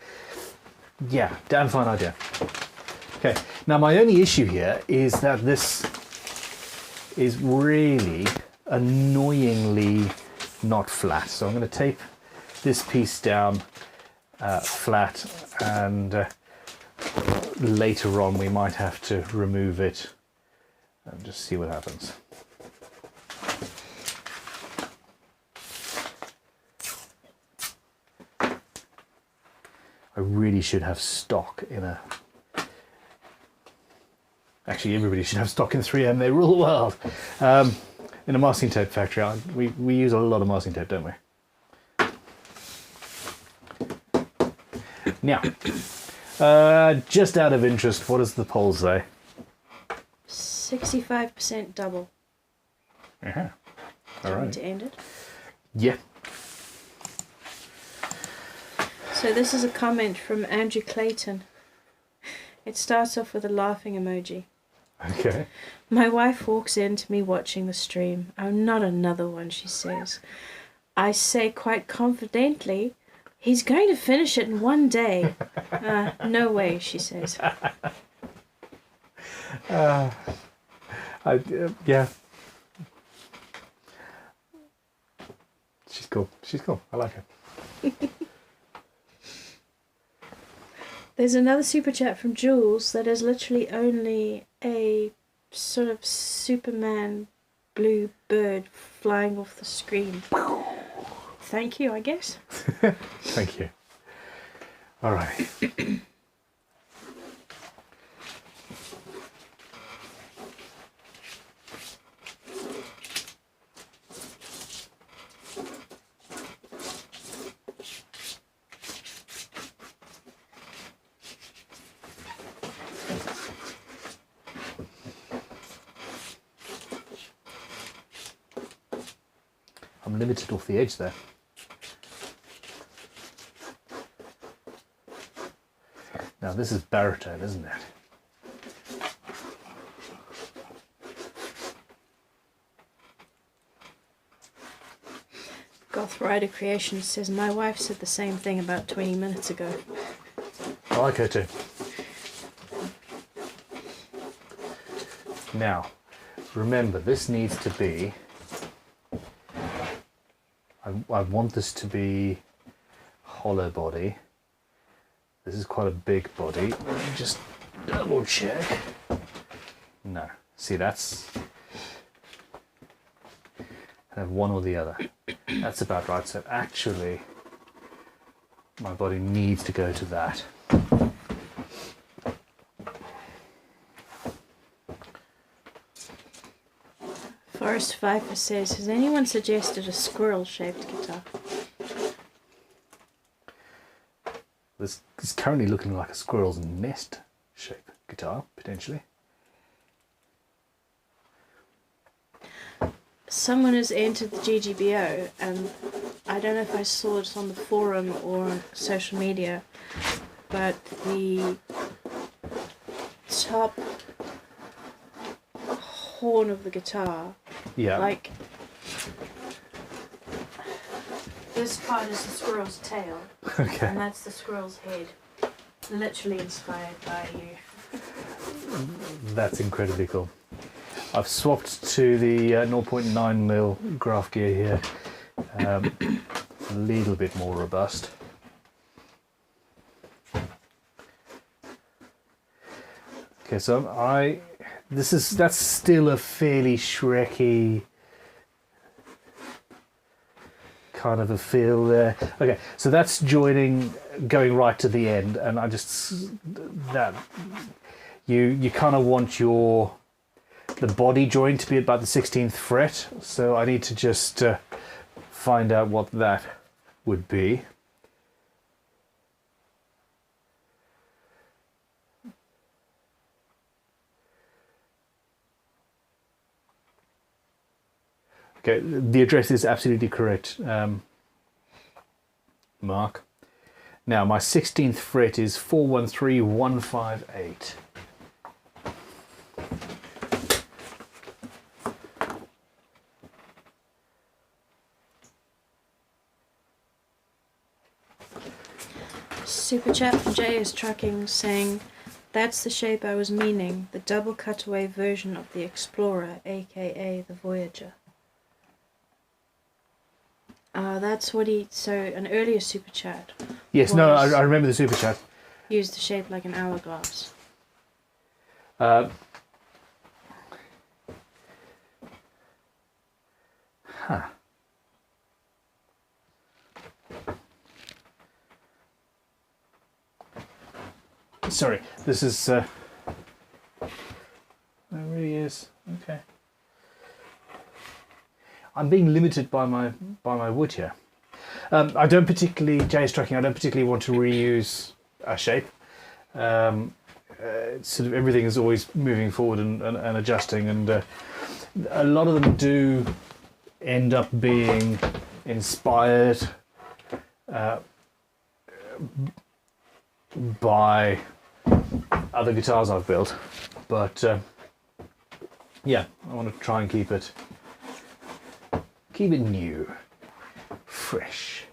yeah, damn fine idea. Okay, now my only issue here is that this is really annoyingly not flat. So I'm going to tape this piece down flat, and later on we might have to remove it and just see what happens. I really should have stock in a... Actually, everybody should have stock in 3M. They rule the world. In a masking tape factory, we use a lot of masking tape, don't we? Now, just out of interest, what does the poll say? 65% double. Uh-huh. Do you want me to end it? Yeah. So this is a comment from Andrew Clayton. It starts off with a laughing emoji. Okay. My wife walks into me watching the stream. Oh, not another one, she says. I say quite confidently, he's going to finish it in one day. No way, she says. Yeah. She's cool. She's cool. I like her. There's another super chat from Jules that is literally only a sort of Superman blue bird flying off the screen. Thank you, I guess. Thank you. All right. I'm limited off the edge there. Now this is Baritone, isn't it? Goth Rider Creation says, my wife said the same thing about 20 minutes ago. I like her too. Now, remember, this needs to be... I want this to be hollow body. This is quite a big body. Let me just double check. No. See, that's... I have one or the other. That's about right. So actually, my body needs to go to that. Forest Viper says, has anyone suggested a squirrel-shaped guitar? This is currently looking like a squirrel's nest shape guitar, potentially. Someone has entered the GGBO, and I don't know if I saw it on the forum or on social media, but the top horn of the guitar, Yeah. like this part is the squirrel's tail, Okay. and that's the squirrel's head. Literally inspired by you. That's incredibly cool. I've swapped to the 0.9mm graph gear here. A little bit more robust. Okay, so that's still a fairly Shrekky kind of a feel there. Okay, so that's joining, going right to the end, and I just that you kind of want the body joint to be about the 16th fret. So I need to just find out what that would be. Okay, the address is absolutely correct, Mark. Now, my 16th fret is 413158. Super chat from Jay is trucking, saying, that's the shape I was meaning, the double cutaway version of the Explorer, aka the Voyager. That's what so an earlier super chat. Yes, no, I remember the super chat. Used the shape like an hourglass. Sorry, this is... It really is. Okay. I'm being limited by my wood here. I don't particularly, Jay's tracking, I don't particularly want to reuse a shape. Sort of everything is always moving forward and adjusting, and a lot of them do end up being inspired by other guitars I've built, but yeah, I want to try and keep it new, fresh,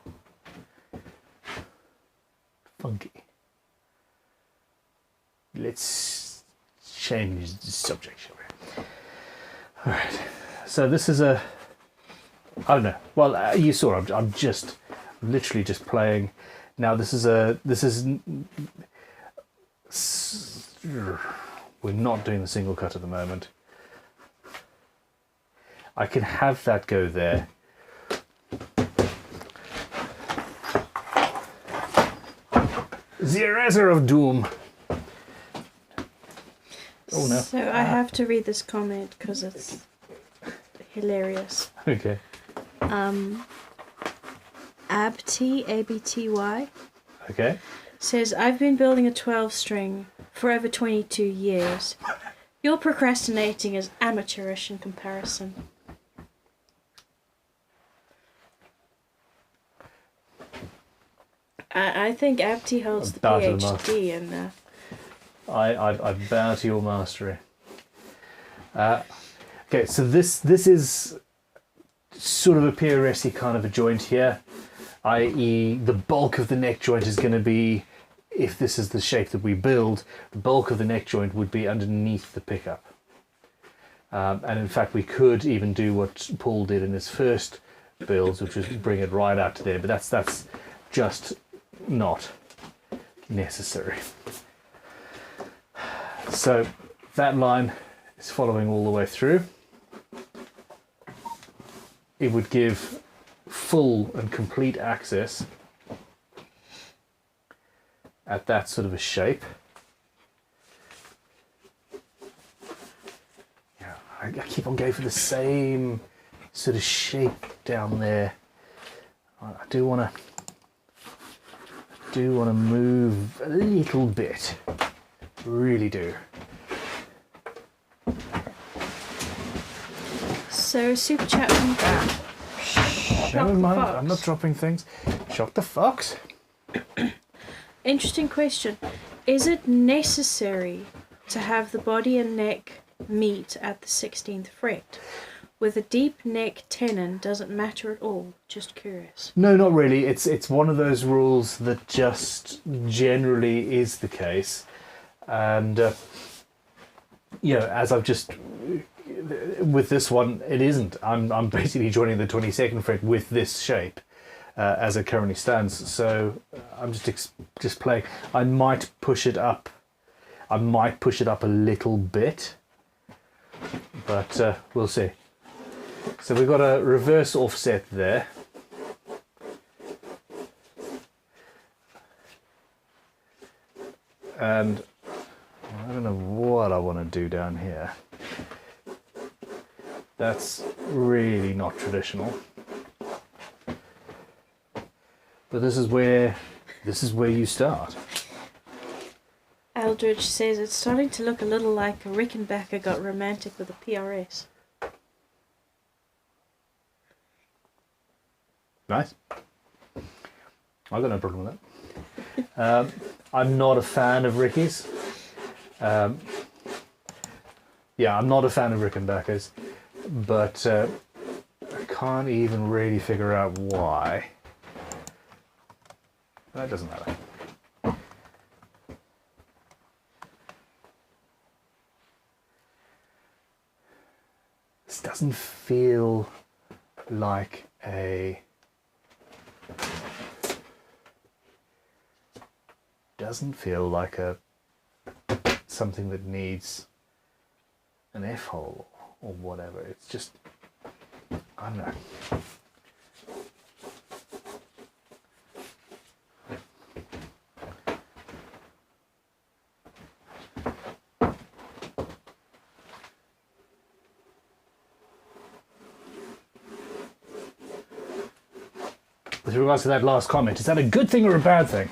funky. Let's change the subject, shall we? All right. So this is a. Oh no. Well, you saw. I'm just literally just playing. Now this is a. This is. We're not doing the single cut at the moment. I can have that go there. The Eraser of Doom. Oh no. So I have to read this comment because it's hilarious. Okay. Abty, A-B-T-Y, Okay. says, I've been building a 12-string for over 22 years. Your procrastinating is amateurish in comparison. I think Abty holds the Bow to the PhD in I bow to your mastery. Okay, so this is sort of a PRS-y kind of a joint here, i.e. the bulk of the neck joint is going to be, if this is the shape that we build, the bulk of the neck joint would be underneath the pickup. And in fact we could even do what Paul did in his first builds, which was bring it right out to there, but that's just not necessary. So that line is following all the way through. It would give full and complete access at that sort of a shape. Yeah, I keep on going for the same sort of shape down there. I do want to move a little bit. Really do. So super chat from that. Never mind, I'm not dropping things. Shock the fox. Interesting question. Is it necessary to have the body and neck meet at the 16th fret? With a deep neck tenon, does it matter at all? Just curious. No, not really. It's one of those rules that just generally is the case. And, you know, as I've just... With this one, it isn't. I'm basically joining the 22nd fret with this shape as it currently stands. So I'm just playing. I might push it up. I might push it up a little bit, but we'll see. So we've got a reverse offset there. And I don't know what I want to do down here. That's really not traditional. But this is where you start. Eldridge says it's starting to look a little like Rickenbacker got romantic with a PRS. Nice. I've got no problem with that. I'm not a fan of Ricky's. Yeah, I'm not a fan of Rickenbackers, but I can't even really figure out why. That doesn't matter. This doesn't feel like a... Doesn't feel like a something that needs an F-hole or whatever. It's just, I don't know. With regards to that last comment, is that a good thing or a bad thing?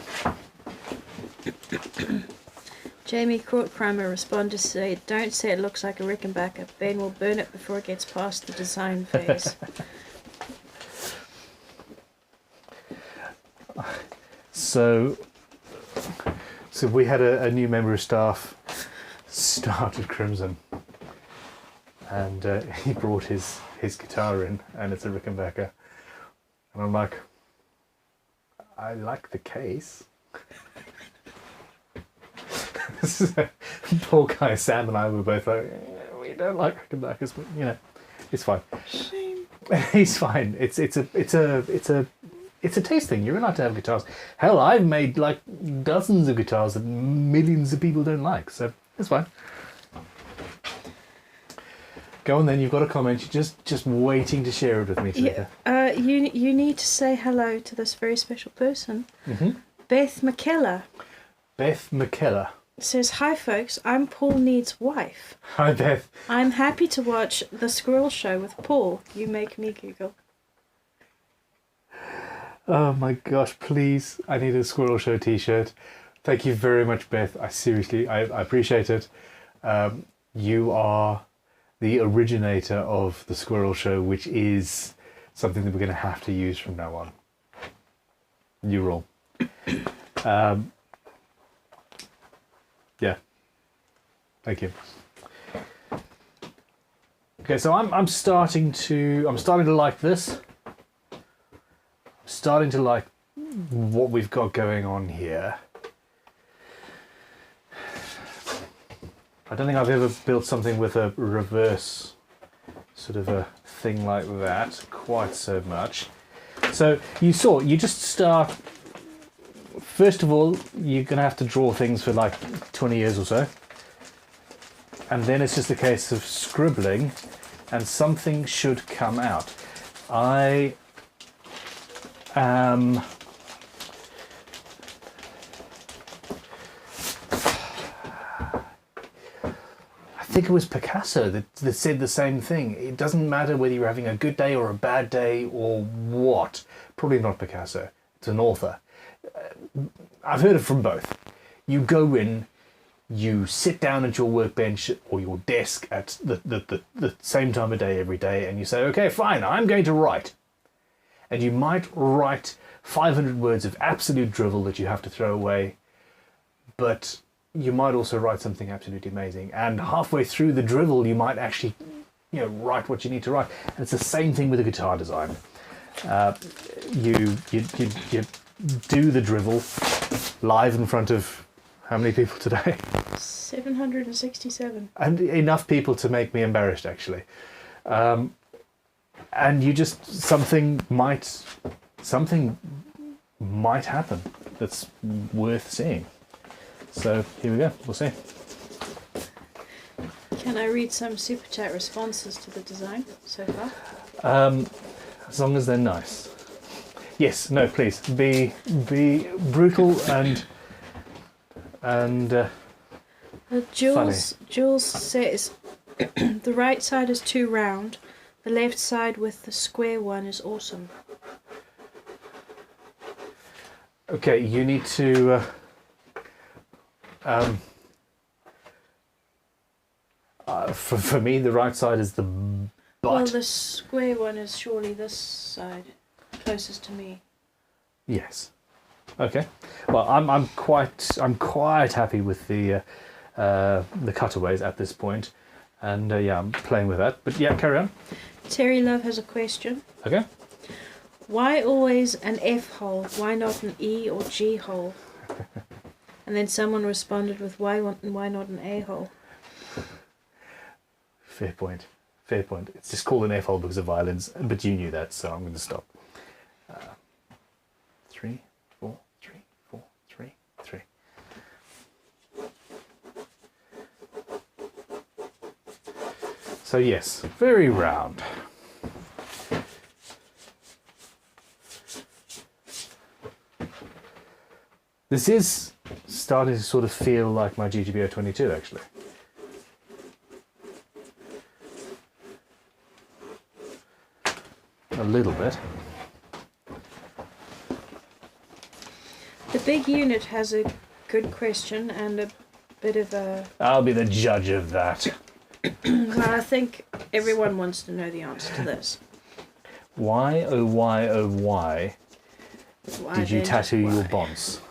Jamie Kramer responded to say, don't say it looks like a Rickenbacker. Ben will burn it before it gets past the design phase. So we had a new member of staff start at Crimson, and he brought his guitar in, and it's a Rickenbacker, and I'm like, I like the case. Poor guy Sam and I were both like, we don't like Rickenbackers, but you know, it's fine. Shame. He's fine. It's a taste thing. You're allowed to have guitars. Hell, I've made like dozens of guitars that millions of people don't like, so it's fine. Go on then. You've got a comment. You're just waiting to share it with me, Teresa. Yeah, you need to say hello to this very special person, Beth McKellar. Beth McKellar Says, hi folks, I'm Paul Need's wife. Hi Beth. I'm happy to watch The Squirrel Show with Paul. You make me giggle. Oh my gosh, please. I need a Squirrel Show t-shirt. Thank you very much, Beth. I appreciate it. You are the originator of The Squirrel Show, which is something that we're going to have to use from now on. You rule. Yeah. Thank you. Okay, so I'm starting to like this. I'm starting to like what we've got going on here. I don't think I've ever built something with a reverse sort of a thing like that quite so much. So you just start. First of all, you're going to have to draw things for like 20 years or so. And then it's just a case of scribbling and something should come out. I think it was Picasso that said the same thing. It doesn't matter whether you're having a good day or a bad day or what. Probably not Picasso. It's an author. I've heard it from both. You go in, you sit down at your workbench or your desk at the same time of day every day, and you say, okay, fine, I'm going to write. And you might write 500 words of absolute drivel that you have to throw away, but you might also write something absolutely amazing. And halfway through the drivel, you might actually, write what you need to write. And it's the same thing with a guitar design. You do the drivel live in front of how many people today? 767. And enough people to make me embarrassed, actually. And you just something might happen that's worth seeing. So here we go. We'll see. Can I read some super chat responses to the design so far? As long as they're nice. Yes. No. Please be brutal and Jules says the right side is too round. The left side with the square one is awesome. Okay, you need to. For me, the right side is the butt. Well, the square one is surely this side, closest to me. Yes. Okay. Well, I'm quite happy with the cutaways at this point, and yeah, I'm playing with that. But yeah, carry on. Terry Love has a question. Okay. Why always an F hole? Why not an E or G hole? And then someone responded with why not an A hole? Fair point. Fair point. It's just called an F hole because of violins, but you knew that, so I'm going to stop. 3, 4, 3, 4, 3, 3. So yes, very round. This is starting to sort of feel like my GGBO 22 actually. A little bit. The big unit has a good question and a bit of a... I'll be the judge of that. Well, I think everyone wants to know the answer to this. Why, oh why, oh why Did you tattoo your bonds?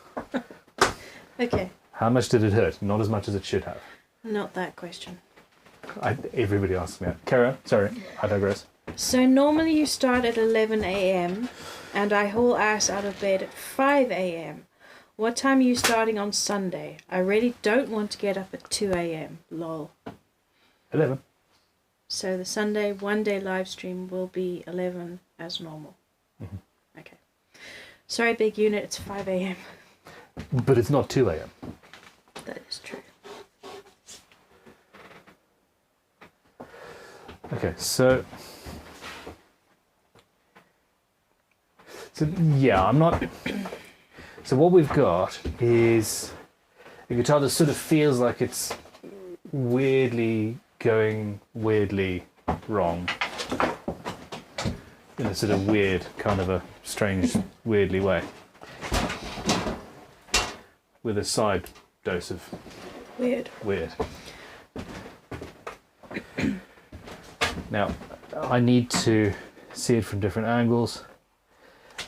Okay. How much did it hurt? Not as much as it should have. Not that question. Everybody asks me that. Carry on. Sorry, I digress. So normally you start at 11 a.m. and I haul ass out of bed at 5 a.m. What time are you starting on Sunday? I really don't want to get up at 2 a.m. Lol. 11. So the Sunday one-day live stream will be 11 as normal. Mm-hmm. Okay. Sorry, big unit, it's 5 a.m. But it's not 2 a.m. That is true. Okay, so yeah, I'm not. So what we've got is a guitar that sort of feels like it's weirdly going weirdly wrong in a sort of weird, kind of a strange, weirdly way, with a side dose of Weird. Now, I need to see it from different angles.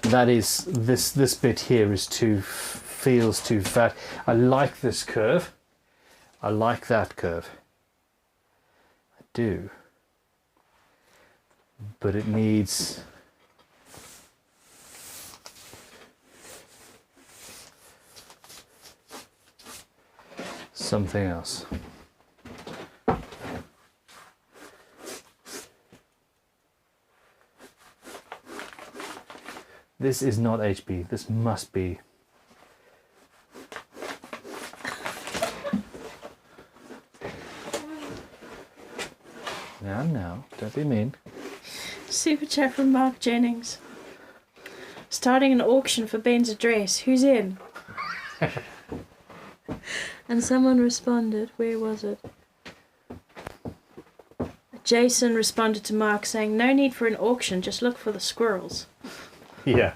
That is, this bit here is feels too fat. I like this curve. I like that curve. I do. But it needs something else. This is not HB. This must be. No, don't be mean. Super chat from Mark Jennings. Starting an auction for Ben's address. Who's in? And someone responded. Where was it? Jason responded to Mark saying, no need for an auction, just look for the squirrels. Yeah.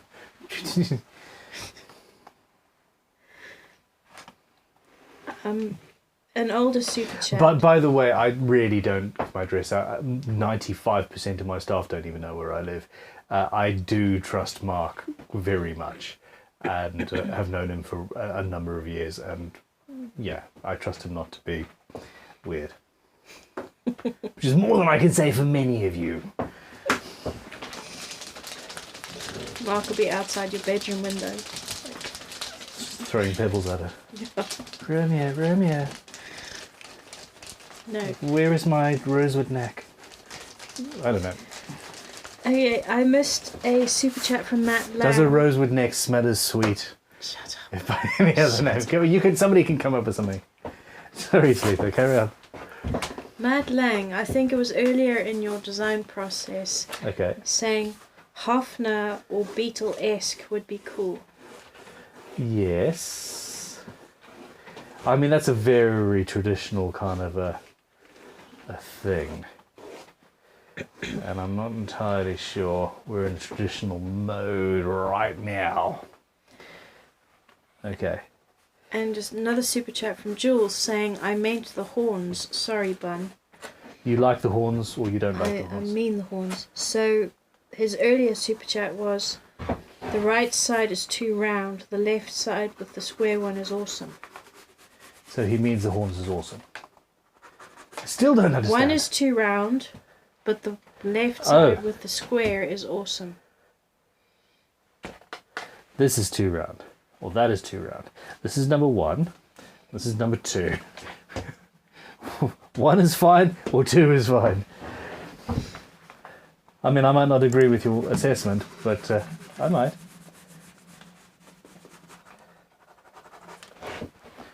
An older super chat. But by the way, I really don't give my address out. 95% of my staff don't even know where I live. I do trust Mark very much, and have known him for a number of years. And yeah, I trust him not to be weird, which is more than I can say for many of you. Mark will be outside your bedroom window. Throwing pebbles at her. Yeah. Romeo. No. Where is my rosewood neck? I don't know. Okay, I missed a super chat from Matt Lamb. Does a rosewood neck smell as sweet? Shut up. If by any other name. Somebody can come up with something. Sorry, Sleeper, carry on. Matt Lang, I think it was earlier in your design process, Okay. saying Hofner or Beatle-esque would be cool. Yes. I mean, that's a very traditional kind of a thing. And I'm not entirely sure we're in traditional mode right now. Okay. And just another super chat from Jules saying, I meant the horns. Sorry, bun. You like the horns or you don't like the I horns? mean the horns. So his earlier super chat was, the right side is too round, the left side with the square one is awesome. So he means the horns is awesome. I still don't understand. One is too round, but the left side with the square is awesome. This is too round. Or that is too round. This is number one. This is number two. One is fine or two is fine. I mean, I might not agree with your assessment, but I might.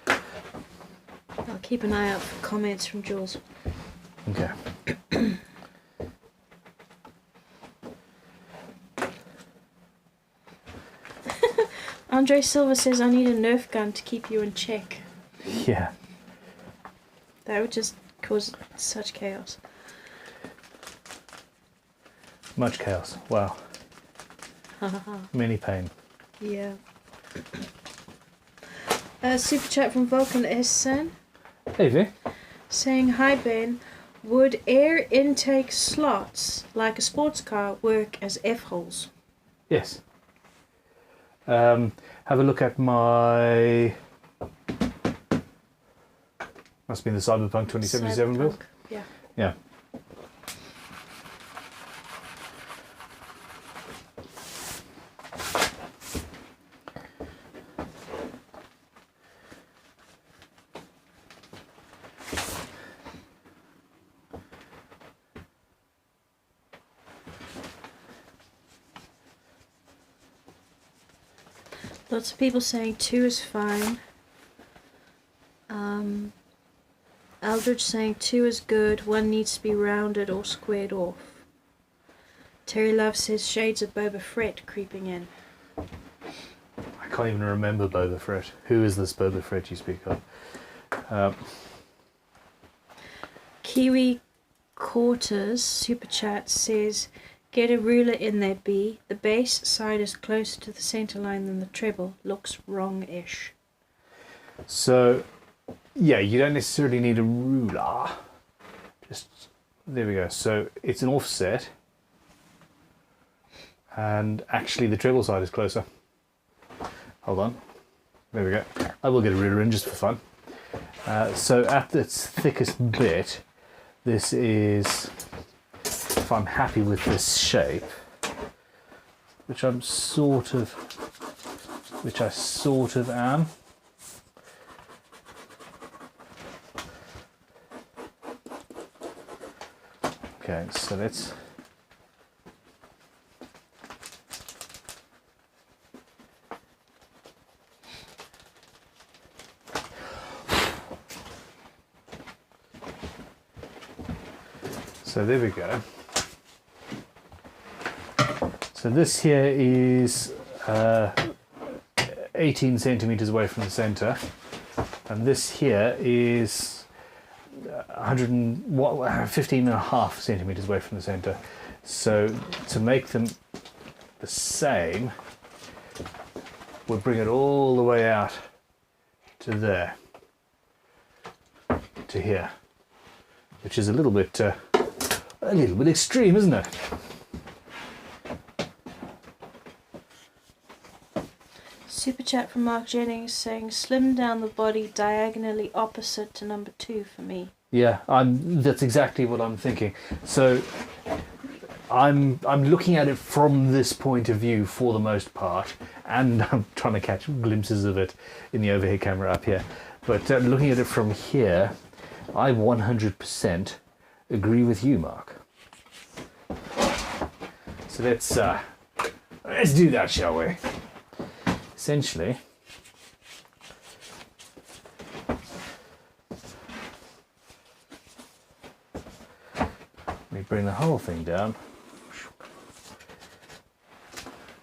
I'll keep an eye out for comments from Jules. Okay. Andre Silva says, I need a Nerf gun to keep you in check. Yeah. That would just cause such chaos. Much chaos. Wow. Many pain. Yeah. Super chat from Vulcan S-San Hey, V. saying, hi Ben, would air intake slots like a sports car work as F-holes? Yes. Have a look at my... Must be in the Cyberpunk 2077 build. Yeah. Yeah. Lots of people saying 2 is fine. Aldridge saying 2 is good, 1 needs to be rounded or squared off. Terry Love says shades of Boba Fett creeping in. I can't even remember Boba Fett. Who is this Boba Fett you speak of? Kiwi Quarters Super Chat says, get a ruler in there, B. The bass side is closer to the center line than the treble. Looks wrong-ish. So, yeah, you don't necessarily need a ruler. Just, there we go. So it's an offset. And actually the treble side is closer. Hold on. There we go. I will get a ruler in just for fun. So at its thickest bit, this is, if I'm happy with this shape, which I sort of am. Okay, so let's so there we go. So this here is 18 centimeters away from the center, and this here is 15 and a half centimeters away from the center. So to make them the same, we'll bring it all the way out to there, to here, which is a little bit extreme, isn't it? Super chat from Mark Jennings saying, slim down the body diagonally opposite to number 2 for me. Yeah, that's exactly what I'm thinking. So I'm looking at it from this point of view for the most part, and I'm trying to catch glimpses of it in the overhead camera up here. But looking at it from here, I 100% agree with you, Mark. So let's do that, shall we? Essentially, let me bring the whole thing down,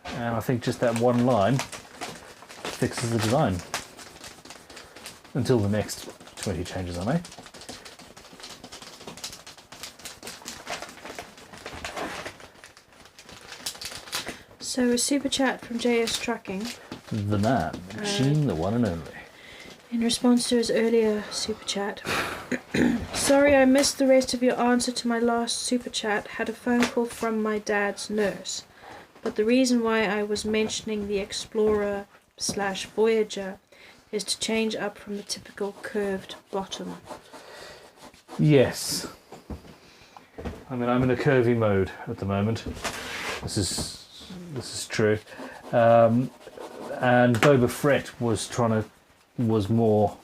and I think just that one line fixes the design until the next 20 changes I make. So a super chat from JS Trucking. The man, the machine, the one and only. In response to his earlier super chat. Sorry I missed the rest of your answer to my last super chat. Had a phone call from my dad's nurse. But the reason why I was mentioning the Explorer/Voyager is to change up from the typical curved bottom. Yes. I mean, I'm in a curvy mode at the moment. This is true. And Boba Fett was more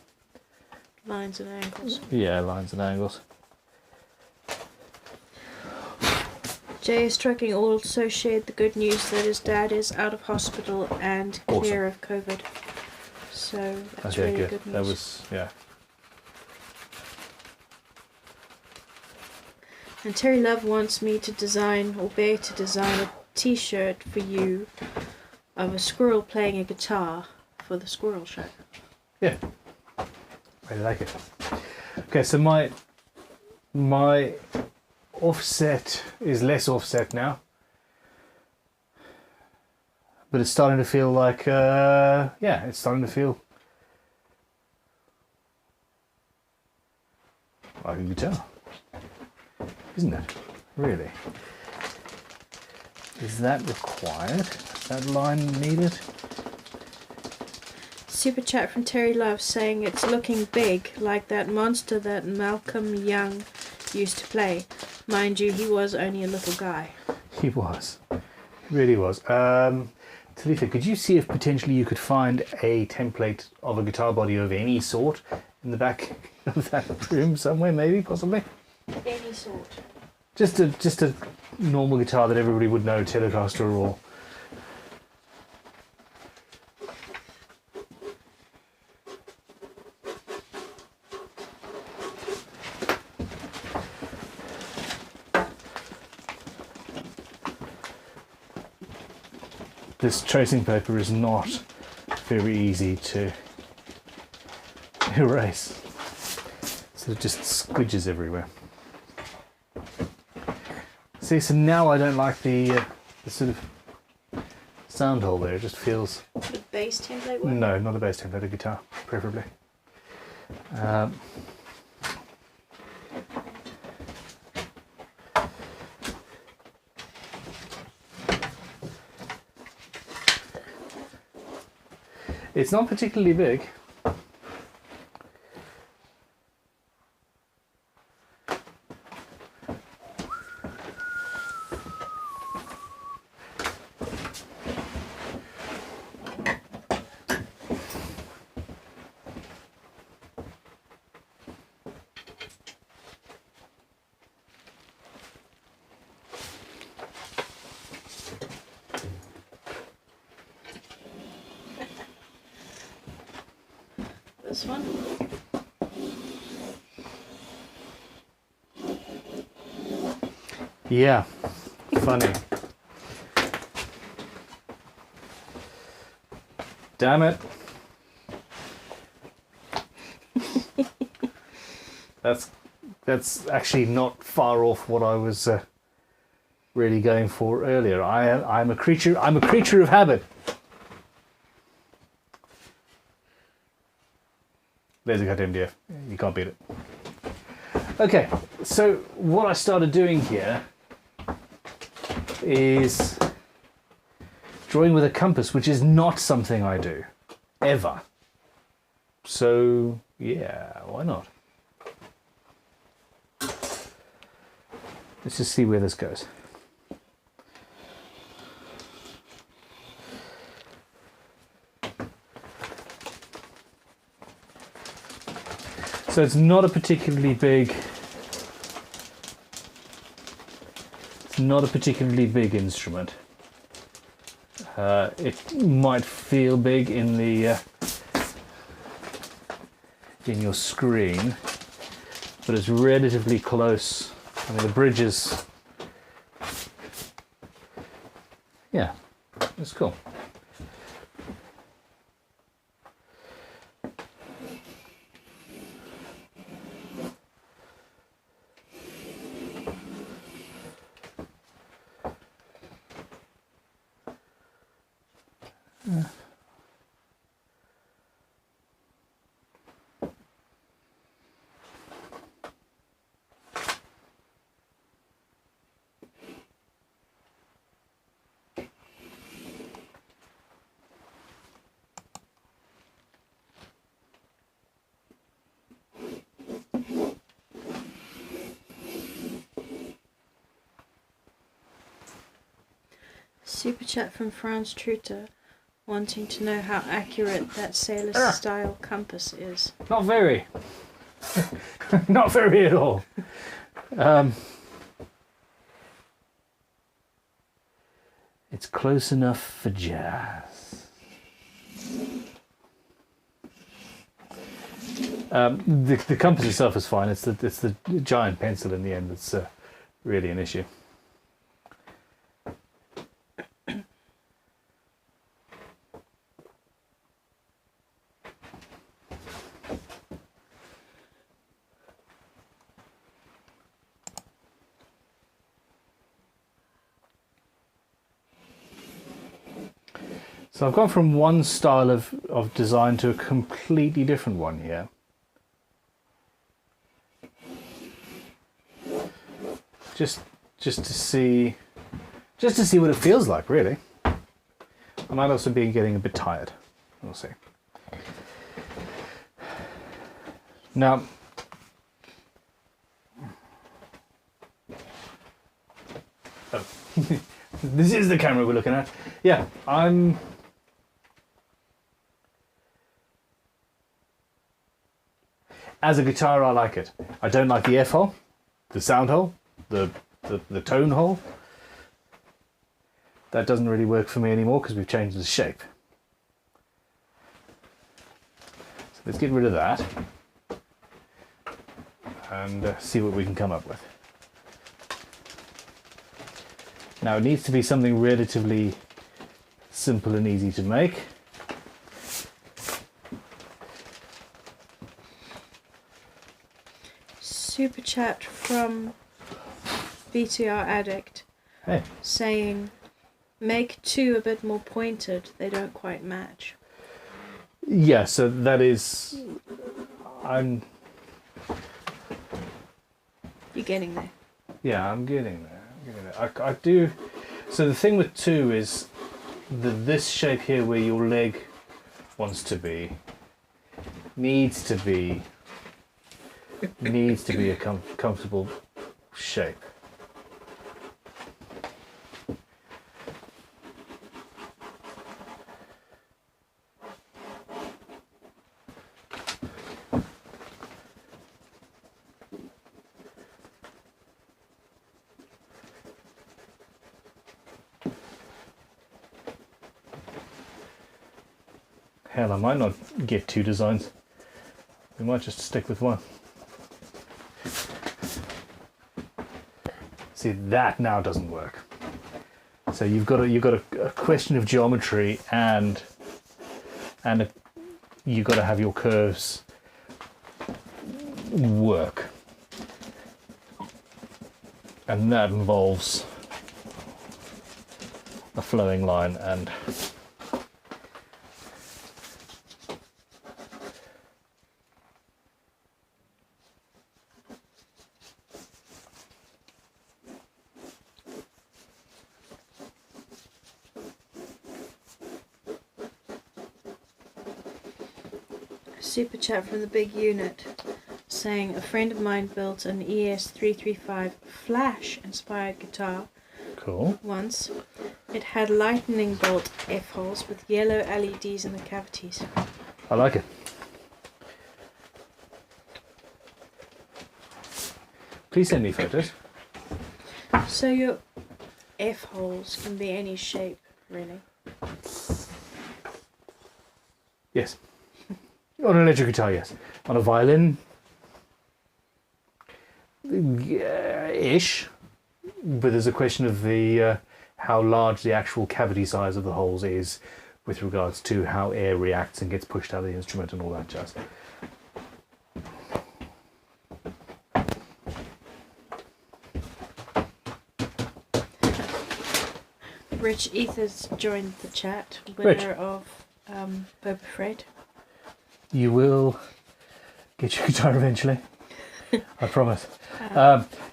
Lines and angles. Yeah, lines and angles. JS Trucking also shared the good news that his dad is out of hospital and clear of COVID. So that's okay, really good news. That was, yeah. And Terry Love wants me to design, or Bear to design, a t-shirt for you of a squirrel playing a guitar for the squirrel show. Yeah, I like it. Okay, so my offset is less offset now, but it's starting to feel like yeah, it's starting to feel like a guitar, isn't it? Really? Is that required? Is that line needed? super chat from Terry Love saying it's looking big, like that monster that Malcolm Young used to play. Mind you, he was only a little guy. He was. He really was. Talitha, could you see if potentially you could find a template of a guitar body of any sort in the back of that room somewhere, maybe, possibly? Any sort. Just a normal guitar that everybody would know, Telecaster or... This tracing paper is not very easy to erase, so it just squidges everywhere. See, so now I don't like the sort of sound hole there. It just feels... The bass template one? No, not a bass template, a guitar, preferably. It's not particularly big. This one? Yeah, funny. Damn it. That's actually not far off what I was really going for earlier. I'm a creature of habit. There's a goddamn DF. You can't beat it. Okay, so what I started doing here is drawing with a compass, which is not something I do, ever. So, yeah, why not? Let's just see where this goes. So it's not a particularly big instrument. It might feel big in the in your screen, but it's relatively close. I mean, the bridge is, yeah, it's cool. Super chat from Franz Truter wanting to know how accurate that sailor style compass is. Not very. Not very at all. It's close enough for jazz. The compass itself is fine. It's the giant pencil in the end that's really an issue. So I've gone from one style of design to a completely different one here. Just to see what it feels like, really. I might also be getting a bit tired. We'll see. Now, oh. This is the camera we're looking at. Yeah, as a guitar, I like it. I don't like the F hole, the sound hole, the tone hole. That doesn't really work for me anymore because we've changed the shape. So let's get rid of that and see what we can come up with. Now it needs to be something relatively simple and easy to make. Super chat from BTR Addict. Hey. Saying, make 2 a bit more pointed. They don't quite match. Yeah, so that is... You're getting there. Yeah, I'm getting there. I do... So the thing with 2 is this shape here where your leg wants to be needs to be a comfortable shape. Hell, I might not get 2 designs. We might just stick with 1. See, that now doesn't work. So you've got a question of geometry and you've got to have your curves work, and that involves a flowing line and Super chat from the big unit saying, a friend of mine built an ES335 Flash inspired guitar cool. once. It had lightning bolt F holes with yellow LEDs in the cavities. I like it. Please send me photos. So your F holes can be any shape, really. Yes. On an electric guitar, yes. On a violin, ish. But there's a question of the how large the actual cavity size of the holes is with regards to how air reacts and gets pushed out of the instrument and all that jazz. Rich Ethers joined the chat, Rich. winner of Boba Fred. You will get your guitar eventually. I promise.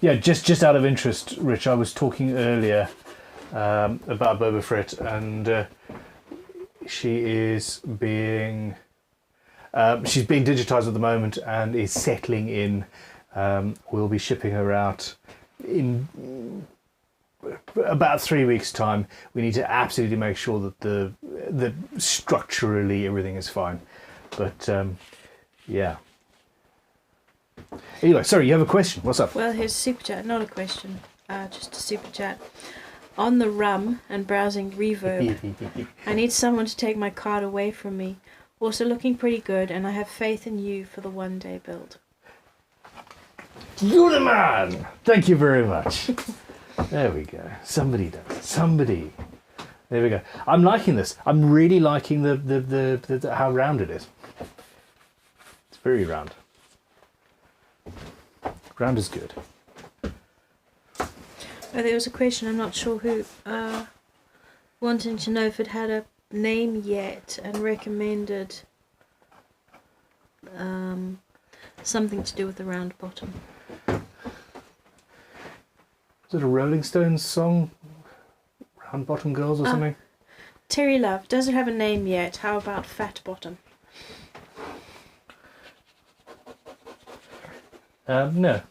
Yeah, just out of interest, Rich, I was talking earlier about Boba Fett, and she is being she's being digitized at the moment and is settling in. We'll be shipping her out in about 3 weeks' time. We need to absolutely make sure that that structurally everything is fine. But yeah. Anyway, sorry, you have a question. What's up? Well, here's super chat, not a question, just a super chat. On the rum and browsing Reverb, I need someone to take my card away from me. Also looking pretty good, and I have faith in you for the one-day build. You're the man! Thank you very much. There we go. Somebody does. Somebody. There we go. I'm liking this. I'm really liking the how round it is. It's very round. Round is good. Oh, there was a question, I'm not sure who, wanting to know if it had a name yet and recommended something to do with the round bottom. Is it a Rolling Stones song? Round Bottom Girls or something? Terry Love, does it have a name yet? How about Fat Bottom? No.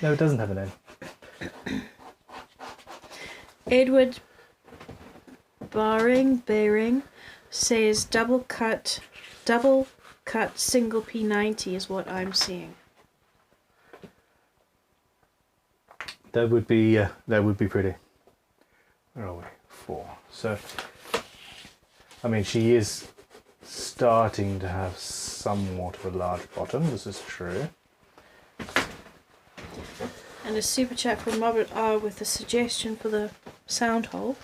No, it doesn't have a name. Edward Baring says double cut single P90 is what I'm seeing. That would be pretty. Where are we? 4. So, I mean, she is starting to have somewhat of a large bottom. This is true. And a super chat from Robert R with a suggestion for the sound hole,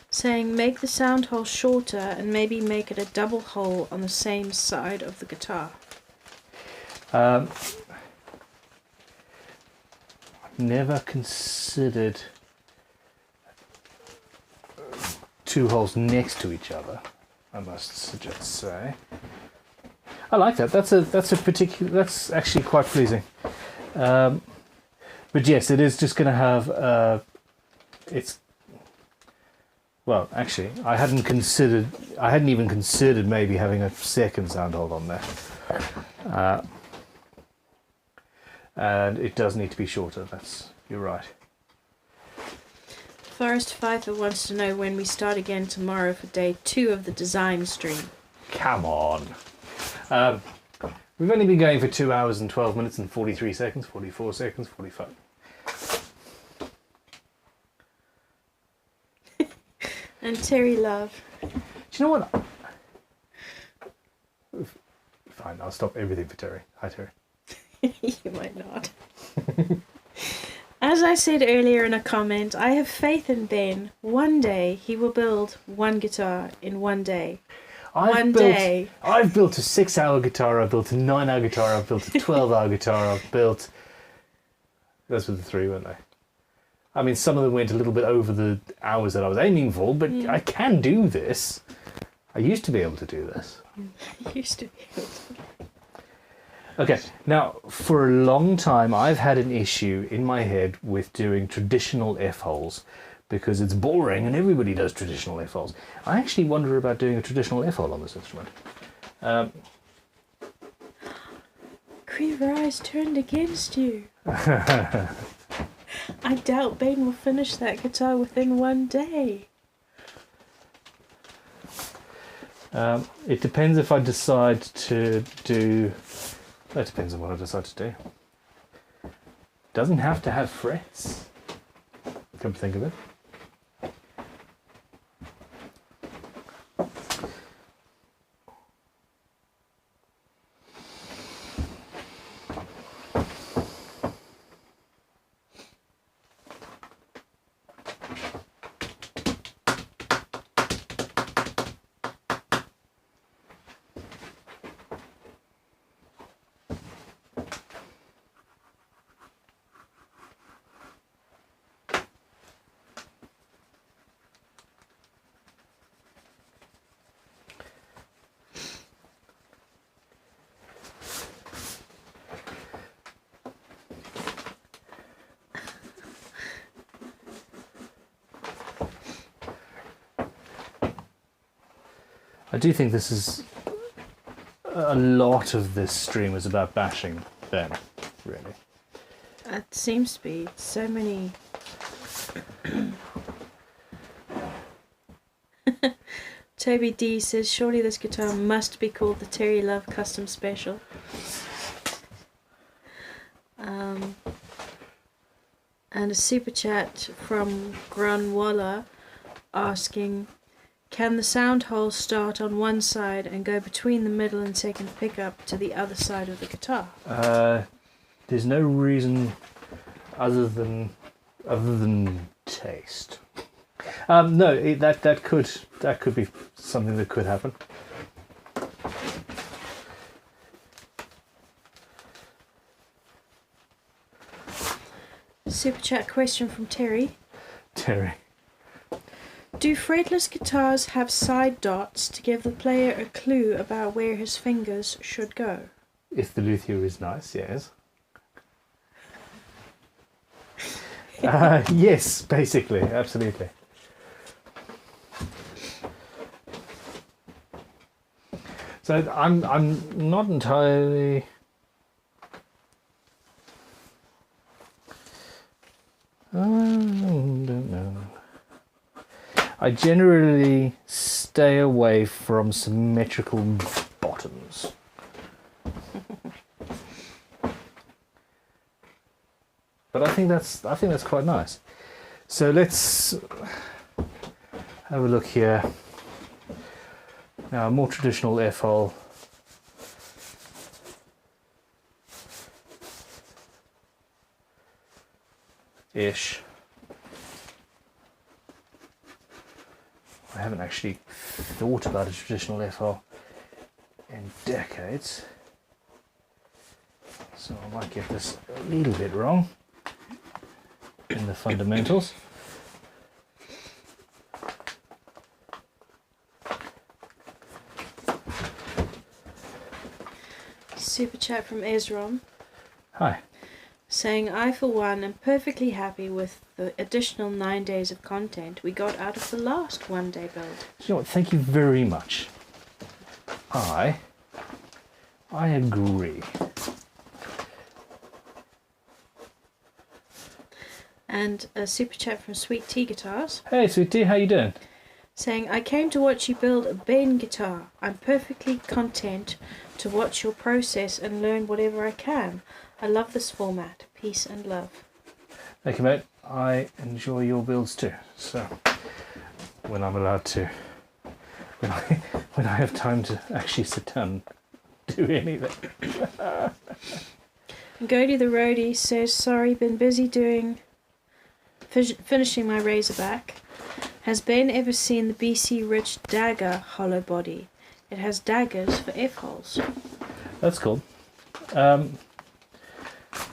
saying make the sound hole shorter and maybe make it a double hole on the same side of the guitar. I've never considered 2 holes next to each other, I must just say. I like that. That's actually quite pleasing. But yes, it is just going to have well, actually, I hadn't even considered maybe having a second sound hole on there. And it does need to be shorter. You're right. Forrest Pfeiffer wants to know when we start again tomorrow for day 2 of the design stream. Come on. We've only been going for 2 hours and 12 minutes and 43 seconds, 44 seconds, 45. And Terry Love. Do you know what? Fine, I'll stop everything for Terry. Hi, Terry. You might not. As I said earlier in a comment, I have faith in Ben. One day he will build one guitar in one day. I've built a 6-hour guitar, I've built a 9-hour guitar, I've built a 12-hour guitar, I've built... Those were the 3, weren't they? I mean, some of them went a little bit over the hours that I was aiming for, but I can do this. I used to be able to do this. Used to be able to. Okay, now, for a long time, I've had an issue in my head with doing traditional F-holes because it's boring and everybody does traditional F-holes. I actually wonder about doing a traditional F-hole on this instrument. Creever Eyes turned against you. I doubt Ben will finish that guitar within one day. It depends if I decide to do... That depends on what I decide to do. Doesn't have to have frets. Come to think of it. I do think this is a lot of this stream is about bashing Ben, really. It seems to be so many. Toby D says, surely this guitar must be called the Terry Love Custom Special. And a super chat from Grunwalla asking, can the sound hole start on one side and go between the middle and second pickup to the other side of the guitar? There's no reason other than taste. No, that could be something that could happen. Super chat question from Terry. Terry. Do fretless guitars have side dots to give the player a clue about where his fingers should go? If the luthier is nice, yes. Yes, basically, absolutely. So I'm not entirely I generally stay away from symmetrical bottoms. But I think that's quite nice. So let's have a look here. Now, a more traditional F-hole. Ish. I haven't actually thought about a traditional F-hole in decades, so I might get this a little bit wrong in the fundamentals. Super chat from Ezrom Hi. saying, I for one am perfectly happy with the additional 9 days of content we got out of the last one-day build. You know what? Thank you very much. I agree. And a super chat from Sweet Tea Guitars Hey, Sweet Tea, how you doing? saying, I came to watch you build a Ben guitar. I'm perfectly content to watch your process and learn whatever I can. I love this format. Peace and love. Thank you, mate. I enjoy your builds too. So, when I'm allowed to, when I have time to actually sit down and do anything. Gody the Roadie says, sorry, been busy finishing my Razorback. Has Ben ever seen the BC Rich Dagger hollow body? It has daggers for F-holes. That's cool.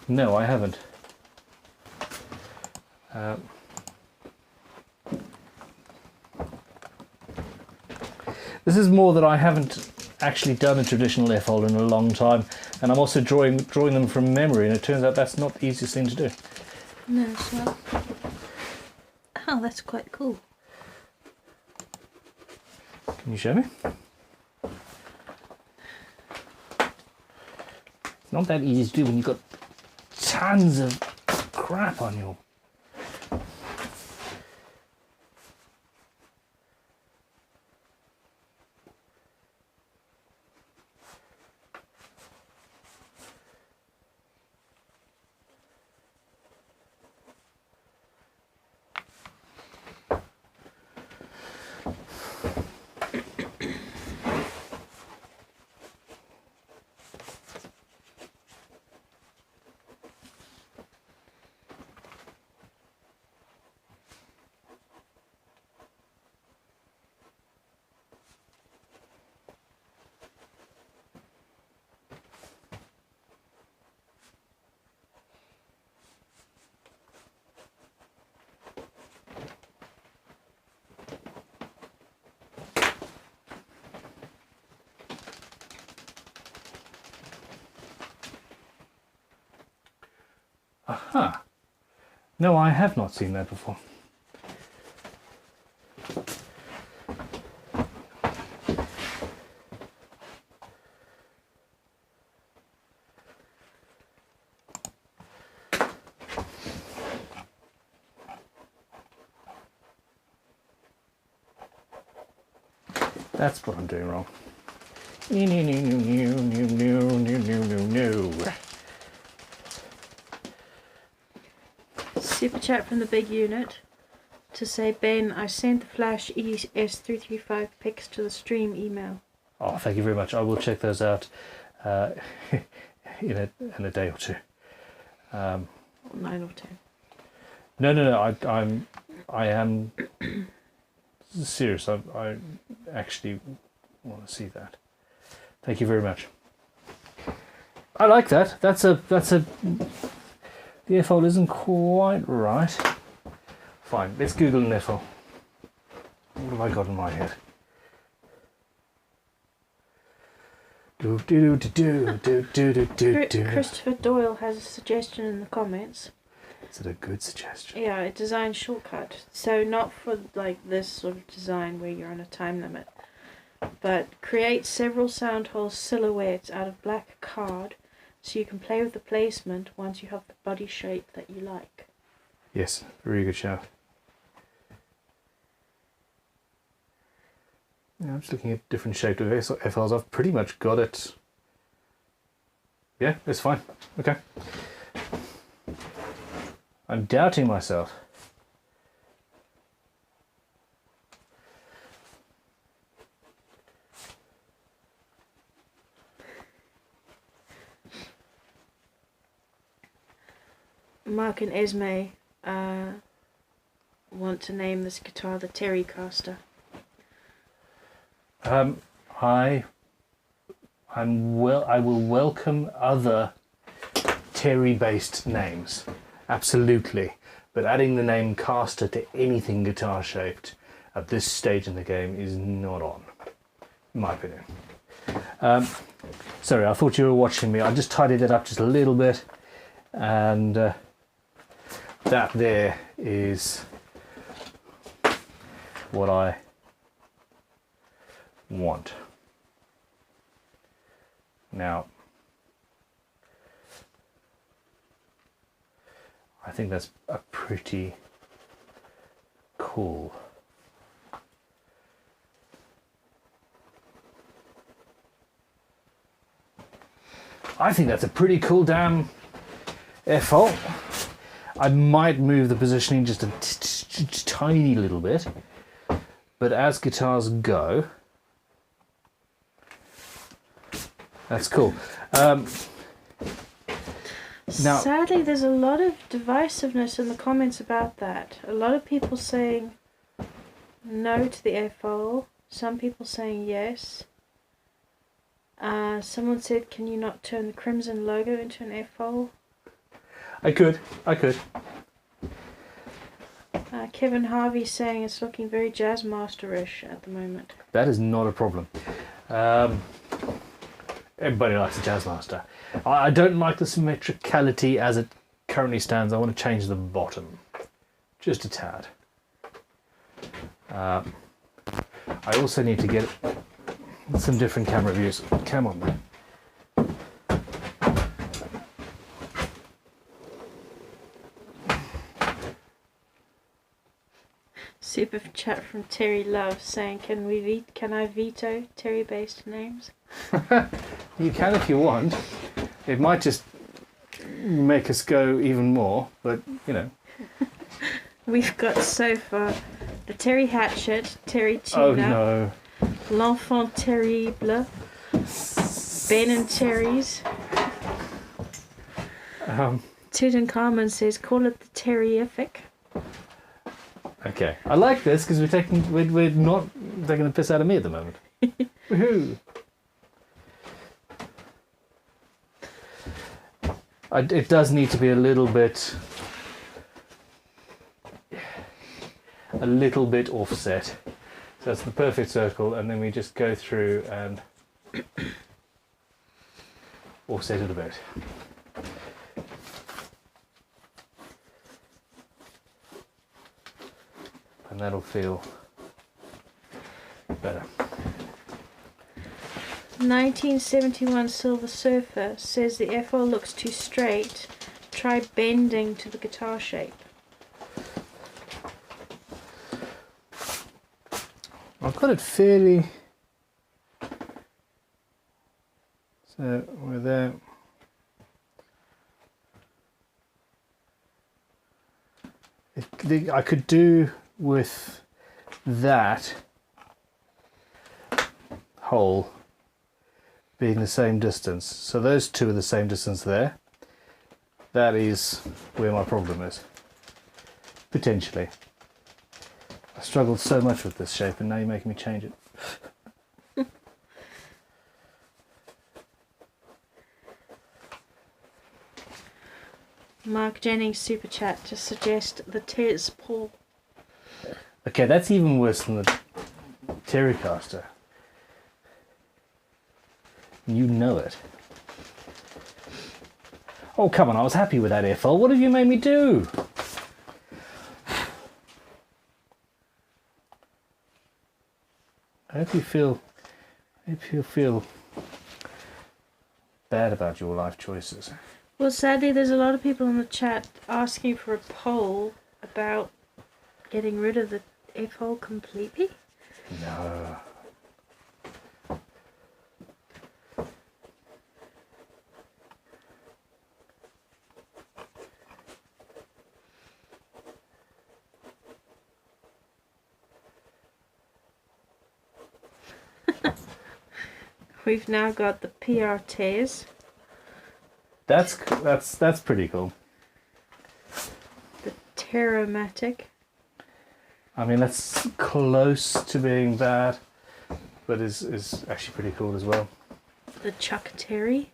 No, I haven't. This is more that I haven't actually done a traditional F-hole in a long time, and I'm also drawing them from memory, and it turns out that's not the easiest thing to do. No, it's not. Oh, that's quite cool. Can you show me? It's not that easy to do when you've got tons of crap on your... Aha! No, I have not seen that before. That's what I'm doing wrong. No. Super chat from the big unit to say, Ben, I sent the Flash ES335 pics to the stream email. Oh, thank you very much. I will check those out in a day or two. 9 or 10. No. I am serious. I actually want to see that. Thank you very much. I like that. That's a. The F-hole isn't quite right. Fine. Let's Google an F-hole. What have I got in my head? Christopher Doyle has a suggestion in the comments. Is it a good suggestion? Yeah, a design shortcut. So not for like this sort of design where you're on a time limit, but create several sound hole silhouettes out of black card so you can play with the placement once you have the body shape that you like. Yes, very good shout. Yeah, I'm just looking at different shaped FLs. I've pretty much got it. Yeah, it's fine. Okay. I'm doubting myself. Mark and Esme want to name this guitar the Terrycaster. I will welcome other Terry-based names, absolutely. But adding the name caster to anything guitar-shaped at this stage in the game is not on, in my opinion. Sorry, I thought you were watching me. I just tidied it up just a little bit, and that there is what I want. Now, I think that's a pretty cool. I think that's a pretty cool damn FO. I might move the positioning just a tiny little bit, but as guitars go, that's cool. Now, sadly, there's a lot of divisiveness in the comments about that. A lot of people saying no to the FO, some people saying yes. Someone said, can you not turn the crimson logo into an FO? I could. Kevin Harvey saying it's looking very Jazzmaster-ish at the moment. That is not a problem. Everybody likes a Jazzmaster. I don't like the symmetricality as it currently stands. I want to change the bottom just a tad. I also need to get some different camera views. Come on, man. Super chat from Terry Love saying, can I veto Terry-based names? You can if you want. It might just make us go even more, but you know. We've got so far the Terry Hatchet, Terry Tuna, Oh no. L'Enfant Terrible, Ben and Terry's. Tutankhamun says, call it the Terrific. Okay, I like this because we're not taking the piss out of me at the moment. Woohoo! It does need to be a little bit offset. So that's the perfect circle, and then we just go through and offset it a bit. And that'll feel better. 1971 Silver Surfer says the FO looks too straight. Try bending to the guitar shape. I've got it fairly. So we're there. I could do with that hole being the same distance. So those two are the same distance there. That is where my problem is. Potentially. I struggled so much with this shape and now you're making me change it. Mark Jennings super chat to suggest the Tez Paul. Okay, that's even worse than the Terrycaster. You know it. Oh, come on, I was happy with that FL. What have you made me do? I hope you feel bad about your life choices. Well, sadly, there's a lot of people in the chat asking for a poll about getting rid of the F-hole completely. No. We've now got the PRTs. That's pretty cool. The Terromatic. I mean, that's close to being bad, but is actually pretty cool as well. The Chuck Terry.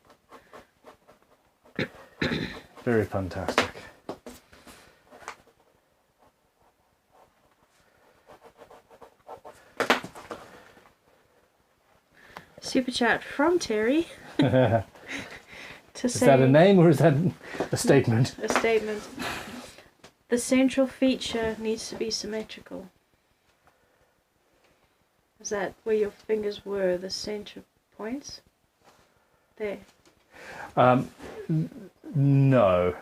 Very fantastic. Super chat from Terry. Is that a name or is that a statement? A statement. The central feature needs to be symmetrical. Is that where your fingers were, the center points? There. No.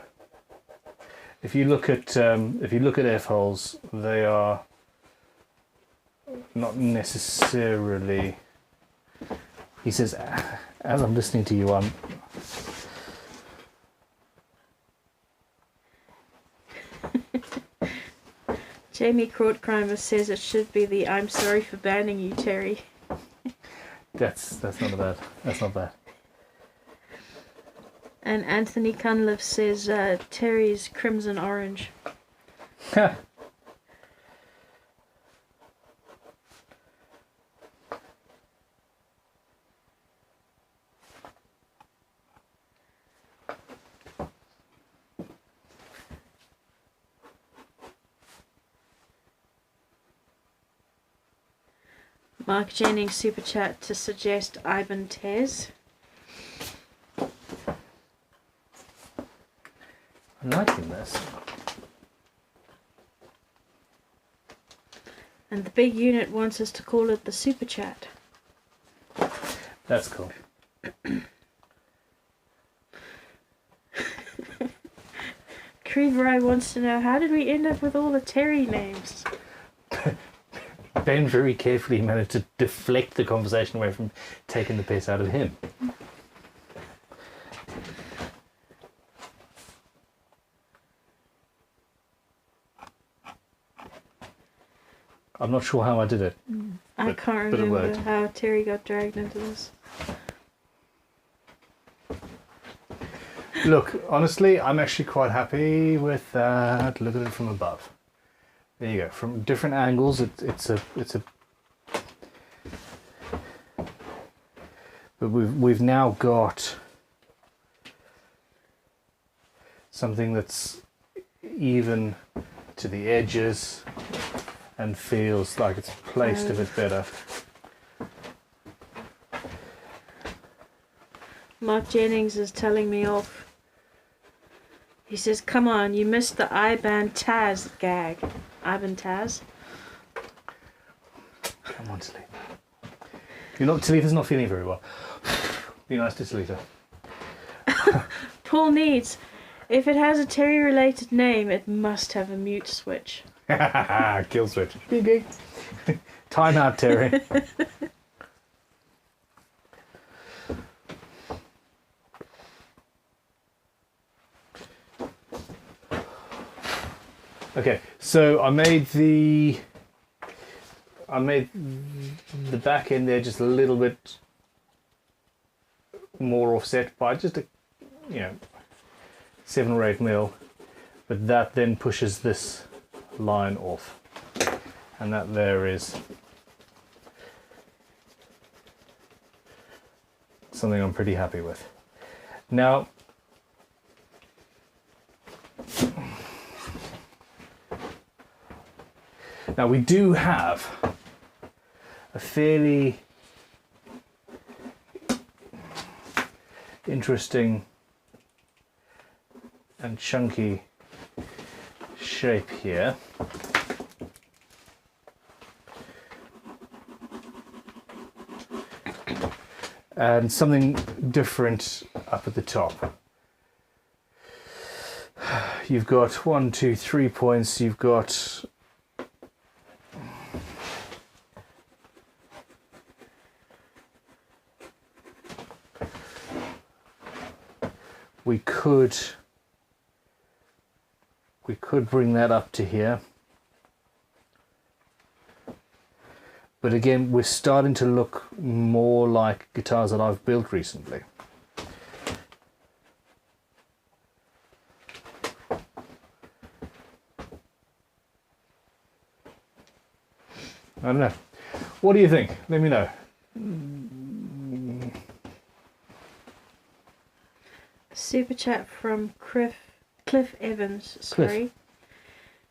If you look at F holes, they are not necessarily. He says, as I'm listening to you, I'm. Jamie Krautkramer says it should be the "I'm sorry for banning you, Terry." That's not bad. That's not bad. And Anthony Cunliffe says Terry's Crimson Orange. Mark Jennings super chat to suggest Ivan Tez. I'm liking this. And the big unit wants us to call it the super chat. That's cool. Creedry wants to know, how did we end up with all the Terry names? Ben very carefully managed to deflect the conversation away from taking the piss out of him. I'm not sure how I did it. I can't but it remember worked. how Terry got dragged into this. Look, honestly, I'm actually quite happy with that. Look at it from above. There you go. From different angles, it's a. But we've now got something that's even to the edges and feels like it's placed a bit better. Mark Jennings is telling me off. He says, come on, you missed the Ivan Taz gag. Ivan Taz? Come on, Talita. Talita's not feeling very well. Be nice to Talita. Paul Needs. If it has a Terry related name, it must have a mute switch. Kill switch. Time out, Terry. Okay, so I made the back end there just a little bit more offset by just a 7 or 8 mil, but that then pushes this line off, and that there is something I'm pretty happy with. Now we do have a fairly interesting and chunky shape here. And something different up at the top. You've got 1, 2, 3 points. You've got we could bring that up to here, But again, we're starting to look more like guitars that I've built recently. I don't know. What do you think? Let me know. Super chat from Cliff Evans, sorry.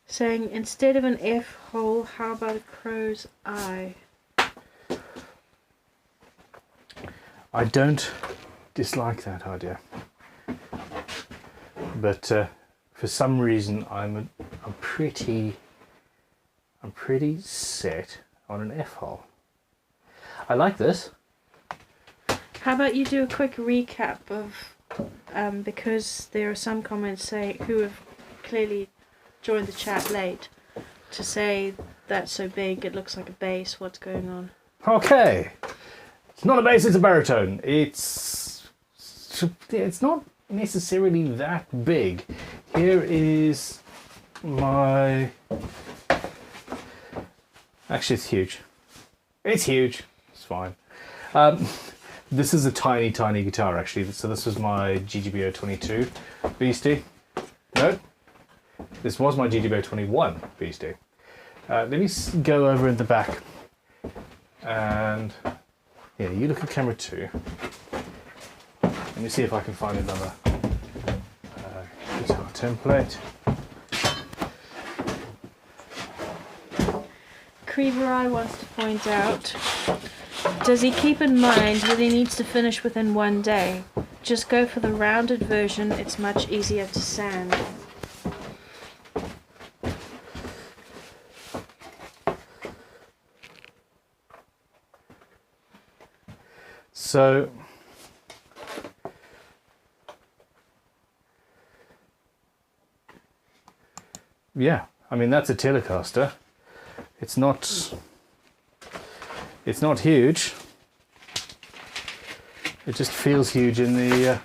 Saying, instead of an F hole, how about a crow's eye? I don't dislike that idea. But for some reason I'm pretty set on an F hole. I like this. How about you do a quick recap of, because there are some comments who have clearly joined the chat late, to say that's so big it looks like a bass, what's going on? Okay. It's not a bass, it's a baritone. It's not necessarily that big. Here is my... Actually, it's huge. It's huge. It's fine. This is a tiny, tiny guitar, actually. So this was my GGBO 22 Beastie. No, this was my GGBO 21 Beastie. Let me go over in the back. And yeah, you look at camera 2. Let me see if I can find another guitar template. Creeverai wants to point out, does he keep in mind that he needs to finish within 1 day? Just go for the rounded version, it's much easier to sand. So yeah, I mean that's a Telecaster. It's not huge. It just feels huge in the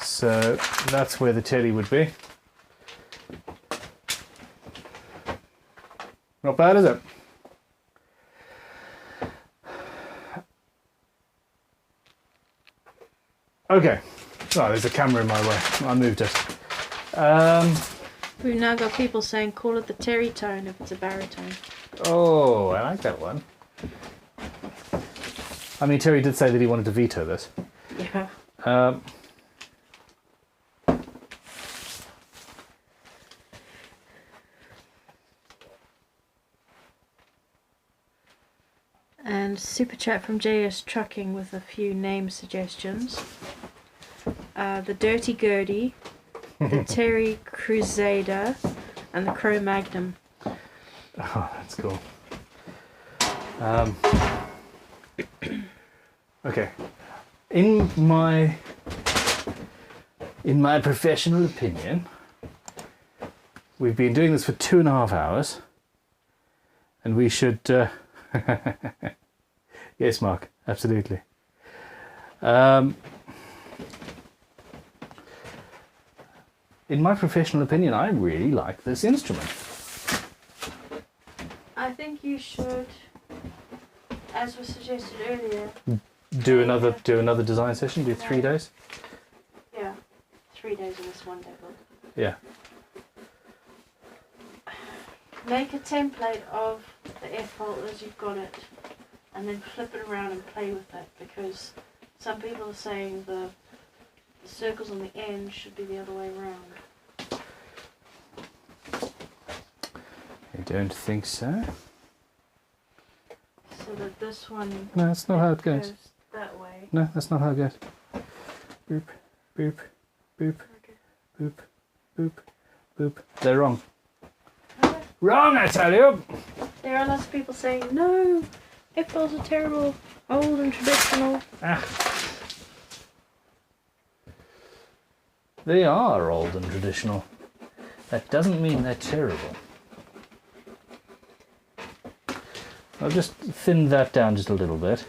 so that's where the telly would be. Not bad, is it? Okay. Oh, there's a camera in my way. I moved it. We've now got people saying call it the Terry tone if it's a baritone. Oh, I like that one. I mean, Terry did say that he wanted to veto this. Yeah. And super chat from JS Trucking with a few name suggestions. The Dirty Gertie, the Terry Crusader, and the Crow Magnum. Oh, that's cool. Okay. In my professional opinion, we've been doing this for 2.5 hours, and we should. Yes, Mark, absolutely. In my professional opinion, I really like this instrument. I think you should, as was suggested earlier, Do another design session. Do 3 days. yeah, 3 days in this 1 day book. Yeah. Make a template of the F hole as you've got it, and then flip it around and play with it, because some people are saying the circles on the end should be the other way around. I don't think so. So that this one No, that's not how it goes. that way. No, that's not how it goes. Boop, boop, boop, Okay. boop, boop, boop. They're wrong. Wrong, I tell you! There are lots of people saying, no, F holes are terrible, old and traditional. Ah. They are old and traditional. That doesn't mean they're terrible. I'll just thin that down just a little bit.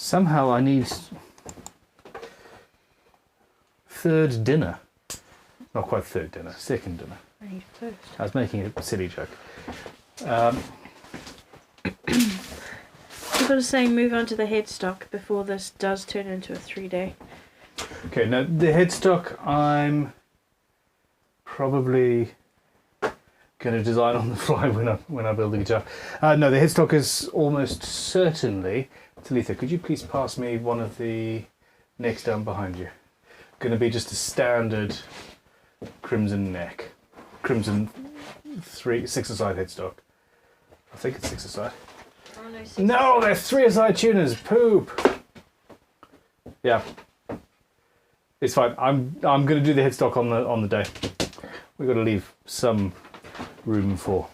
Somehow I need third dinner. Not quite third dinner, second dinner. I need first. I was making a silly joke. People are saying move on to the headstock before this does turn into a 3-day. Okay, now the headstock I'm probably going to design on the fly when I build the guitar. No, the headstock is almost certainly... Talitha, could you please pass me one of the necks down behind you? Going to be just a standard crimson neck. Crimson 6-a-side headstock. I think it's 6-a-side. Oh, no, 6 No, they're 3-a-side tuners. Poop. Yeah. It's fine. I'm going to do the headstock on the day. We've got to leave some room for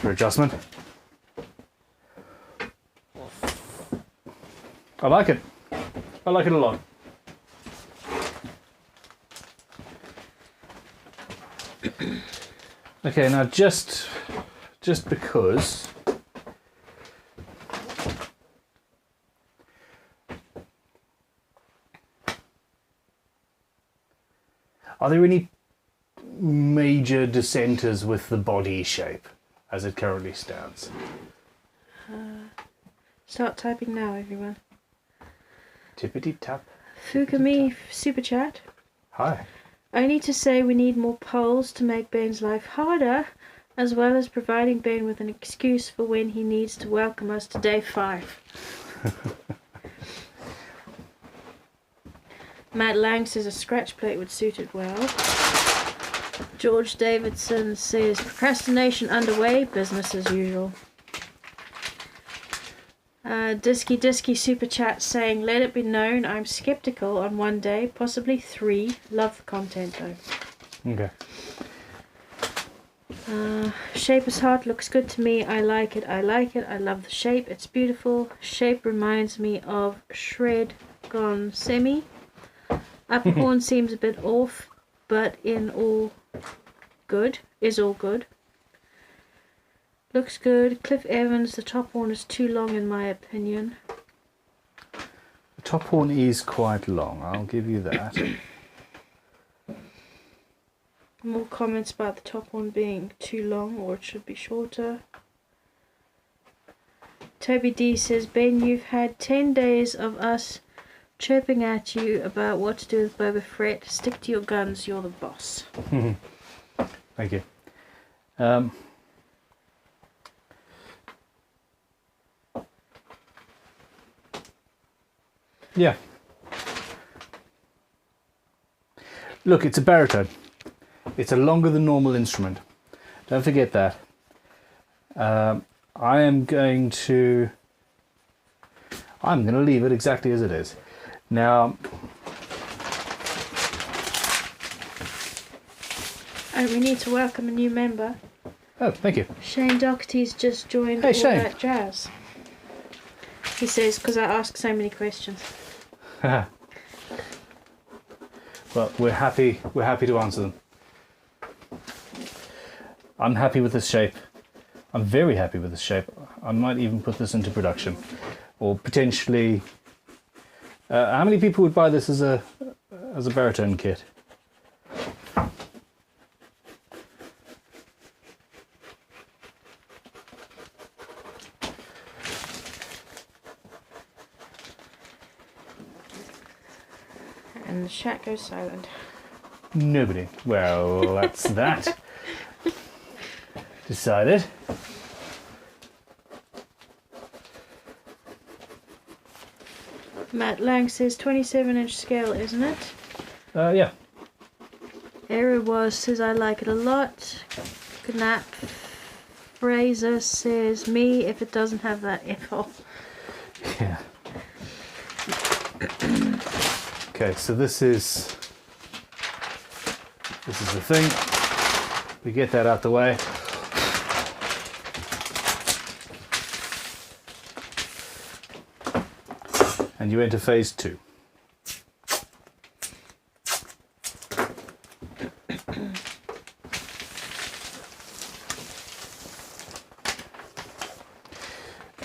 adjustment. I like it. I like it a lot. Okay, now just because are there any major dissenters with the body shape as it currently stands? Start typing now, everyone. Tippity tap. Fukami Super Chat. Hi. Only to say we need more polls to make Ben's life harder, as well as providing Ben with an excuse for when he needs to welcome us to day 5. Matt Lang says a scratch plate would suit it well. George Davidson says procrastination underway, business as usual. Disky Super Chat saying, let it be known I'm skeptical on 1 day, possibly 3. Love the content though. Okay. Shaper's Heart looks good to me. I like it. I love the shape. It's beautiful. Shape reminds me of Shred Gone Semi. Upper horn seems a bit off, but is all good. Looks good. Cliff Evans, the top horn is too long in my opinion. The top horn is quite long, I'll give you that. More comments about the top horn being too long, or it should be shorter. Toby D says, Ben, you've had 10 days of us chirping at you about what to do with Boba Fett. Stick to your guns, you're the boss. Thank you. Yeah. Look, it's a baritone. It's a longer than normal instrument. Don't forget that. I'm going to leave it exactly as it is. Now, and we need to welcome a new member. oh, thank you. Shane Doherty's just joined Hey, All Shane. That Jazz. He says, because I ask so many questions. Well, we're happy to answer them. I'm happy with this shape. I'm very happy with this shape. I might even put this into production, or potentially. How many people would buy this as a baritone kit? And the chat goes silent. Nobody. Well, that's that. Decided. Matt Lang says 27-inch scale, isn't it? Yeah. Era was says I like it a lot. Knap Fraser says me if it doesn't have that F-hole. Yeah. Okay, so this is the thing. We get that out the way. And you enter phase 2.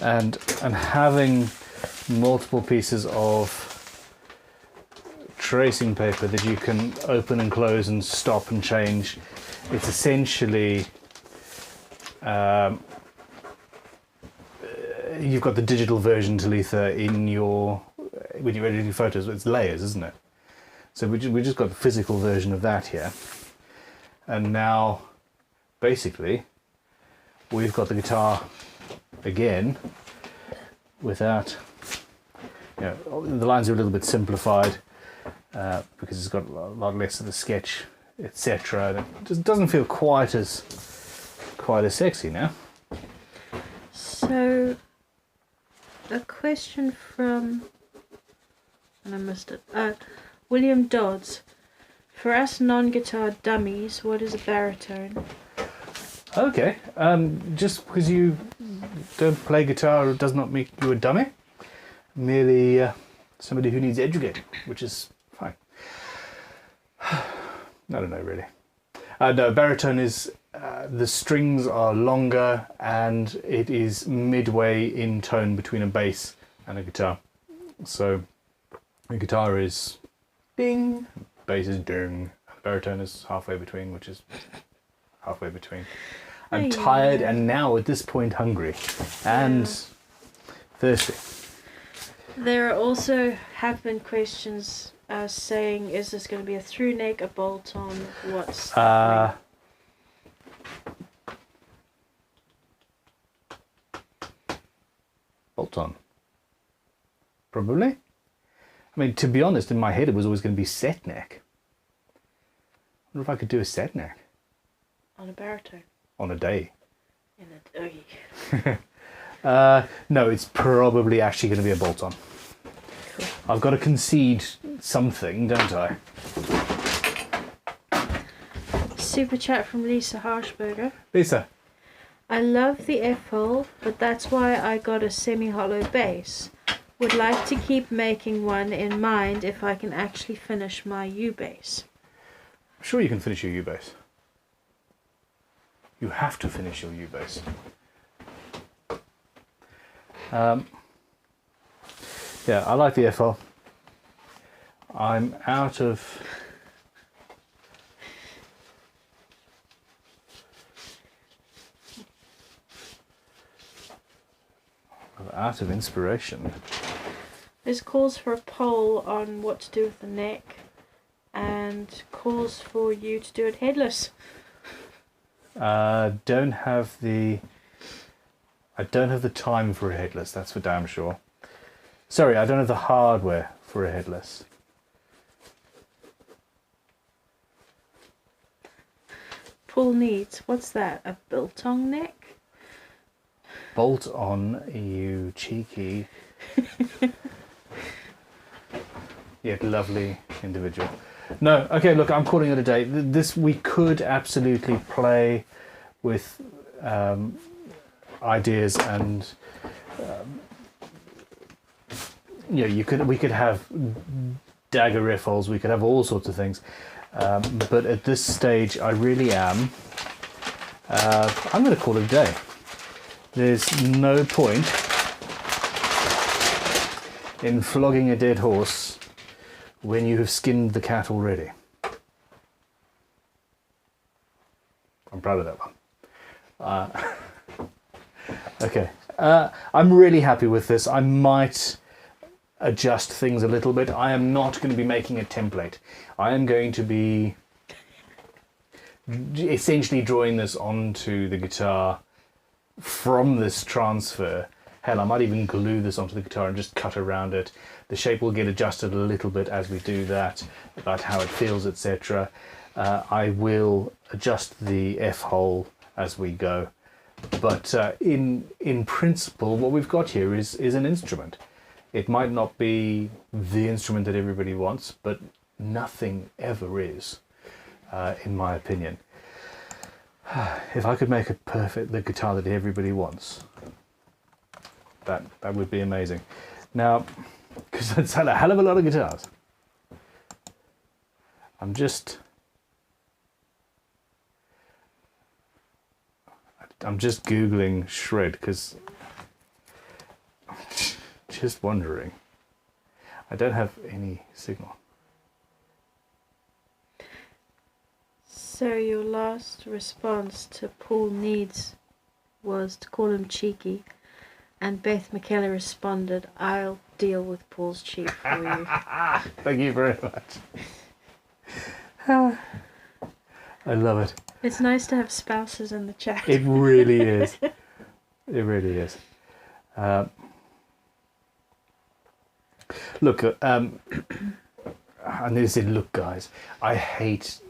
And having multiple pieces of tracing paper that you can open and close and stop and change. It's essentially you've got the digital version Talitha in your when you're editing photos. It's layers, isn't it? So we just got the physical version of that here, and now basically we've got the guitar again without, you know, the lines are a little bit simplified because it's got a lot less of the sketch, etc. It just doesn't feel quite as sexy now. So, a question from, and I missed it, William Dodds. For us non-guitar dummies, what is a baritone? Okay, just because you don't play guitar does not make you a dummy. Merely somebody who needs educating, which is fine. I don't know really. No, baritone is the strings are longer and it is midway in tone between a bass and a guitar. So the guitar is ding, bass is ding, baritone is halfway between, which is halfway between. I'm tired and now at this point hungry and thirsty. There are also have been questions saying, is this going to be a through neck, a bolt on, what's bolt on. Probably. I mean, to be honest, in my head it was always going to be set neck. I wonder if I could do a set neck. on a baritone? On a day. In a No, it's probably actually going to be a bolt on. Cool. I've got to concede something, don't I? Super chat from Lisa Harshberger. Lisa. I love the F-hole, but that's why I got a semi-hollow bass. Would like to keep making one in mind if I can actually finish my U-bass. I'm sure you can finish your U-bass. You have to finish your U-bass. Yeah, I like the FL. I'm out of inspiration. There's calls for a poll on what to do with the neck and calls for you to do it headless. I don't have the time for a headless, that's for damn sure. Sorry, I don't have the hardware for a headless. Paul needs, what's that, a biltong neck? Bolt on, you cheeky yet lovely individual. No, okay, look, I'm calling it a day. This, we could absolutely play with ideas and we could have dagger riffles, we could have all sorts of things, but at this stage I really am I'm going to call it a day. There's no point in flogging a dead horse when you have skinned the cat already. I'm proud of that one. Okay, I'm really happy with this. I might adjust things a little bit. I am not going to be making a template. I am going to be essentially drawing this onto the guitar from this transfer. Hell, I might even glue this onto the guitar and just cut around it. The shape will get adjusted a little bit as we do that, about how it feels, etc. I will adjust the F-hole as we go. But in principle, what we've got here is an instrument. It might not be the instrument that everybody wants, but nothing ever is, in my opinion. If I could make the guitar that everybody wants, that would be amazing. Now, because that's a hell of a lot of guitars, I'm just Googling shred, because Just wondering. I don't have any signal. So your last response to Paul Needs was to call him cheeky, and Beth McKellar responded, "I'll deal with Paul's cheek for you." Thank you very much. I love it. It's nice to have spouses in the chat. It really is. It really is. Look, and they said, look, guys, I hate.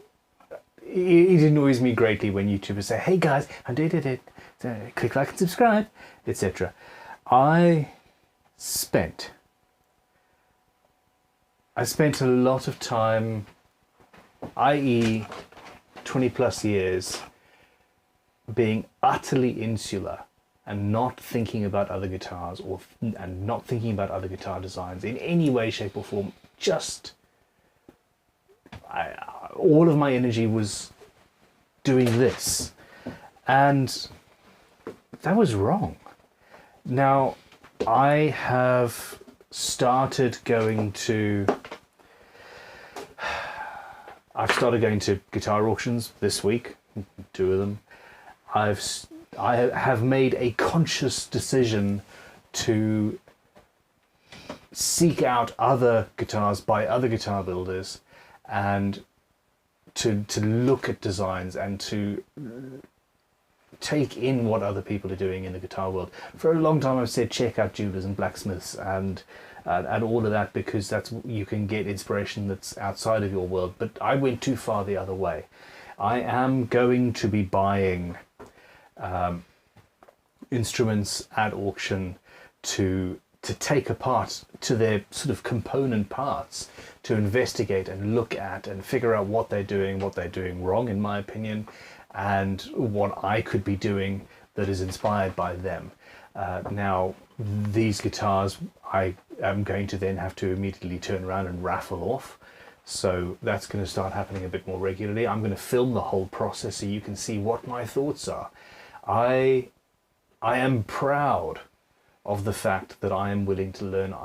It annoys me greatly when YouTubers say, "Hey guys, I did it. Click like and subscribe," etc. I spent a lot of time, i.e., 20 plus years, being utterly insular and not thinking about other guitars and not thinking about other guitar designs in any way, shape, or form. All of my energy was doing this, and that was wrong. Now, I have started going to guitar auctions this week, 2 of them. I have made a conscious decision to seek out other guitars by other guitar builders and to look at designs and to take in what other people are doing in the guitar world. For a long time I've said check out jewelers and blacksmiths and all of that, because you can get inspiration that's outside of your world. But I went too far the other way. I am going to be buying instruments at auction to take apart to their sort of component parts, to investigate and look at and figure out what they're doing wrong, in my opinion, and what I could be doing that is inspired by them. Now, these guitars I am going to then have to immediately turn around and raffle off. So that's going to start happening a bit more regularly. I'm going to film the whole process so you can see what my thoughts are. I am proud of the fact that I am willing to learn.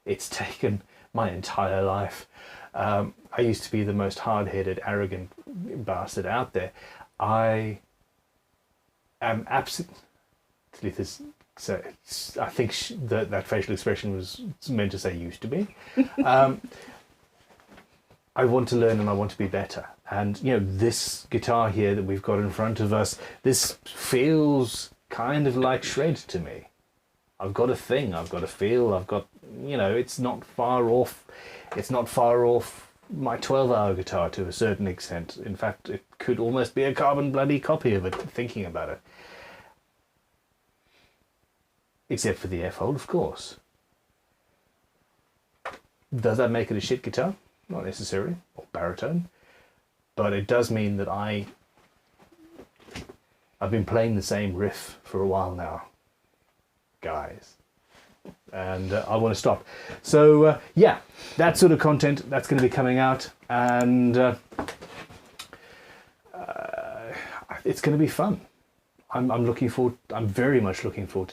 It's taken my entire life. I used to be the most hard-headed, arrogant bastard out there. I am absolutely... So I think that facial expression was meant to say used to be. I want to learn and I want to be better. And, this guitar here that we've got in front of us, this feels kind of like shred to me. I've got a thing, I've got a feel, I've got, it's not far off my 12-hour guitar to a certain extent. In fact, it could almost be a carbon bloody copy of it, thinking about it. Except for the F-hole, of course. Does that make it a shit guitar? Not necessarily, or baritone. But it does mean that I've been playing the same riff for a while now, guys. And I want to stop. So, yeah, that sort of content, that's going to be coming out. And it's going to be fun. I'm very much looking forward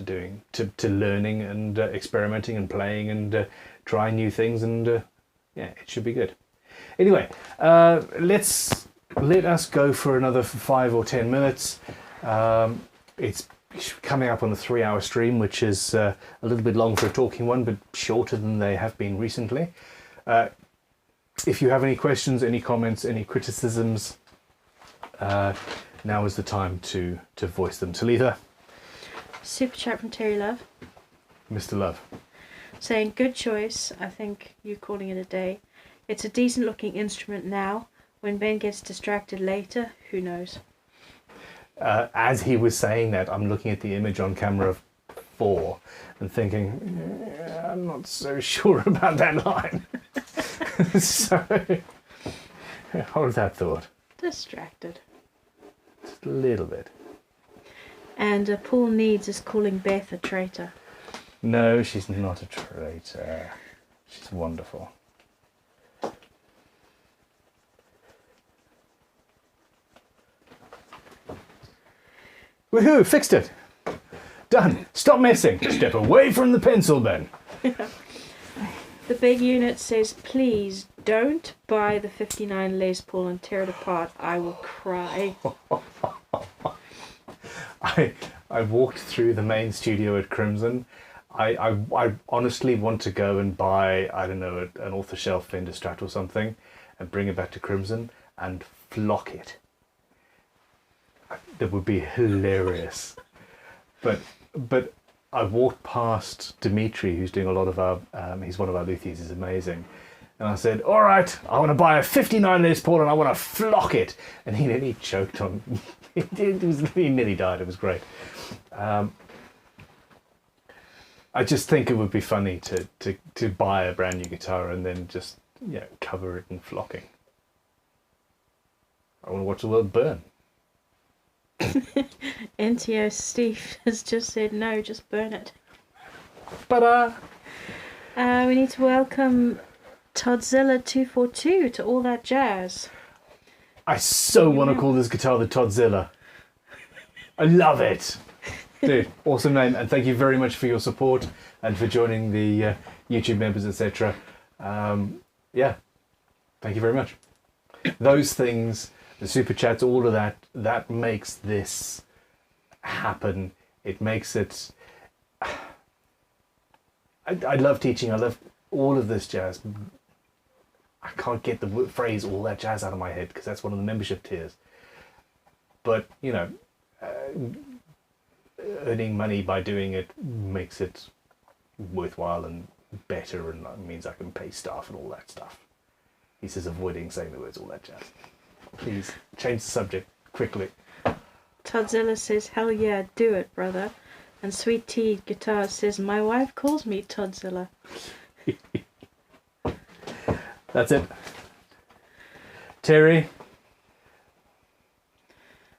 to learning and experimenting and playing and trying new things, and it should be good. Anyway, let us go for another 5 or 10 minutes. It's coming up on a 3-hour stream, which is a little bit long for a talking one, but shorter than they have been recently. If you have any questions, any comments, any criticisms, now is the time to voice them. Talitha? Super chat from Terry Love. Mr. Love. Saying, good choice. I think you calling it a day. It's a decent looking instrument now. When Ben gets distracted later, who knows? As he was saying that, I'm looking at the image on camera 4 and thinking, I'm not so sure about that line. So, hold that thought. Distracted. Just a little bit. And Paul Needs is calling Beth a traitor. No, she's not a traitor. She's wonderful. Woohoo! Fixed it! Done. Stop messing. Step away from the pencil, Ben. The big unit says, please don't buy the 59 Les Paul and tear it apart. I will cry. I walked through the main studio at Crimson. I honestly want to go and buy, I don't know, an off-the-shelf Fender Strat or something and bring it back to Crimson and flock it. That would be hilarious. But I walked past Dimitri, who's doing a lot of our, he's one of our luthiers, he's amazing. And I said, all right, I want to buy a 59 Les Paul and I want to flock it. And he nearly choked on, he nearly died, it was great. I just think it would be funny to buy a brand new guitar and then just, cover it in flocking. I want to watch the world burn. NTO Steve has just said, no, just burn it. But we need to welcome Toddzilla242 to All That Jazz. I so want to call this guitar the Toddzilla. I love it. Dude, awesome name, and thank you very much for your support and for joining the YouTube members, etc. Yeah, thank you very much. Those things, the super chats, all of that makes this happen. It makes it... I love teaching, I love all of this jazz. I can't get the phrase all that jazz out of my head because that's one of the membership tiers. But, earning money by doing it makes it worthwhile and better, and means I can pay staff and all that stuff. He says, avoiding saying the words all that jazz. Please change the subject quickly. Toddzilla says, hell yeah, do it, brother. And Sweet Tea Guitar says, my wife calls me Toddzilla. That's it. Terry,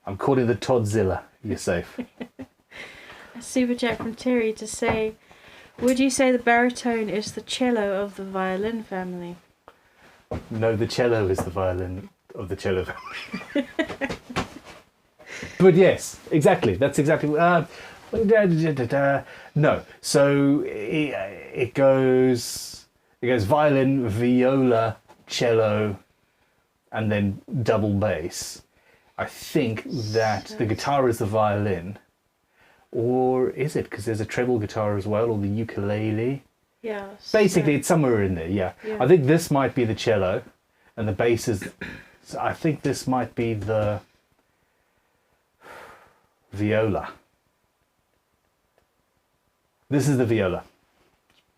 I'm calling the Toddzilla. You're safe. A super chat from Terry to say, would you say the baritone is the cello of the violin family? No, the cello is the violin of the cello family. But yes, exactly. That's exactly... no. So it goes violin, viola, cello, and then double bass. I think that the guitar is the violin. Or is it? Because there's a treble guitar as well, or the ukulele. Yeah. Basically, it's somewhere in there, yeah. I think this might be the cello, and the bass is... So I think this might be the viola. This is the viola.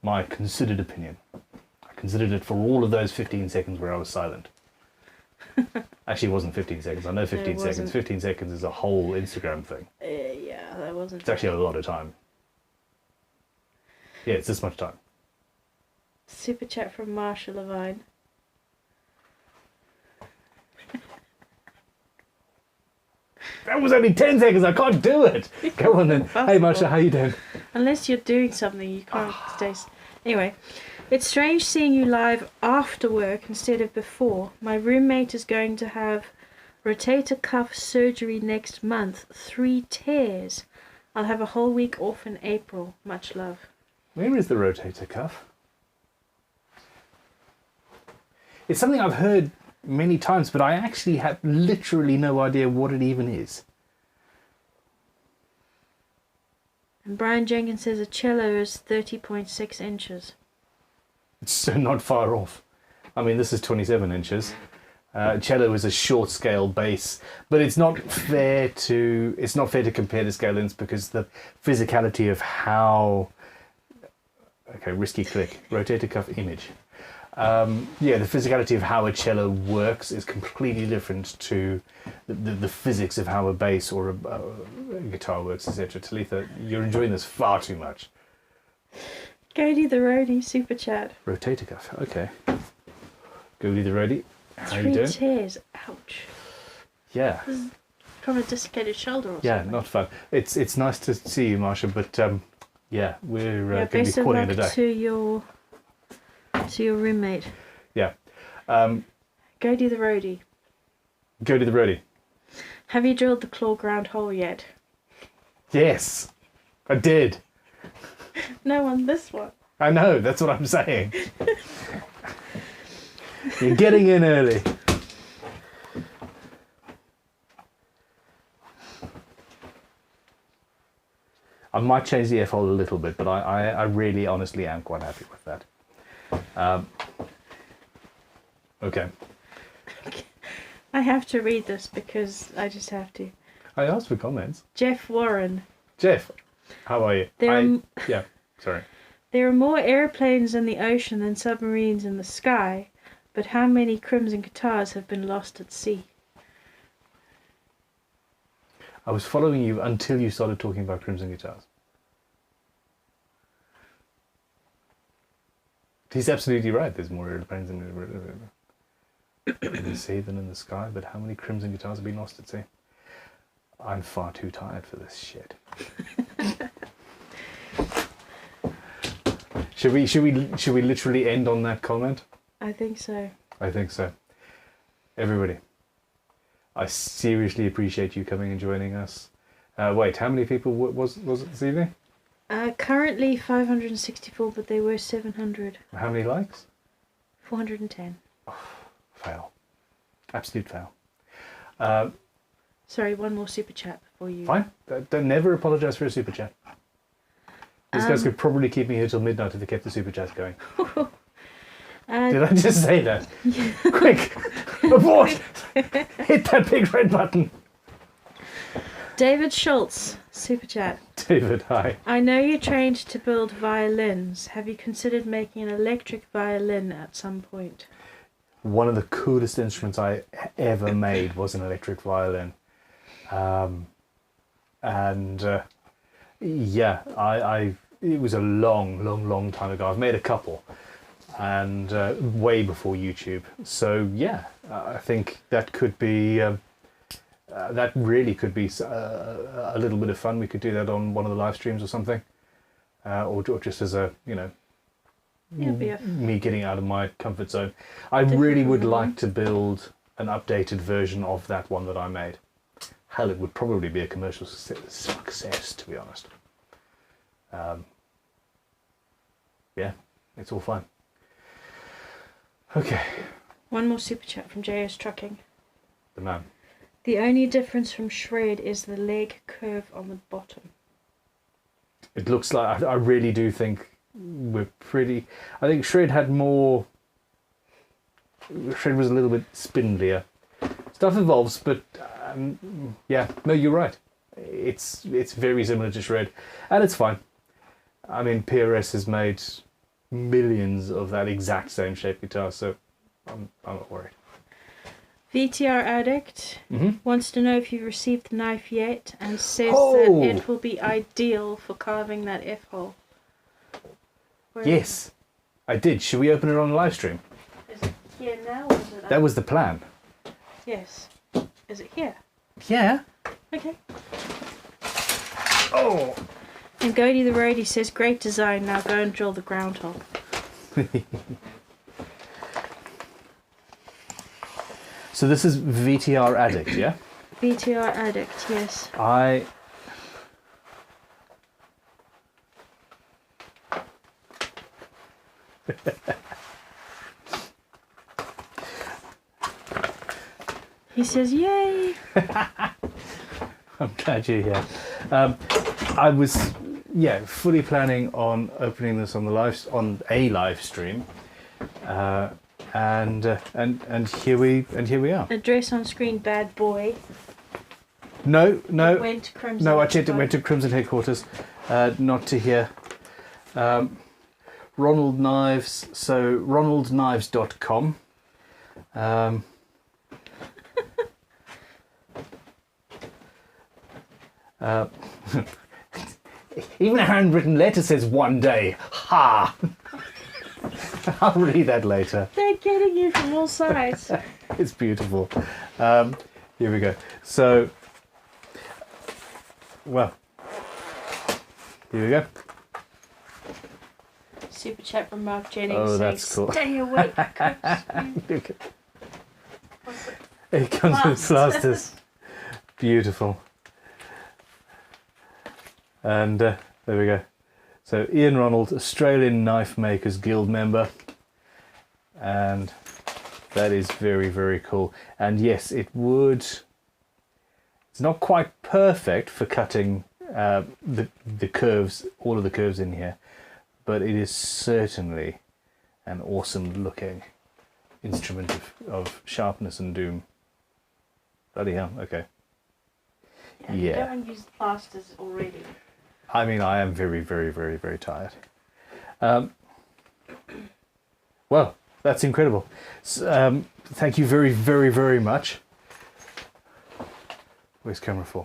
My considered opinion. I considered it for all of those 15 seconds where I was silent. Actually, it wasn't 15 seconds. I know 15 seconds. 15 seconds is a whole Instagram thing. Yeah, that wasn't... It's actually a lot of time. Yeah, it's this much time. Super chat from Marsha Levine. That was only 10 seconds. I can't do it. Go on then. Hey, Marsha, how you doing? Unless you're doing something, you can't stay... Anyway, it's strange seeing you live after work instead of before. My roommate is going to have rotator cuff surgery next month. 3 tears. I'll have a whole week off in April. Much love. Where is the rotator cuff? It's something I've heard many times, but I actually have literally no idea what it even is. And Brian Jenkins says a cello is 30.6 inches. It's so not far off. I mean, this is 27 inches. Cello is a short scale bass, but it's not fair to compare the scale lengths because the physicality of how... Okay, risky click. Rotator cuff image. Yeah, the physicality of how a cello works is completely different to the physics of how a bass or a guitar works, etc. Talitha, you're enjoying this far too much. Cody the Roadie, super chat. Rotator cuff, okay. Cody the Roadie, how you doing? 3 tears, ouch. Yeah. This is from a dislocated shoulder or Yeah, something. not fun. It's nice to see you, Marsha, but yeah, we're going to be best of calling it a luck day. to your roommate. Yeah. Go do the roadie. Go to the roadie. Have you drilled the claw ground hole yet? Yes. I did. No, on this one. I know, that's what I'm saying. You're getting in early. I might change the F-hole a little bit, but I really honestly am quite happy with that. Okay. I have to read this because I just have to. I asked for comments. Jeff Warren. Jeff, how are you? Yeah, sorry. There are more airplanes in the ocean than submarines in the sky, but how many Crimson guitars have been lost at sea? I was following you until you started talking about Crimson guitars. He's absolutely right. There's more airplanes in the sea than in the sky, but how many Crimson guitars have been lost at sea? I'm far too tired for this shit. Should we literally end on that comment? I think so. I think so. Everybody, I seriously appreciate you coming and joining us. Wait, how many people was it this evening? Currently 564, but they were 700. How many likes? 410. Fail. Absolute fail. Sorry, one more super chat before you... Fine. Don't never apologise for a super chat. These guys could probably keep me here till midnight if they kept the super chats going. Did I just say that? Quick! Abort! Hit that big red button! David Schultz, super chat. David, hi. I know you trained to build violins. Have you considered making an electric violin at some point? One of the coolest instruments I ever made was an electric violin. Yeah, it was a long time ago. I've made a couple, and way before YouTube. So yeah, I think that could be, that really could be a little bit of fun. We could do that on one of the live streams or something, or just as a, you know, me getting out of my comfort zone. I really would like to build an updated version of that one that I made. Hell, it would probably be a commercial success, to be honest. Yeah, it's all fine. Okay. One more super chat from JS Trucking. The man. The only difference from Shred is the leg curve on the bottom. It looks like, I really do think we're pretty... I think Shred had more... Shred was a little bit spindlier. Stuff evolves, but yeah, no, you're right. It's very similar to Shred, and it's fine. I mean, PRS has made millions of that exact same shape guitar, so I'm not worried. VTR Addict wants to know if you've received the knife yet, and says that it will be ideal for carving that F-hole. Yes, I did. Should we open it on a live stream? Is it here now, or is it... That was the plan. Yes. Is it here? Yeah. Okay. Oh! And Godey the Roadie says, great design, now go and drill the groundhog. So this is VTR Addict, yeah? VTR Addict, yes. He says, yay! I'm glad you're here. I was, yeah, fully planning on opening this on a live stream, and here we are. Address on screen, bad boy. No. Went to Crimson. No, I checked. It went to Crimson headquarters, not to here. Ronald Knives. So ronaldknives.com. Even a handwritten letter says one day. Ha! I'll read that later. They're getting you from all sides. It's beautiful. Here we go. So, well, here we go. Super chat from Mark Jennings. Oh, saying, that's cool. Stay awake. It comes with plasters. Beautiful. And There we go. So Ian Ronald, Australian Knife Makers Guild member. And that is very, very cool. And yes, it would... It's not quite perfect for cutting the curves, all of the curves in here, but it is certainly an awesome looking instrument of sharpness and doom. Bloody hell, okay. Yeah. You don't want to use plasters already. I mean, I am very, very, very, very tired. Well, that's incredible. Thank you very, very, very much. Where's camera 4?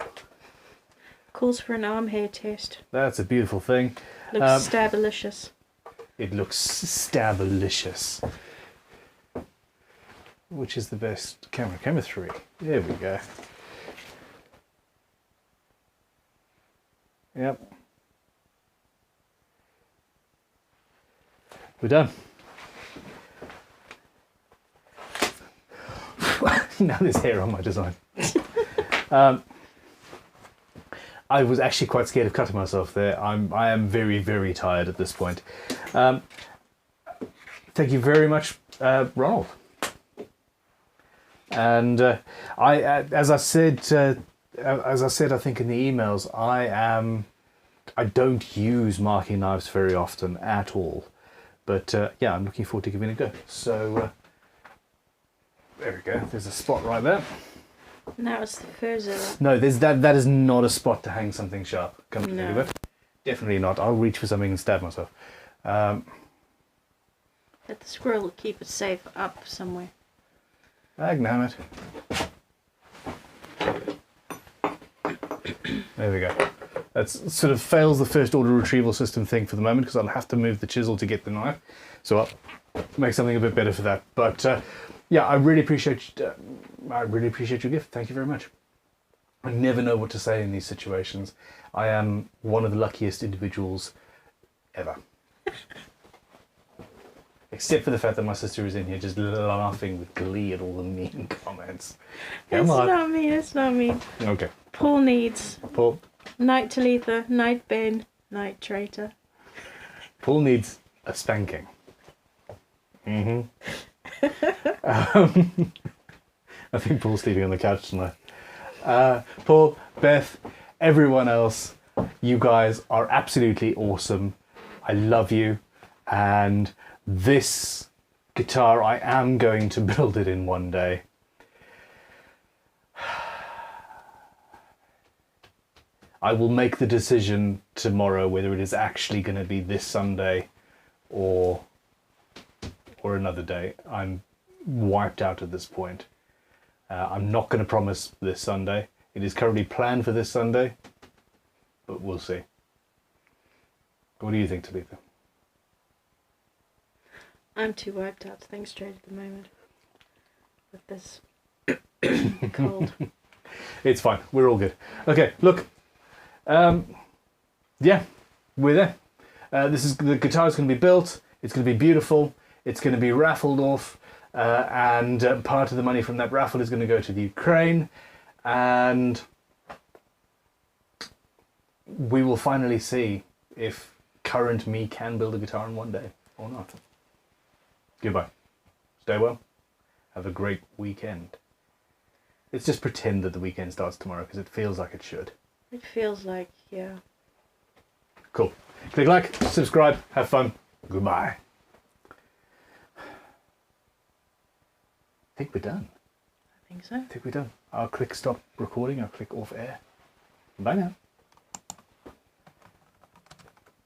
Calls for an arm hair test. That's a beautiful thing. Looks stabalicious. It looks stabalicious. Which is the best camera? Camera 3. There we go. Yep. We're done. Now there's hair on my design. I was actually quite scared of cutting myself there. I am very, very tired at this point. Thank you very much, Ronald. And as I said, I think in the emails, I don't use marking knives very often at all. But yeah, I'm looking forward to giving it a go. So there we go. There's a spot right there. Now it's the further. No, that is not a spot to hang something sharp. Come to think No. of it. Definitely not. I'll reach for something and stab myself. Let the squirrel keep it safe up somewhere. Damn it. There we go. That's sort of fails the first order retrieval system thing for the moment because I'll have to move the chisel to get the knife. So I'll make something a bit better for that. But yeah, I really appreciate your gift. Thank you very much. I never know what to say in these situations. I am one of the luckiest individuals ever. Except for the fact that my sister is in here just laughing with glee at all the mean comments. Come It's on. not me, it's not me. Okay. Paul needs Paul Night Talitha, Night Ben, Night Traitor. needs a spanking. I think Paul's sleeping on the couch tonight. Paul, Beth, everyone else, you guys are absolutely awesome. I love you. And this guitar, I am going to build it in one day. I will make the decision tomorrow whether it is actually going to be this Sunday or another day. I'm wiped out at this point. I'm not going to promise this Sunday. It is currently planned for this Sunday, but we'll see. What do you think, Talitha? I'm too wiped out to think straight at the moment. With this cold. It's fine. We're all good. Okay, look. Yeah, we're there. The guitar is going to be built. It's going to be beautiful. It's going to be raffled off. And part of the money from that raffle is going to go to the Ukraine. And we will finally see if current me can build a guitar in one day or not. Goodbye. Stay well. Have a great weekend. Let's just pretend that the weekend starts tomorrow because it feels like it should. It feels like, yeah. Cool. Click like, subscribe, have fun. Goodbye. I think we're done. I think so. I think we're done. I'll click stop recording. I'll click off air. Bye now.